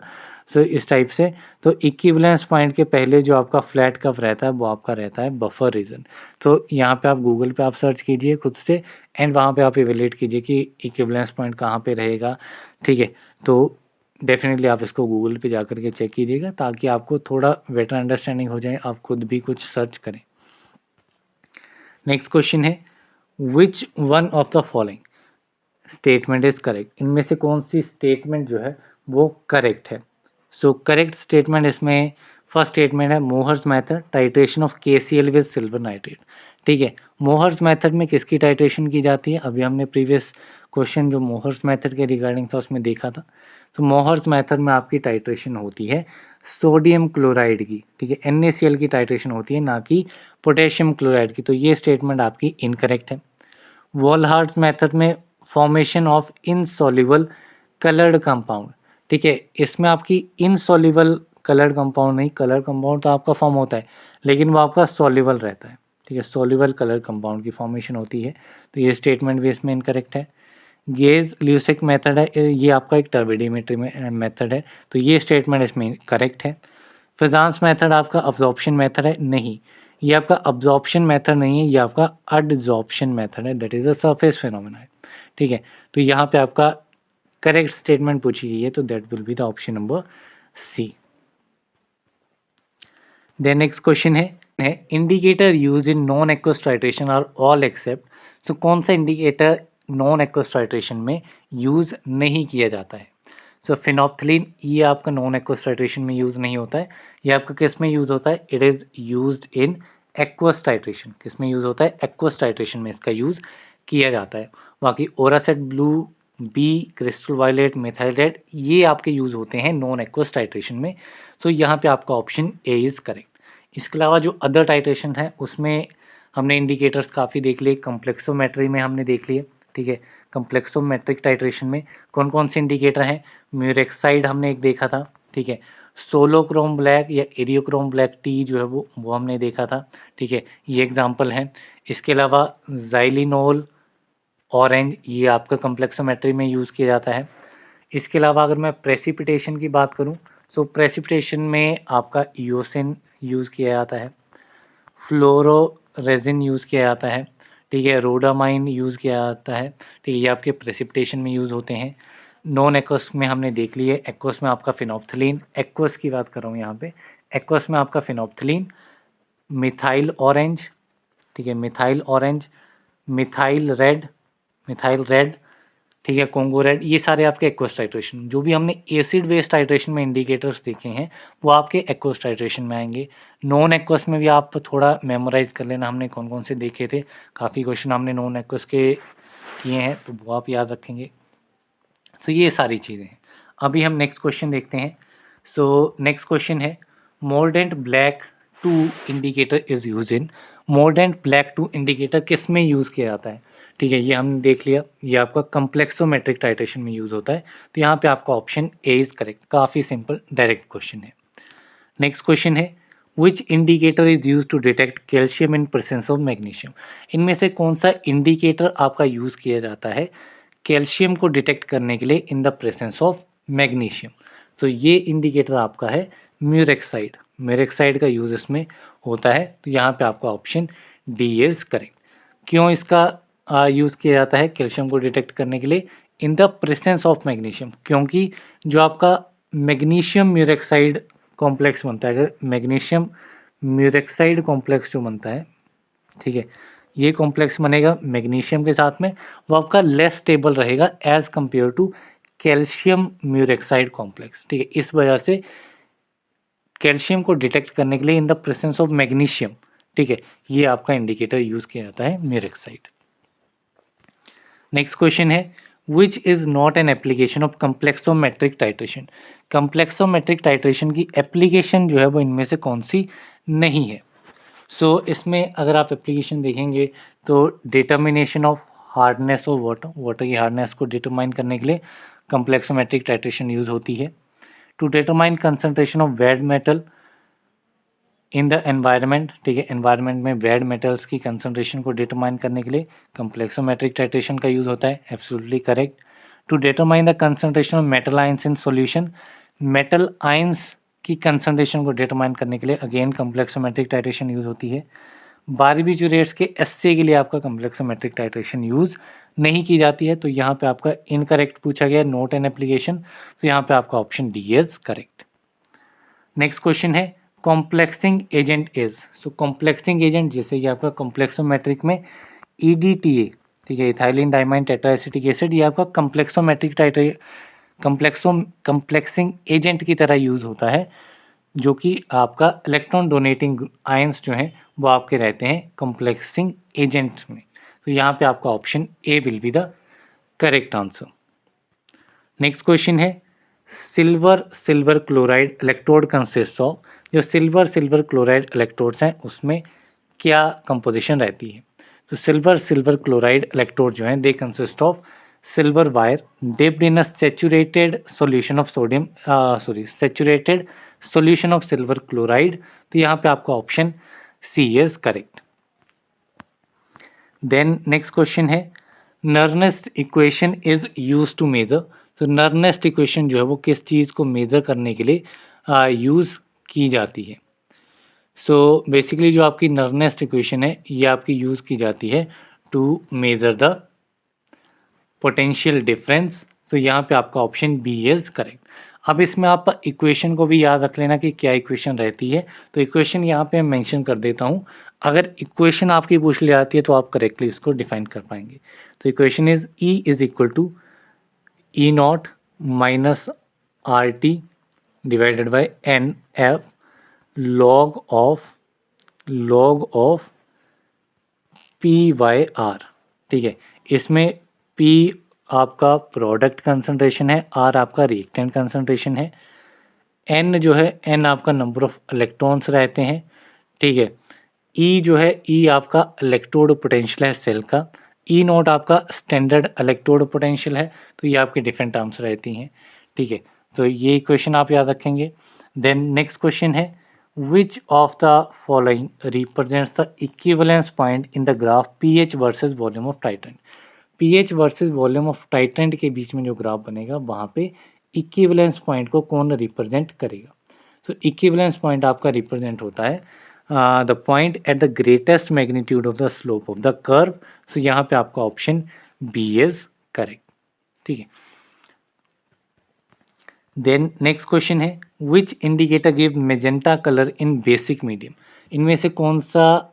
सो इस टाइप से, तो इक्विवेलेंस पॉइंट के पहले जो आपका फ्लैट कर्व रहता है वो आपका रहता है बफर रीजन। तो यहाँ पे आप गूगल पे आप सर्च कीजिए खुद से एंड वहाँ पे आप इवेल्युएट कीजिए कि इक्विवेलेंस पॉइंट कहाँ पे रहेगा, ठीक है। तो डेफिनेटली आप इसको गूगल पे जाकर के चेक कीजिएगा ताकि आपको थोड़ा बेटर अंडरस्टैंडिंग हो जाए, आप खुद भी कुछ सर्च करें। नेक्स्ट क्वेश्चन है, which one of the following statement is correct. इनमें से कौन सी स्टेटमेंट जो है वो करेक्ट है। सो करेक्ट स्टेटमेंट इसमें फर्स्ट स्टेटमेंट है, Mohr's method titration of KCl with silver nitrate, ठीक है। मोहर्स मेथड में किसकी टाइट्रेशन की जाती है, अभी हमने प्रीवियस क्वेश्चन जो मोहर्स मेथड के रिगार्डिंग था उसमें देखा था। तो मोहर्स मेथड में आपकी टाइट्रेशन होती है सोडियम क्लोराइड की, ठीक है। NaCl की टाइट्रेशन होती है, ना कि पोटेशियम क्लोराइड की। तो ये स्टेटमेंट आपकी इनकरेक्ट है। वॉलहार्ट मेथड में formation of insoluble coloured compound, ठीक है। इसमें आपकी इनसॉल्युबल कलर्ड कंपाउंड नहीं, कलर कंपाउंड तो आपका फॉर्म होता है लेकिन वो आपका सॉल्युबल रहता है, ठीक है। सॉल्युबल कलर कंपाउंड की फॉर्मेशन होती है, तो ये स्टेटमेंट भी इसमें इनकरेक्ट है। गेज ल्यूसेक मेथड है, ये आपका एक टर्बिडीमेट्री मेथड है, तो ये स्टेटमेंट इसमें करेक्ट है। फिजांस मेथड आपका अब्जॉर्प्शन मेथड है? नहीं, ये आपका अब्जॉर्प्शन मेथड नहीं है, ये आपका एडजॉर्प्शन मेथड है, that is a surface phenomena है। ठीक है, तो यहाँ पे आपका करेक्ट स्टेटमेंट पूछी गई है, तो that will be the option number C. Then next question है indicator use in non aqueous titration are all except. तो कौन सा इंडिकेटर नॉन एक्वस टाइट्रेशन में यूज नहीं किया जाता है? सो फिनोप्थलीन, ये आपका नॉन एक्वस टाइट्रेशन में यूज नहीं होता है। ये आपका किस में यूज होता है? It is used in aqueous titration. किस में यूज होता है? एक्वस टाइट्रेशन में इसका यूज किया जाता है। बाकी oracet blue, B, crystal violet, methyl red, ये आपके यूज होते हैं नॉन एक्वस टाइट्रेशन में। तो यहाँ पे आपका ऑप्शन ए इज करेक्ट। इसके अलावा जो अदर टाइट्रेशन है उसमें हमने इंडिकेटर्स काफ़ी देख लिए, कम्प्लेक्सोमेट्री में हमने देख लिए। ठीक है, कम्प्लेक्सोमेट्रिक टाइट्रेशन में कौन कौन से इंडिकेटर हैं? म्यूरेक्साइड हमने एक देखा था। ठीक है, सोलोक्रोम ब्लैक या एरियोक्रोम ब्लैक टी जो है वो हमने देखा था। ठीक है, ये एग्जाम्पल हैं। इसके अलावा जाइलिनोल ऑरेंज, ये आपका कम्प्लेक्सोमेट्री में यूज़ किया जाता है। इसके अलावा अगर मैं प्रेसिपिटेशन की बात करूं, तो प्रेसिपिटेशन में आपका ईओसिन यूज़ किया जाता है, फ्लोरोरेजिन यूज़ किया जाता है। ठीक है, रोडामाइन यूज़ किया जाता है। ठीक है, ये आपके प्रेसिपिटेशन में यूज़ होते हैं। नॉन एक्वस में हमने देख लिए, एक्वस में आपका फिनोप्थलीन, एक्वस की बात कर रहा हूँ यहाँ पे, एक्वस में आपका फिनोप्थलीन, मिथाइल ऑरेंज, ठीक है, methyl orange, methyl red, methyl red, ठीक है, कोंगो रेड, ये सारे आपके एक्वस टाइट्रेशन। जो भी हमने एसिड बेस टाइट्रेशन में इंडिकेटर्स देखे हैं वो आपके एक्वस टाइट्रेशन में आएंगे। नॉन एक्वस में भी आप थोड़ा मेमोराइज कर लेना, हमने कौन कौन से देखे थे। काफ़ी क्वेश्चन हमने नॉन एक्वस के किए हैं, तो वो आप याद रखेंगे। तो ये सारी चीज़ें हैं। अभी हम नेक्स्ट क्वेश्चन देखते हैं। सो नेक्स्ट क्वेश्चन है mordant black 2 indicator is use in. Mordant black 2 indicator किस में यूज़ किया जाता है? ठीक है, ये हमने देख लिया, ये आपका कम्प्लेक्सोमेट्रिक टाइट्रेशन में यूज़ होता है। तो यहाँ पे आपका ऑप्शन ए इज़ करेक्ट। काफ़ी सिंपल डायरेक्ट क्वेश्चन है। नेक्स्ट क्वेश्चन है which indicator is use to detect calcium in presence of magnesium. इनमें से कौन सा इंडिकेटर आपका यूज़ किया जाता है कैल्शियम को डिटेक्ट करने के लिए इन द प्रेजेंस ऑफ मैग्नीशियम? तो ये इंडिकेटर आपका है म्यूरेक्साइड। म्यूरेक्साइड का यूज़ इसमें होता है। तो यहाँ पे आपका ऑप्शन डी इज करेक्ट। क्यों इसका यूज़ किया जाता है कैल्शियम को डिटेक्ट करने के लिए इन द प्रेजेंस ऑफ मैग्नीशियम? क्योंकि जो आपका मैग्नीशियम म्यूरेक्साइड कॉम्प्लेक्स बनता है, अगर मैग्नीशियम म्यूरेक्साइड कॉम्प्लेक्स जो बनता है, ठीक है, ये कॉम्प्लेक्स बनेगा मैग्नीशियम के साथ में, वो आपका लेस स्टेबल रहेगा as compare to calcium murexide complex. ठीक है, इस वजह से कैल्शियम को डिटेक्ट करने के लिए इन द प्रेजेंस ऑफ मैग्नीशियम, ठीक है, ये आपका इंडिकेटर यूज किया जाता है म्यूरेक्साइड। नेक्स्ट क्वेश्चन है which is not an application of complexometric titration. Complexometric titration की एप्लीकेशन जो है वो इनमें से कौन सी नहीं है? सो इसमें अगर आप एप्लीकेशन देखेंगे तो determination of hardness of water, water की हार्डनेस को डिटरमाइन करने के लिए कम्प्लेक्सोमेट्रिक टाइट्रेशन यूज़ होती है। To determine concentration of wed metal in the environment, ठीक है, एनवायरनमेंट में वेड मेटल्स की कंसंट्रेशन को डिटरमाइन करने के लिए कम्प्लेक्सोमेट्रिक टाइट्रेशन का यूज़ होता है। Absolutely correct. To determine the concentration of metal ions in solution, metal ions की कंसंट्रेशन को डिटरमाइन करने के लिए अगेन कम्प्लेक्सोमेट्रिक टाइट्रेशन यूज़ होती है। बारबीच्यूरेट्स के एस्से के लिए आपका कम्प्लेक्सोमेट्रिक टाइट्रेशन यूज़ नहीं की जाती है। तो यहाँ पे आपका इनकरेक्ट पूछा गया, नोट एन एप्लीकेशन। तो यहाँ पे आपका option D is correct. Next question है complexing agent is. So complexing agent जैसे कि आपका कॉम्प्लेक्सोमेट्रिक में EDTA, ठीक है, इथाइलिन डाइमाइन टेट्राएसिटिक एसिड, ये आपका कम्प्लेक्सोमेट्रिक कम्प्लेक्सिंग एजेंट की तरह यूज़ होता है, जो कि आपका इलेक्ट्रॉन डोनेटिंग आयंस जो हैं वो आपके रहते हैं कॉम्प्लेक्सिंग एजेंट्स में। तो यहाँ पे आपका option A will be the correct answer. Next question है silver chloride electrode consist of. जो सिल्वर क्लोराइड इलेक्ट्रोड्स हैं उसमें क्या कंपोजिशन रहती है? तो सिल्वर क्लोराइड इलेक्ट्रोड जो हैं they consist of silver wire dipped in a saturated solution of sodium, saturated solution of silver chloride. तो यहाँ पे आपका option C is correct. Then next question है Nernst equation is use to measure. तो Nernst equation जो है वो किस चीज़ को मेजर करने के लिए यूज़ की जाती है। सो बेसिकली जो आपकी नर्नेस्ट इक्वेशन है ये आपकी यूज़ की जाती है to measure the potential difference. So यहाँ पे आपका ऑप्शन बी इज़ करेक्ट। अब इसमें आप इक्वेशन को भी याद रख लेना कि क्या इक्वेशन रहती है। तो इक्वेशन यहाँ पे मैं मेंशन कर देता हूँ। अगर इक्वेशन आपकी पूछ ली जाती है तो आप करेक्टली इसको डिफाइन कर पाएंगे। तो equation is E is equal to E naught minus R T divided by N F log of P Y R. ठीक है, इसमें पी आपका प्रोडक्ट कंसंट्रेशन है, आर आपका रिएक्टेंट कंसंट्रेशन है, एन जो है एन आपका नंबर ऑफ इलेक्ट्रॉन्स रहते हैं। ठीक है, ई जो है ई आपका इलेक्ट्रोड पोटेंशियल है सेल का, ई नॉट आपका स्टैंडर्ड इलेक्ट्रोड पोटेंशियल है। तो ये आपके डिफरेंट टर्म्स रहती हैं। ठीक है, तो ये क्वेश्चन आप याद रखेंगे। देन नेक्स्ट क्वेश्चन है which of the following represents the equivalence point in the graph pH versus volume of titrant. PH versus volume of titrant के बीच में जो ग्राफ बनेगा वहाँ पे इक्विवेलेंस पॉइंट को कौन रिप्रेजेंट करेगा। तो इक्विवेलेंस पॉइंट आपका रिप्रेजेंट होता है the point at the greatest magnitude of the slope of the curve. So यहाँ पे आपका ऑप्शन बी इज करेक्ट। ठीक है, देन नेक्स्ट क्वेश्चन है which indicator give magenta colour in basic medium. इनमें से कौन सा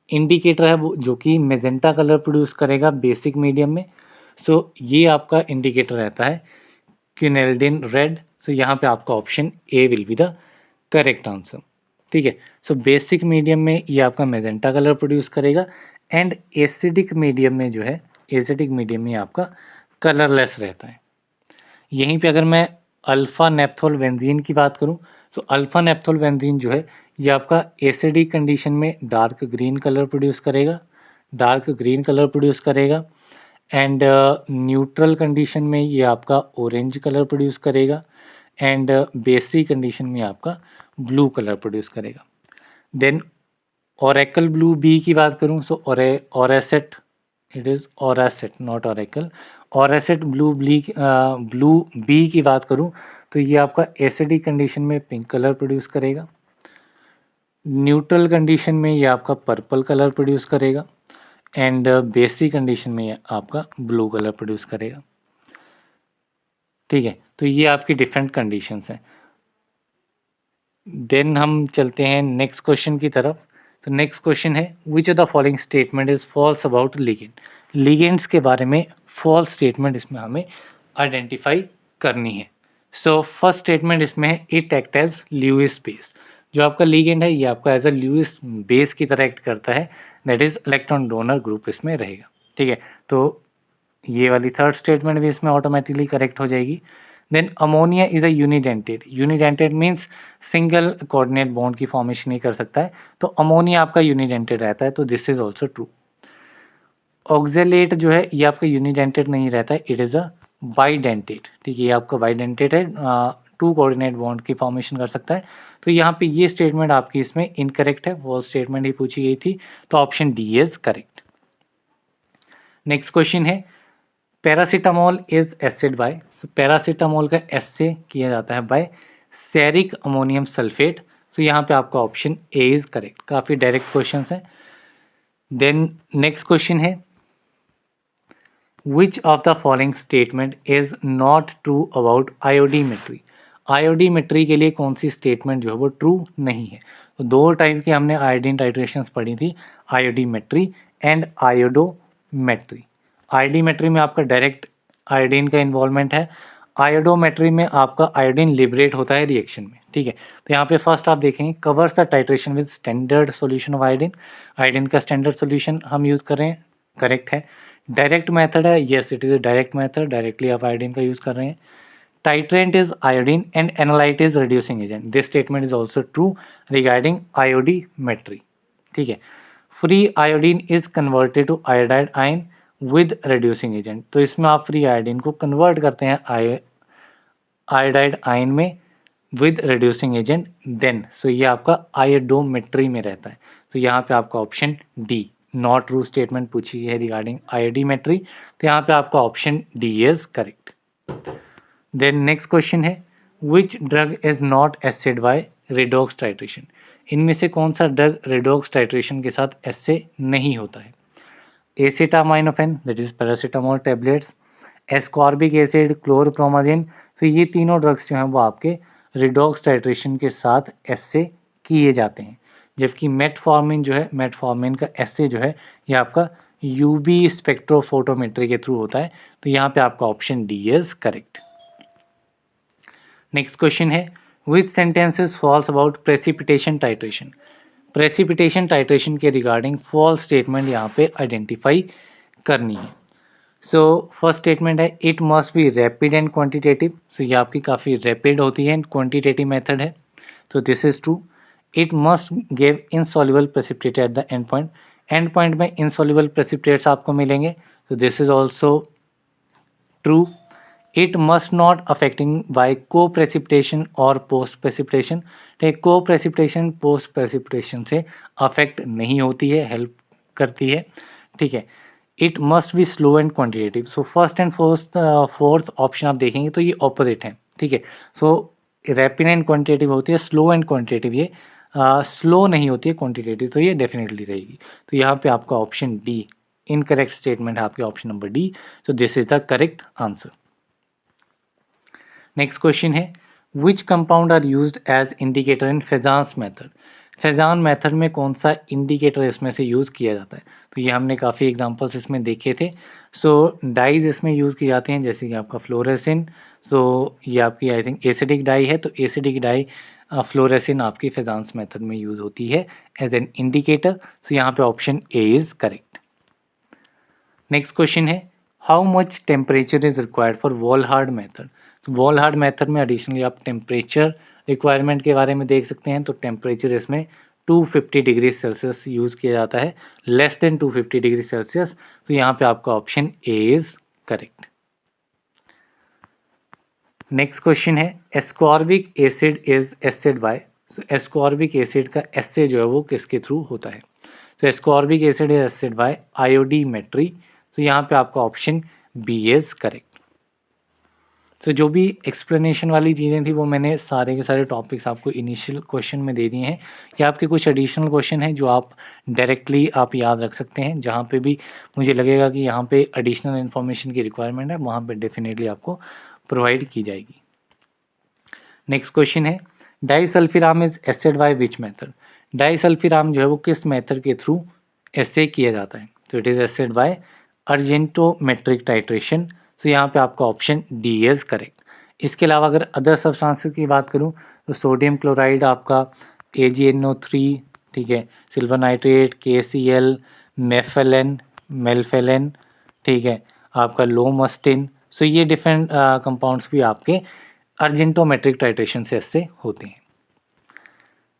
इंडिकेटर है वो जो कि मेजेंटा कलर प्रोड्यूस करेगा बेसिक मीडियम में। सो ये आपका इंडिकेटर रहता है क्विनेल्डिन रेड। सो यहाँ पे आपका option A will be the correct answer. ठीक है, सो बेसिक मीडियम में ये आपका मेजेंटा कलर प्रोड्यूस करेगा एंड एसिडिक मीडियम में जो है एसिडिक मीडियम में आपका कलरलेस रहता है। यहीं पे अगर मैं अल्फ़ा नेप्थोल बेंजीन की बात करूं तो अल्फ़ा नेप्थोल बेंजीन जो है ये आपका एसिडिक कंडीशन में डार्क ग्रीन कलर प्रोड्यूस करेगा एंड न्यूट्रल कंडीशन में ये आपका ऑरेंज कलर प्रोड्यूस करेगा एंड बेसिक कंडीशन में आपका ब्लू कलर प्रोड्यूस करेगा। देन ओरेकल ब्लू बी की बात करूं so oracet it is oracet not oracle. Oracet blue B की बात करूं तो ये आपका एसिडिक कंडीशन में पिंक कलर प्रोड्यूस करेगा, न्यूट्रल कंडीशन में ये आपका पर्पल कलर प्रोड्यूस करेगा एंड बेसिक कंडीशन में ये आपका ब्लू कलर प्रोड्यूस करेगा। ठीक है, तो ये आपकी डिफरेंट कंडीशंस हैं। देन हम चलते हैं नेक्स्ट क्वेश्चन की तरफ। तो नेक्स्ट क्वेश्चन है which of the following statement is false about ligand. Ligands के बारे में फॉल्स स्टेटमेंट इसमें हमें आइडेंटिफाई करनी है। सो फर्स्ट स्टेटमेंट इसमें है it act as Lewis base. जो आपका लिगेंड है ये आपका एज अ ल्यूइस बेस की तरह एक्ट करता है, that is electron donor group इसमें रहेगा। ठीक है, तो ये वाली थर्ड स्टेटमेंट भी इसमें ऑटोमेटिकली करेक्ट हो जाएगी। Then ammonia is a unidentate. Unidentate means single coordinate bond की फॉर्मेशन नहीं कर सकता है, तो अमोनिया आपका यूनिडेंटेड रहता है, तो this is also true. Oxalate जो है ये आपका यूनिडेंटेड नहीं रहता है, इट इज़ अ बाइडेंटेड। ठीक है, ये आपका बाइडेंटेड है, टू कोऑर्डिनेट बॉन्ड की फॉर्मेशन कर सकता है। तो यहाँ पे ये स्टेटमेंट आपकी इसमें इनकरेक्ट है, वो स्टेटमेंट ही पूछी गई थी, तो option D is correct. Next question है paracetamol is assayed by. Paracetamol का एसे किया जाता है बाय सेरिक अमोनियम सल्फेट। तो यहाँ पे आपका ऑप्शन ए इज करेक्ट। काफ़ी डायरेक्ट क्वेश्चन है। देन नेक्स्ट क्वेश्चन है which of the following statement is not true about iodometry. Iodometry के लिए कौन सी स्टेटमेंट जो है वो ट्रू नहीं है। तो दो टाइप की हमने आयोडीन टाइट्रेशंस पढ़ी थी, आयोडीमेट्री एंड आयोडोमेट्री। आयोडीमेट्री में आपका डायरेक्ट आयोडीन का इन्वॉल्वमेंट है, आयोडोमेट्री में आपका आयोडीन लिबरेट होता है रिएक्शन में। ठीक है, तो यहाँ पे फर्स्ट आप देखेंगे covers the titration with standard solution of iodine. Iodine का स्टैंडर्ड सॉल्यूशन हम यूज़ कर रहे हैं, करेक्ट है। डायरेक्ट मेथड है, yes it is a direct method, directly आप आयोडीन का यूज़ कर रहे हैं। Titrant is iodine and analyte is reducing agent. This statement is also true regarding iodometry. ठीक है, free iodine is converted to iodide ion with reducing agent. तो इसमें आप फ्री आयोडीन को कन्वर्ट करते हैं आयोडाइड आयन में विद रिड्यूसिंग एजेंट देन। सो ये आपका आयोडोमेट्री में रहता है। तो यहाँ पे आपका option D not true statement पूछी है रिगार्डिंग आयोडीमेट्री, तो यहाँ पे आपका option D is correct. Then next question है which drug is not assayed by redox titration. इनमें से कौन सा ड्रग रेडॉक्स टाइट्रेशन के साथ ऐसे नहीं होता है? Acetaminophen that is paracetamol tablets, ascorbic acid, chlorpromazine. तो ये तीनों ड्रग्स जो हैं वो आपके रेडॉक्स टाइट्रेशन के साथ ऐसे किए जाते हैं। जबकि मेटफॉर्मिन जो है, मेटफॉर्मिन का ऐसे जो है ये आपका यूवी स्पेक्ट्रोफोटोमेट्री के थ्रू होता है। तो यहाँ पे आपका option D is correct. Next question है which sentences false about precipitation titration. Precipitation titration के रिगार्डिंग फॉल्स स्टेटमेंट यहाँ पे आइडेंटिफाई करनी है। सो फर्स्ट स्टेटमेंट है it must be rapid and quantitative. So ये आपकी काफ़ी रैपिड होती है एंड क्वांटिटेटिव मेथड है, तो this is true. It must give insoluble precipitate at the end point. End point में इनसॉल्युबल प्रेसिपिटेट्स आपको मिलेंगे, तो this is also true. It must not affecting by coprecipitation और post precipitation. Coprecipitation post precipitation से affect नहीं होती है, help करती है, ठीक है। It must be slow and quantitative. So first and fourth option आप देखेंगे तो ये ऑपोजिट है, ठीक है। सो रैपिड एंड क्वांटिटेटिव होती है, स्लो एंड क्वांटिटेटिव ये स्लो नहीं होती है, क्वांटिटेटिव तो ये डेफिनेटली रहेगी। तो यहाँ पे आपका ऑप्शन डी इनकरेक्ट स्टेटमेंट है, आपके option number D. So this is the correct answer. Next question है which compound are used as indicator in Fajans method. Fajan method में कौन सा इंडिकेटर इसमें से यूज़ किया जाता है? तो ये हमने काफ़ी एग्जांपल्स इसमें देखे थे। सो डाइज इसमें यूज़ की जाती हैं, जैसे कि आपका फ्लोरेसिन। सो ये आपकी आई थिंक एसिडिक डाई है, तो एसिडिक डाई फ्लोरेसिन आपकी फेजांस मेथड में यूज़ होती है एज एन इंडिकेटर। सो यहाँ पे option A is correct. Next question है how much temperature is required for Volhard method. तो वॉलहार्ड मेथड में एडिशनली आप टेम्परेचर रिक्वायरमेंट के बारे में देख सकते हैं। तो टेम्परेचर इसमें 250 डिग्री सेल्सियस यूज़ किया जाता है, लेस देन 250 डिग्री सेल्सियस। तो यहाँ पे आपका option A is correct. Next question है ascorbic acid is assayed by. So ascorbic acid का एसे जो है वो किसके थ्रू होता है? तो ascorbic acid is assayed by iodimetry. तो यहाँ पे आपका ऑप्शन बी इज करेक्ट। तो जो भी एक्सप्लेनेशन वाली चीज़ें थी वो मैंने सारे के सारे टॉपिक्स आपको इनिशियल क्वेश्चन में दे दिए हैं। या आपके कुछ एडिशनल क्वेश्चन हैं जो आप डायरेक्टली आप याद रख सकते हैं। जहाँ पे भी मुझे लगेगा कि यहाँ पे एडिशनल इन्फॉर्मेशन की रिक्वायरमेंट है, वहाँ पे डेफिनेटली आपको प्रोवाइड की जाएगी। नेक्स्ट क्वेश्चन है disulfiram is assayed by which method. Disulfiram जो है वो किस मेथड के थ्रू एसे किया जाता है? तो it is assayed by argentometric titration. तो यहाँ पे आपका ऑप्शन डी इज करेक्ट। इसके अलावा अगर अदर सब्सटेंसेस की बात करूँ तो सोडियम क्लोराइड आपका AgNO3, ठीक है, सिल्वर नाइट्रेट, KCl, मेफेलेन, मेल्फेलेन, ठीक है, आपका लोमस्टिन। सो ये डिफरेंट कंपाउंड्स भी आपके अर्जेंटोमेट्रिक टाइट्रेशन से इससे होते हैं।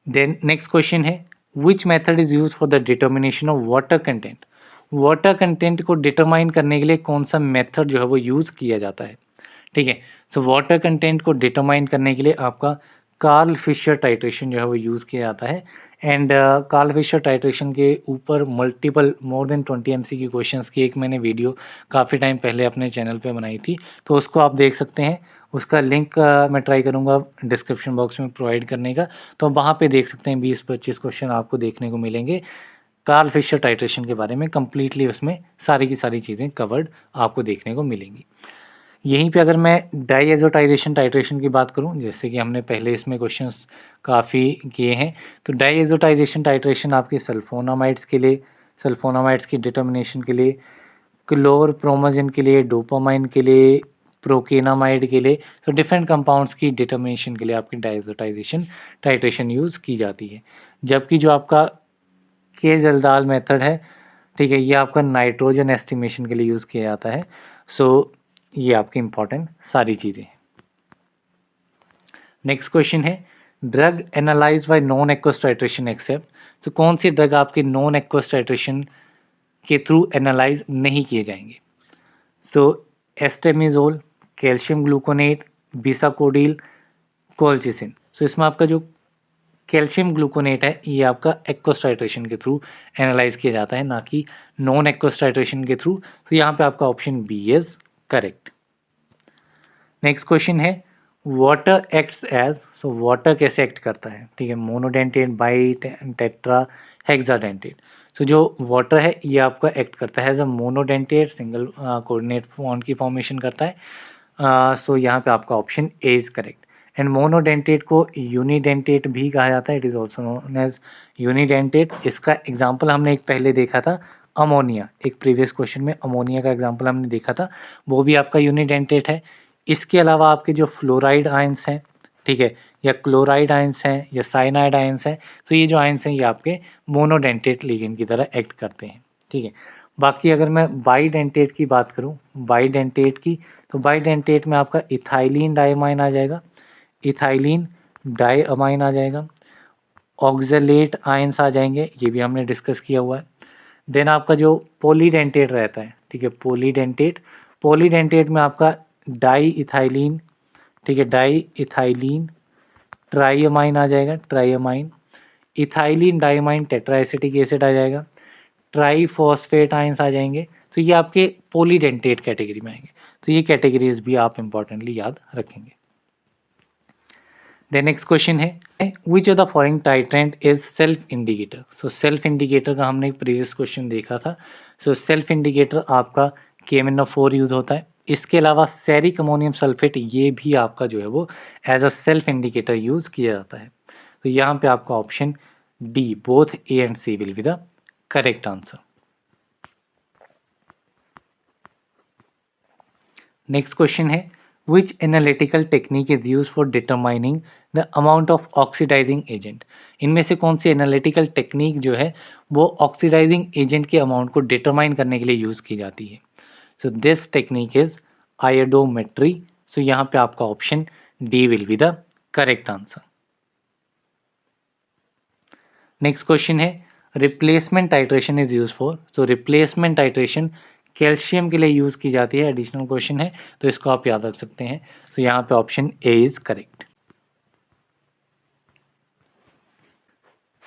देन नेक्स्ट क्वेश्चन है which method is use for the determination of water content. Water content को डिटरमाइन करने के लिए कौन सा मेथड जो है वो यूज़ किया जाता है? ठीक है, सो वाटर कंटेंट को डिटरमाइन करने के लिए आपका कार्ल फिशर टाइट्रेशन जो है वो यूज़ किया जाता है। एंड कार्ल फिशर टाइट्रेशन के ऊपर multiple more than 20 MCQ questions की एक मैंने वीडियो काफ़ी टाइम पहले अपने चैनल पे बनाई थी, तो उसको आप देख सकते हैं। उसका लिंक मैं ट्राई करूँगा डिस्क्रिप्शन बॉक्स में प्रोवाइड करने का, तो वहाँ पे देख सकते हैं 20-25 क्वेश्चन आपको देखने को मिलेंगे कार्ल फिशर टाइट्रेशन के बारे में। कम्प्लीटली उसमें सारी की सारी चीज़ें कवर्ड आपको देखने को मिलेंगी। यहीं पे अगर मैं डाईएज़ोटाइजेशन टाइट्रेशन की बात करूं, जैसे कि हमने पहले इसमें क्वेश्चंस काफ़ी किए हैं, तो डाईएज़ोटाइजेशन टाइट्रेशन आपके सल्फोनामाइड्स के लिए, सल्फोनामाइड्स की डिटर्मिनेशन के लिए, क्लोरप्रोमाजिन के लिए, डोपामाइन के लिए, प्रोकेनामाइड के लिए, तो डिफरेंट कंपाउंड्स की डिटर्मिनेशन के लिए आपकी डाईएज़ोटाइजेशन टाइट्रेशन यूज़ की जाती है। जबकि जो आपका के जल्दाल मेथड है, ठीक है, ये आपका नाइट्रोजन एस्टिमेशन के लिए यूज़ किया जाता है। सो ये आपकी इंपॉर्टेंट सारी चीज़ें हैं। नेक्स्ट क्वेश्चन है drug analyze by non aqueous titration accept. तो कौन सी ड्रग आपके नॉन एक्वस टाइट्रेशन के थ्रू एनालाइज नहीं किए जाएंगे? तो एस्टेमिजोल, कैल्शियम ग्लूकोनेट, बिसाकोडिल, कोल्चिसिन। सो इसमें आपका जो कैल्शियम ग्लूकोनेट है ये आपका एक्वस टाइट्रेशन के थ्रू एनालाइज किया जाता है, ना कि नॉन एक्वस टाइट्रेशन के थ्रू। तो यहाँ पे आपका option B is correct. Next question है water acts as so water कैसे एक्ट करता है, ठीक है, monodentate, bi tetra, hexadentate. So जो वाटर है ये आपका एक्ट करता है as a monodentate, single coordinate bond की फॉर्मेशन करता है। सो यहाँ पे आपका option A is correct. And monodentate को यूनिडेंटेट भी कहा जाता है, it is also known as unidentate. इसका एग्जाम्पल हमने एक पहले देखा था अमोनिया, एक प्रीवियस क्वेश्चन में अमोनिया का एग्जाम्पल हमने देखा था, वो भी आपका यूनिडेंटेट है। इसके अलावा आपके जो फ्लोराइड आयंस हैं, ठीक है, या क्लोराइड आयंस हैं या साइनाइड आयंस हैं, तो ये जो आयंस हैं ये आपके मोनोडेंटेट लिगेंड की तरह एक्ट करते हैं, ठीक है। बाकी अगर मैं बाईडेंटेट की बात करूं, बाईडेंटेट की, तो बाईडेंटेट में आपका इथाइलिन डाइमाइन आ जाएगा, इथाइलिन डाइअमाइन आ जाएगा, ऑक्जेलेट आयंस आ जाएंगे, ये भी हमने डिस्कस किया हुआ है। देन आपका जो पॉलीडेंटेट रहता है, ठीक है, पॉलीडेंटेट, पॉलीडेंटेट में आपका डाई इथाइलिन, ठीक है, डाई इथाइलिन ट्राइअमाइन आ जाएगा, ट्राइअमाइन, इथाइलिन डाइमाइन टेट्राएसिटिक एसिड आ जाएगा, ट्राईफॉस्फेट आयंस आ जाएंगे। तो ये आपके पॉलीडेंटेट कैटेगरी में आएंगे। तो ये कैटेगरीज भी आप इंपॉर्टेंटली याद रखेंगे। द नेक्स्ट क्वेश्चन है which of the following titrant is self indicator. So self indicator का हमने एक प्रीवियस क्वेश्चन देखा था। सो सेल्फ इंडिकेटर आपका KMnO4 यूज होता है। इसके अलावा सेरिक अमोनियम सल्फेट ये भी आपका जो है वो as a self indicator use किया जाता है। तो यहाँ पे आपका option D both A and C will be the correct answer. Next question है which analytical technique is used for determining the amount of oxidizing agent। इनमें से कौन सी एनालिटिकल टेक्निक जो है वो ऑक्सीडाइजिंग एजेंट के अमाउंट को डिटरमाइन करने के लिए यूज़ की जाती है। So this technique is iodometry. So यहाँ पे आपका option D will be the correct answer. Next question है replacement titration is use for. So replacement titration calcium के लिए यूज़ की जाती है। एडिशनल क्वेश्चन है तो इसको आप याद रख सकते हैं। तो यहाँ पे option A is correct.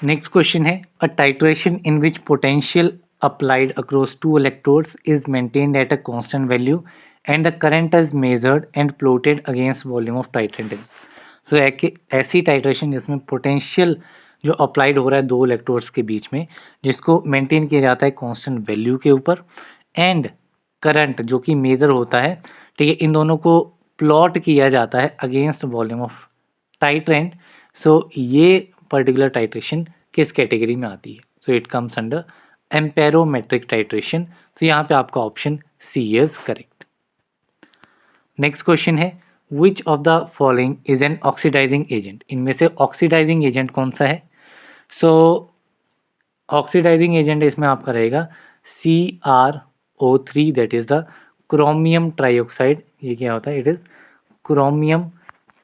Next question है a titration in which potential applied across two electrodes is maintained at a constant value and the current is measured and plotted against volume of titrant is. So ऐसी titration जिसमें potential जो applied हो रहा है दो electrodes के बीच में, जिसको मेंटेन किया जाता है कांस्टेंट वैल्यू के ऊपर, एंड करंट जो कि मेजर होता है, ठीक है, इन दोनों को प्लॉट किया जाता है against volume of titrant. So ये पर्टिकुलर टाइट्रेशन किस कैटेगरी में आती है? So it comes under amperometric titration. तो यहाँ पे आपका option C is correct. Next question है which of the following is an oxidising agent. इनमें से ऑक्सीडाइजिंग एजेंट कौन सा है? सो ऑक्सीडाइजिंग एजेंट इसमें आपका रहेगा CrO3, that is the chromium trioxide. ये क्या होता है? इट इज क्रोमियम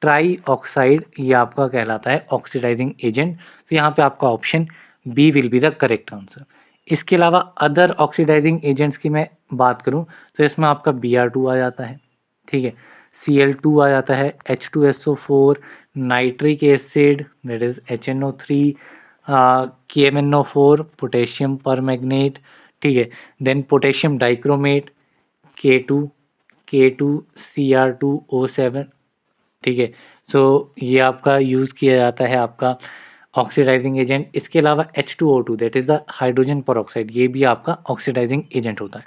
ट्राईऑक्साइड, ये आपका कहलाता है ऑक्सीडाइजिंग एजेंट। तो यहाँ पे आपका option B will be the correct answer. इसके अलावा अदर ऑक्सीडाइजिंग एजेंट्स की मैं बात करूँ तो इसमें आपका Br2 आ जाता है, ठीक है, Cl2 आ जाता है, H2SO4, nitric acid that is HNO3, KMnO4, potassium permanganate, ठीक है, देन पोटेशियम डाइक्रोमेट, K2Cr2O7, ठीक है। सो ये आपका यूज़ किया जाता है आपका ऑक्सीडाइजिंग एजेंट। इसके अलावा H2O2 that is the hydrogen peroxide, ये भी आपका ऑक्सीडाइजिंग एजेंट होता है।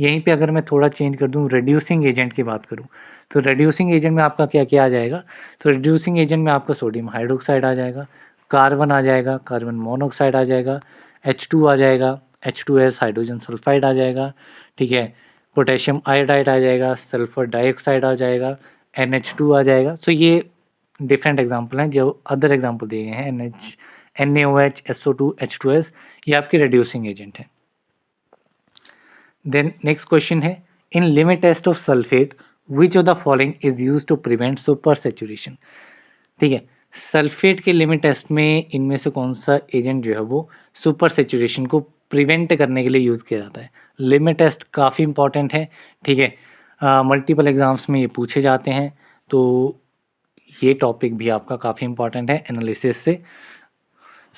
यहीं पे अगर मैं थोड़ा चेंज कर दूं, रिड्यूसिंग एजेंट की बात करूं, तो रिड्यूसिंग एजेंट में आपका क्या क्या आ जाएगा? तो रिड्यूसिंग एजेंट में आपका सोडियम हाइड्रोक्साइड आ जाएगा, कार्बन आ जाएगा, कार्बन मोनोऑक्साइड आ जाएगा, H2 आ जाएगा, H2S हाइड्रोजन सल्फाइड आ जाएगा, ठीक है, पोटेशियम आयोडाइड आ जाएगा, सल्फर डाइऑक्साइड आ जाएगा, NH2 आ जाएगा। सो ये डिफरेंट एग्जाम्पल हैं, जो अदर एग्जाम्पल दिए गए हैं, NaOH, SO2, H2S, ये आपके रिड्यूसिंग एजेंट हैं। देन नेक्स्ट क्वेश्चन है in limit test of sulphate which of the following is use to prevent super saturation. ठीक है, सल्फेट के लिमिट टेस्ट में इनमें से कौन सा एजेंट जो है वो सुपर सेचुरेशन को प्रिवेंट करने के लिए यूज़ किया जाता है? लिमिट टेस्ट काफ़ी इंपॉर्टेंट है, ठीक है, मल्टीपल एग्जाम्स में ये पूछे जाते हैं, तो ये टॉपिक भी आपका काफ़ी इंपॉर्टेंट है एनालिसिस से।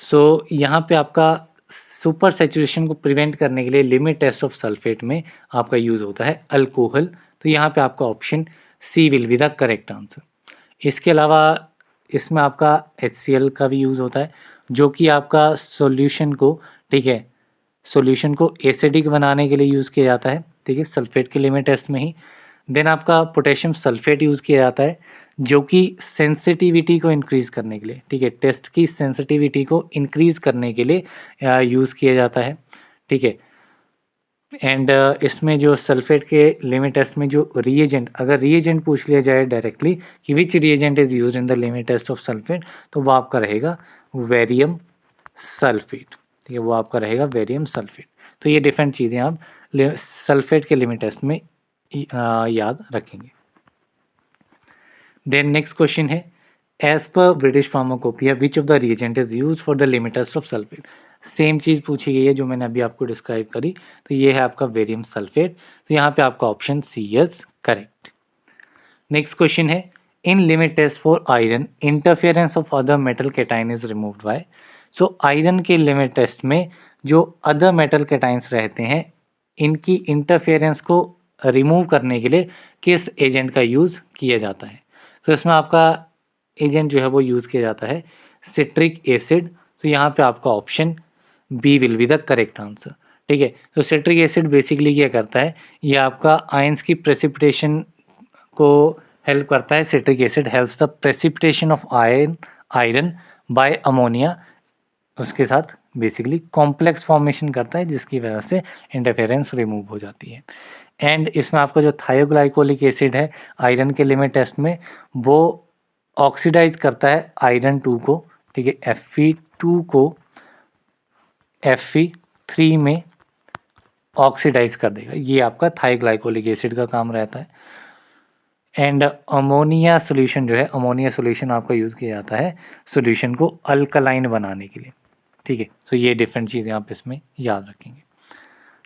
सो यहाँ पे आपका सुपर सेचुरेशन को प्रिवेंट करने के लिए लिमिट टेस्ट ऑफ सल्फेट में आपका यूज़ होता है अल्कोहल। तो यहाँ पे आपका option C will be the correct answer. इसके अलावा इसमें आपका HCl का भी यूज़ होता है, जो कि आपका सॉल्यूशन को, ठीक है, सॉल्यूशन को एसिडिक बनाने के लिए यूज़ किया जाता है, ठीक है, सल्फेट के लिमिट टेस्ट में ही। देन आपका पोटेशियम सल्फेट यूज़ किया जाता है, जो कि सेंसिटिविटी को इंक्रीज़ करने के लिए, ठीक है, टेस्ट की सेंसिटिविटी को इंक्रीज़ करने के लिए यूज़ किया जाता है, ठीक है। एंड इसमें जो सल्फेट के लिमिट टेस्ट में जो रिएजेंट, अगर रिएजेंट पूछ लिया जाए डायरेक्टली कि which reagent is used in the limit test of sulphate, तो वो आपका रहेगा वेरियम सल्फेट, ठीक है, वो आपका रहेगा वेरियम सल्फेट। तो ये डिफरेंट चीज़ें आप सल्फेट के लिमिट टेस्ट में याद रखेंगे। देन नेक्स्ट क्वेश्चन है, as per British pharmacopoeia which of the reagent is use for the limit test of sulphate. Same चीज़ पूछी गई है जो मैंने अभी आपको डिस्क्राइब करी, तो ये है आपका वेरियम सल्फेट, तो यहाँ पे आपका option C is correct. Next question है, in limit test for iron interference of other metal cation is removed by. So iron के लिमिट टेस्ट में जो अदर मेटल कैटाइंस रहते हैं, इनकी इंटरफेरेंस को रिमूव करने के लिए किस एजेंट का यूज़ किया जाता है। तो इसमें आपका एजेंट जो है वो यूज़ किया जाता है सिट्रिक एसिड, तो यहाँ पे आपका option B will be the correct answer, ठीक है। तो सिट्रिक एसिड बेसिकली क्या करता है, ये आपका आयंस की प्रेसिपिटेशन को हेल्प करता है। Citric acid helps the precipitation of iron bye ammonia, उसके साथ बेसिकली कॉम्प्लेक्स फॉर्मेशन करता है, जिसकी वजह से इंटरफेरेंस रिमूव हो जाती है। एंड इसमें आपका जो थायोग्लाइकोलिक एसिड है आयरन के लिमिट टेस्ट में, वो ऑक्सीडाइज करता है आयरन 2 को, ठीक है, Fe2 को Fe3 में ऑक्सीडाइज कर देगा, ये आपका थायोग्लाइकोलिक एसिड का काम रहता है। एंड अमोनिया सोल्यूशन जो है, अमोनिया सोल्यूशन आपका यूज़ किया जाता है सोल्यूशन को अल्कलाइन बनाने के लिए, ठीक है। सो ये डिफरेंट चीज़ें आप इसमें याद रखेंगे।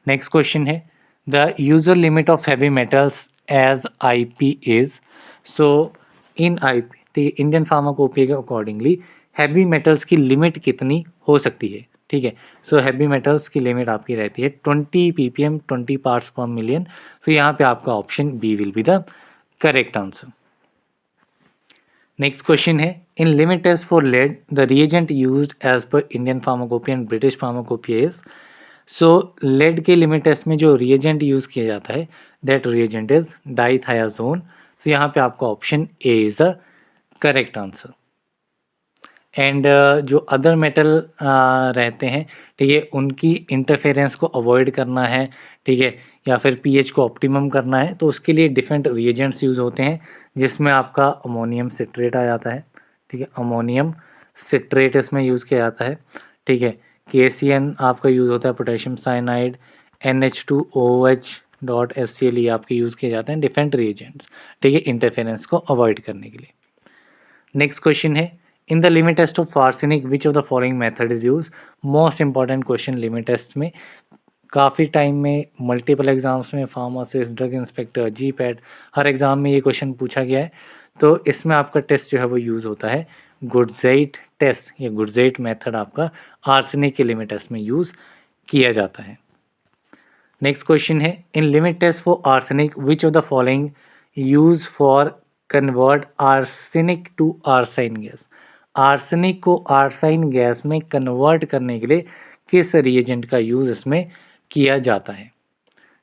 नेक्स्ट क्वेश्चन है, the user limit of heavy metals as IP is. So in IP, ठीक है, इंडियन फार्माकोपिया के अकॉर्डिंगली हैवी मेटल्स की लिमिट कितनी हो सकती है, ठीक है। सो हैवी मेटल्स की लिमिट आपकी रहती है 20 ppm, 20 पार्ट्स पर मिलियन। तो यहाँ पे आपका option B will be the correct answer. Next question है, in limit test for lead the reagent used as per Indian pharmacopoeia and British pharmacopoeia is. So lead के लिमिट टेस्ट में जो reagent use किया जाता है, that reagent is डाइथायाजोन। तो यहाँ पे आपका option A is the correct answer. And जो अदर मेटल रहते हैं, ठीक है, उनकी इंटरफेरेंस को अवॉइड करना है, ठीक है, या फिर pH को ऑप्टिमम करना है, तो उसके लिए डिफरेंट रिएजेंट्स यूज़ होते हैं, जिसमें आपका अमोनियम सिट्रेट आ जाता है, ठीक है, अमोनियम सिट्रेट इसमें यूज़ किया जाता है, ठीक है। KCN आपका यूज़ होता है पोटेशियम साइनाइड, NH2OH.HCl ये आपके यूज़ किए जाते हैं डिफरेंट रिएजेंट्स, ठीक है, इंटरफेरेंस को अवॉइड करने के लिए। नेक्स्ट क्वेश्चन है, in the limit test of arsenic which of the following method is use. Most important question limit test में, काफ़ी टाइम में मल्टीपल एग्जाम्स में, फार्मासिस्ट, ड्रग इंस्पेक्टर, GPAT, हर एग्ज़ाम में ये क्वेश्चन पूछा गया है। तो इसमें आपका टेस्ट जो है वो यूज़ होता है गुडज़ाइट टेस्ट, ये गुडज़ाइट मेथड आपका आर्सेनिक के लिमिट टेस्ट में यूज़ किया जाता है। नेक्स्ट क्वेश्चन है, in limit test for arsenic which of the following use for convert arsenic to arsine gas. Arsenic को आर्साइन गैस में कन्वर्ट करने के लिए किस रिएजेंट का यूज़ इसमें किया जाता है।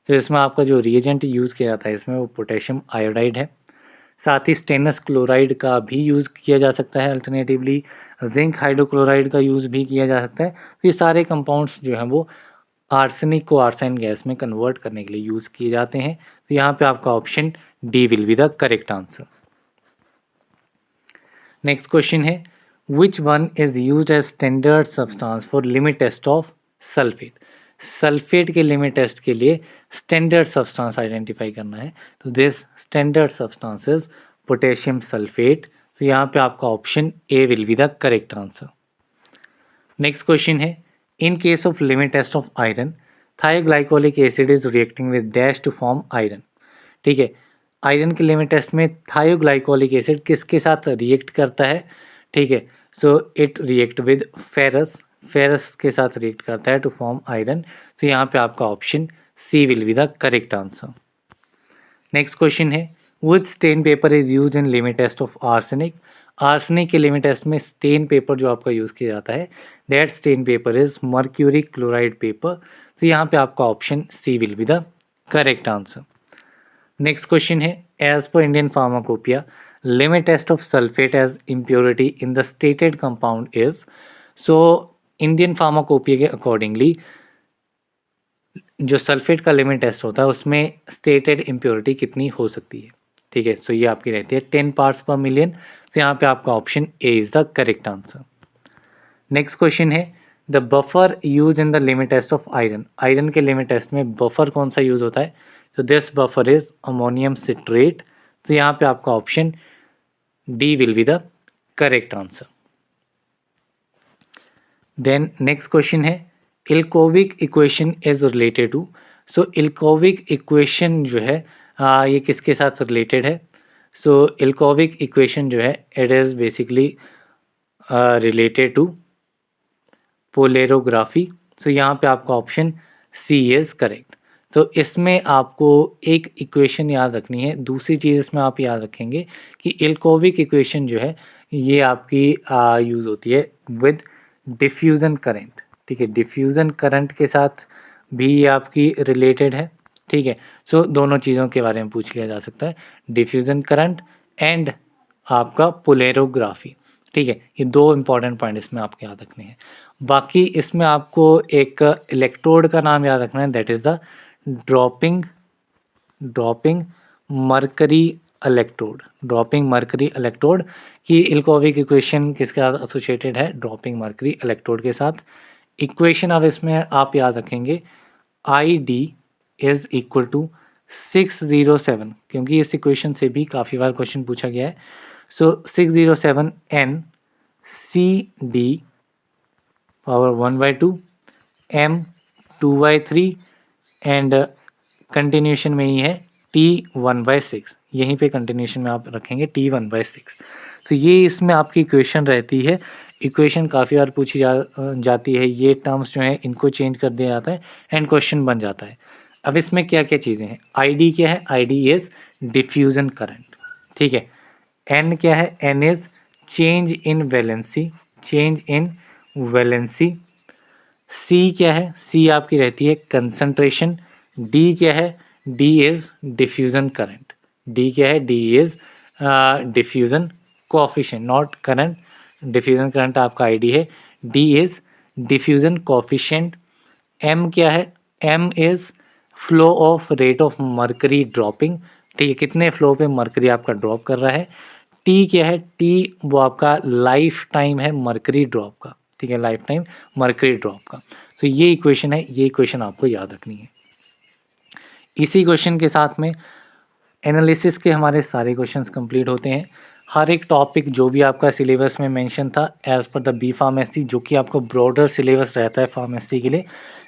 तो इसमें आपका जो रिएजेंट यूज़ किया जाता है इसमें वो पोटेशियम आयोडाइड है, साथ ही स्टेनस क्लोराइड का भी यूज़ किया जा सकता है, अल्टरनेटिवली जिंक हाइड्रोक्लोराइड का यूज़ भी किया जा सकता है। तो ये सारे कंपाउंड्स जो हैं वो आर्सेनिक को आर्साइन गैस में कन्वर्ट करने के लिए यूज़ किए जाते हैं। तो यहाँ पे आपका option D will be the correct answer. Next question है, which one is used as standard substance for limit test of sulphate. Sulphate के लिमिट टेस्ट के लिए स्टैंडर्ड सब्सटेंस आइडेंटिफाई करना है, तो this standard substance is potassium sulphate. तो यहाँ पे आपका option A will be the correct answer. Next question है, in case of limit test of iron thioglycolic acid is reacting with dash to form iron. ठीक है, iron के limit test में थायोग्लाइकोलिक acid किसके साथ रिएक्ट करता है। ठीक है, so it react with ferrous, ferrous के साथ रिएक्ट करता है टू फॉर्म आयरन। तो यहाँ पे आपका option C will be the correct answer. Next question है, which stain paper is use in limit test of arsenic. Arsenic के लिमिट टेस्ट में स्टेन पेपर जो आपका यूज़ किया जाता है, that stain paper is mercury chloride paper. तो यहाँ पे आपका option C will be the correct answer. Next question है, as per Indian pharmacopoeia limit test of sulphate as impurity in the stated compound is. So Indian pharmacopoeia के accordingly जो sulphate का limit test होता है उसमें stated impurity कितनी हो सकती है, ठीक है। सो ये आपकी रहती है 10 पार्ट्स पर मिलियन। तो यहाँ पे आपका option A is the correct answer. Next question है, the buffer use in the limit test of iron. Iron के लिमिट टेस्ट में बफर कौन सा यूज होता है? तो this buffer is ammonium citrate. तो यहाँ पे आपका option D will be the correct answer. Then next question है, Ilkovic equation is related to. So Ilkovic equation जो है ये किसके साथ रिलेटेड है? सो इल्कोविक इक्वेशन जो है it is basically related to polarography. सो यहाँ पे आपका ऑप्शन सी इज़ करेक्ट। तो इसमें आपको एक इक्वेशन याद रखनी है। दूसरी चीज़ इसमें आप याद रखेंगे कि इल्कोविक इक्वेशन जो है ये आपकी यूज़ होती है विद डिफ्यूज़न करंट, ठीक है। डिफ्यूज़न करंट के साथ भी ये आपकी रिलेटेड है, ठीक है। सो दोनों चीज़ों के बारे में पूछ लिया जा सकता है, डिफ्यूज़न करंट एंड आपका पोलेरोग्राफी, ठीक है। ये दो इंपॉर्टेंट पॉइंट इसमें आपको याद रखने हैं। बाकी इसमें आपको एक इलेक्ट्रोड का नाम याद रखना है, that is the dropping mercury electrode. Dropping mercury electrode की इल्कोविक इक्वेशन किसके साथ एसोसिएटेड है? ड्रॉपिंग मरकरी इलेक्ट्रोड के साथ। इक्वेशन अब इसमें आप याद रखेंगे I D is equal to 607, क्योंकि इस इक्वेशन से भी काफ़ी बार क्वेश्चन पूछा गया है। So 607 N C D power 1/2 m 2/3 and continuation में ही है t 1/6। यहीं पे कंटिन्यूशन में आप रखेंगे t 1/6। तो ये इसमें आपकी इक्वेशन रहती है। इक्वेशन काफ़ी बार पूछी जाती है, ये टर्म्स जो हैं इनको चेंज कर दिया जाता है एंड क्वेश्चन बन जाता है। अब इसमें क्या क्या चीज़ें हैं? आई डी क्या है? I D is diffusion current, ठीक है। एन क्या है? N is change in valency, change in valency. C क्या है? सी आपकी रहती है कंसंट्रेशन। डी क्या है? D is diffusion current. D क्या है? D is diffusion coefficient, not current. Diffusion current आपका आई डी है। D is diffusion coefficient. M क्या है? M is flow of rate of mercury dropping, ठीक है, कितने फ्लो पे मरकरी आपका ड्रॉप कर रहा है। टी क्या है? टी वो आपका लाइफ टाइम है मरकरी ड्रॉप का, ठीक है, लाइफ टाइम मरकरी ड्रॉप का। तो ये इक्वेशन है, ये इक्वेशन आपको याद रखनी है। इसी क्वेश्चन के साथ में एनालिसिस के हमारे सारे क्वेश्चंस कंप्लीट होते हैं। हर एक टॉपिक जो भी आपका सिलेबस में मेंशन था as per the B pharmacy, जो कि आपको ब्रॉडर सिलेबस रहता है फार्मेसी के लिए,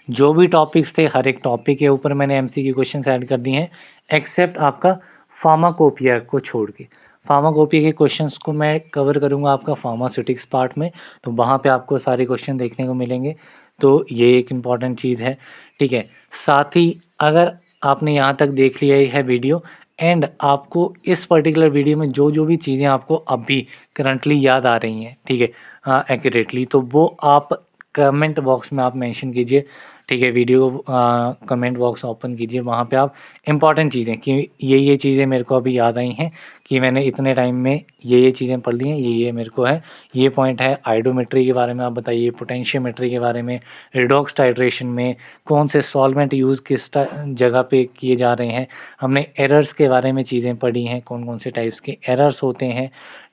जो भी टॉपिक्स थे हर एक टॉपिक के ऊपर मैंने एमसीक्यू क्वेश्चंस ऐड कर दिए हैं, एक्सेप्ट आपका फार्माकोपिया को छोड़ के। फार्माकोपिया के क्वेश्चंस को मैं कवर करूंगा आपका फार्मास्यूटिक्स पार्ट में, तो वहाँ पे आपको सारे क्वेश्चन देखने को मिलेंगे। तो ये एक इम्पॉर्टेंट चीज़ है, ठीक है। साथ ही अगर आपने यहाँ तक देख लिया है वीडियो एंड आपको इस पर्टिकुलर वीडियो में जो जो भी चीज़ें आपको अभी करंटली याद आ रही हैं, ठीक है, एक्यूरेटली, तो वो आप कमेंट बॉक्स में आप मेंशन कीजिए, ठीक है। वीडियो कमेंट बॉक्स ओपन कीजिए, वहाँ पे आप इम्पॉर्टेंट चीज़ें कि ये चीज़ें मेरे को अभी याद आई हैं कि मैंने इतने टाइम में ये चीज़ें पढ़ ली हैं, ये मेरे को है, ये पॉइंट है। आइडोमेट्री के बारे में आप बताइए, पोटेंशियोमेट्री के बारे में, रिडॉक्स टाइट्रेशन में कौन से सॉल्वेंट यूज़ किस जगह पे किए जा रहे हैं। हमने एरर्स के बारे में चीज़ें पढ़ी हैं, कौन कौन से टाइप्स के एरर्स होते हैं,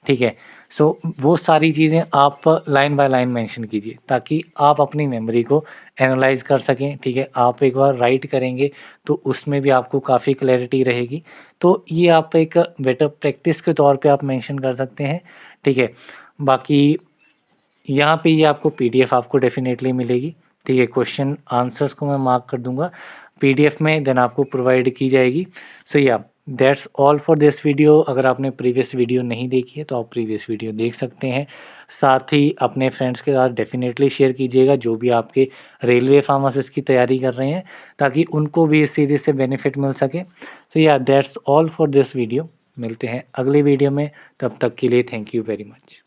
ठीक है। सो वो सारी चीज़ें आप लाइन बाय लाइन मेंशन कीजिए ताकि आप अपनी मेमोरी को एनालाइज कर सकें, ठीक है। आप एक बार राइट करेंगे तो उसमें भी आपको काफ़ी क्लैरिटी रहेगी। तो ये आप एक बेटर प्रैक्टिस के तौर पे आप मेंशन कर सकते हैं, ठीक है। बाकी यहाँ पे ये आपको पीडीएफ आपको डेफिनेटली मिलेगी, ठीक है। क्वेश्चन आंसर्स को मैं मार्क कर दूंगा पीडीएफ में, देन आपको प्रोवाइड की जाएगी। सो या that's all for this video. अगर आपने प्रीवियस वीडियो नहीं देखी है तो आप प्रीवियस वीडियो देख सकते हैं। साथ ही अपने फ्रेंड्स के साथ डेफिनेटली शेयर कीजिएगा जो भी आपके रेलवे फार्मासिस्ट की तैयारी कर रहे हैं, ताकि उनको भी इस सीरीज़ से बेनिफिट मिल सके। तो या that's all for this video. मिलते हैं अगले वीडियो में, तब तक के लिए थैंक यू वेरी मच।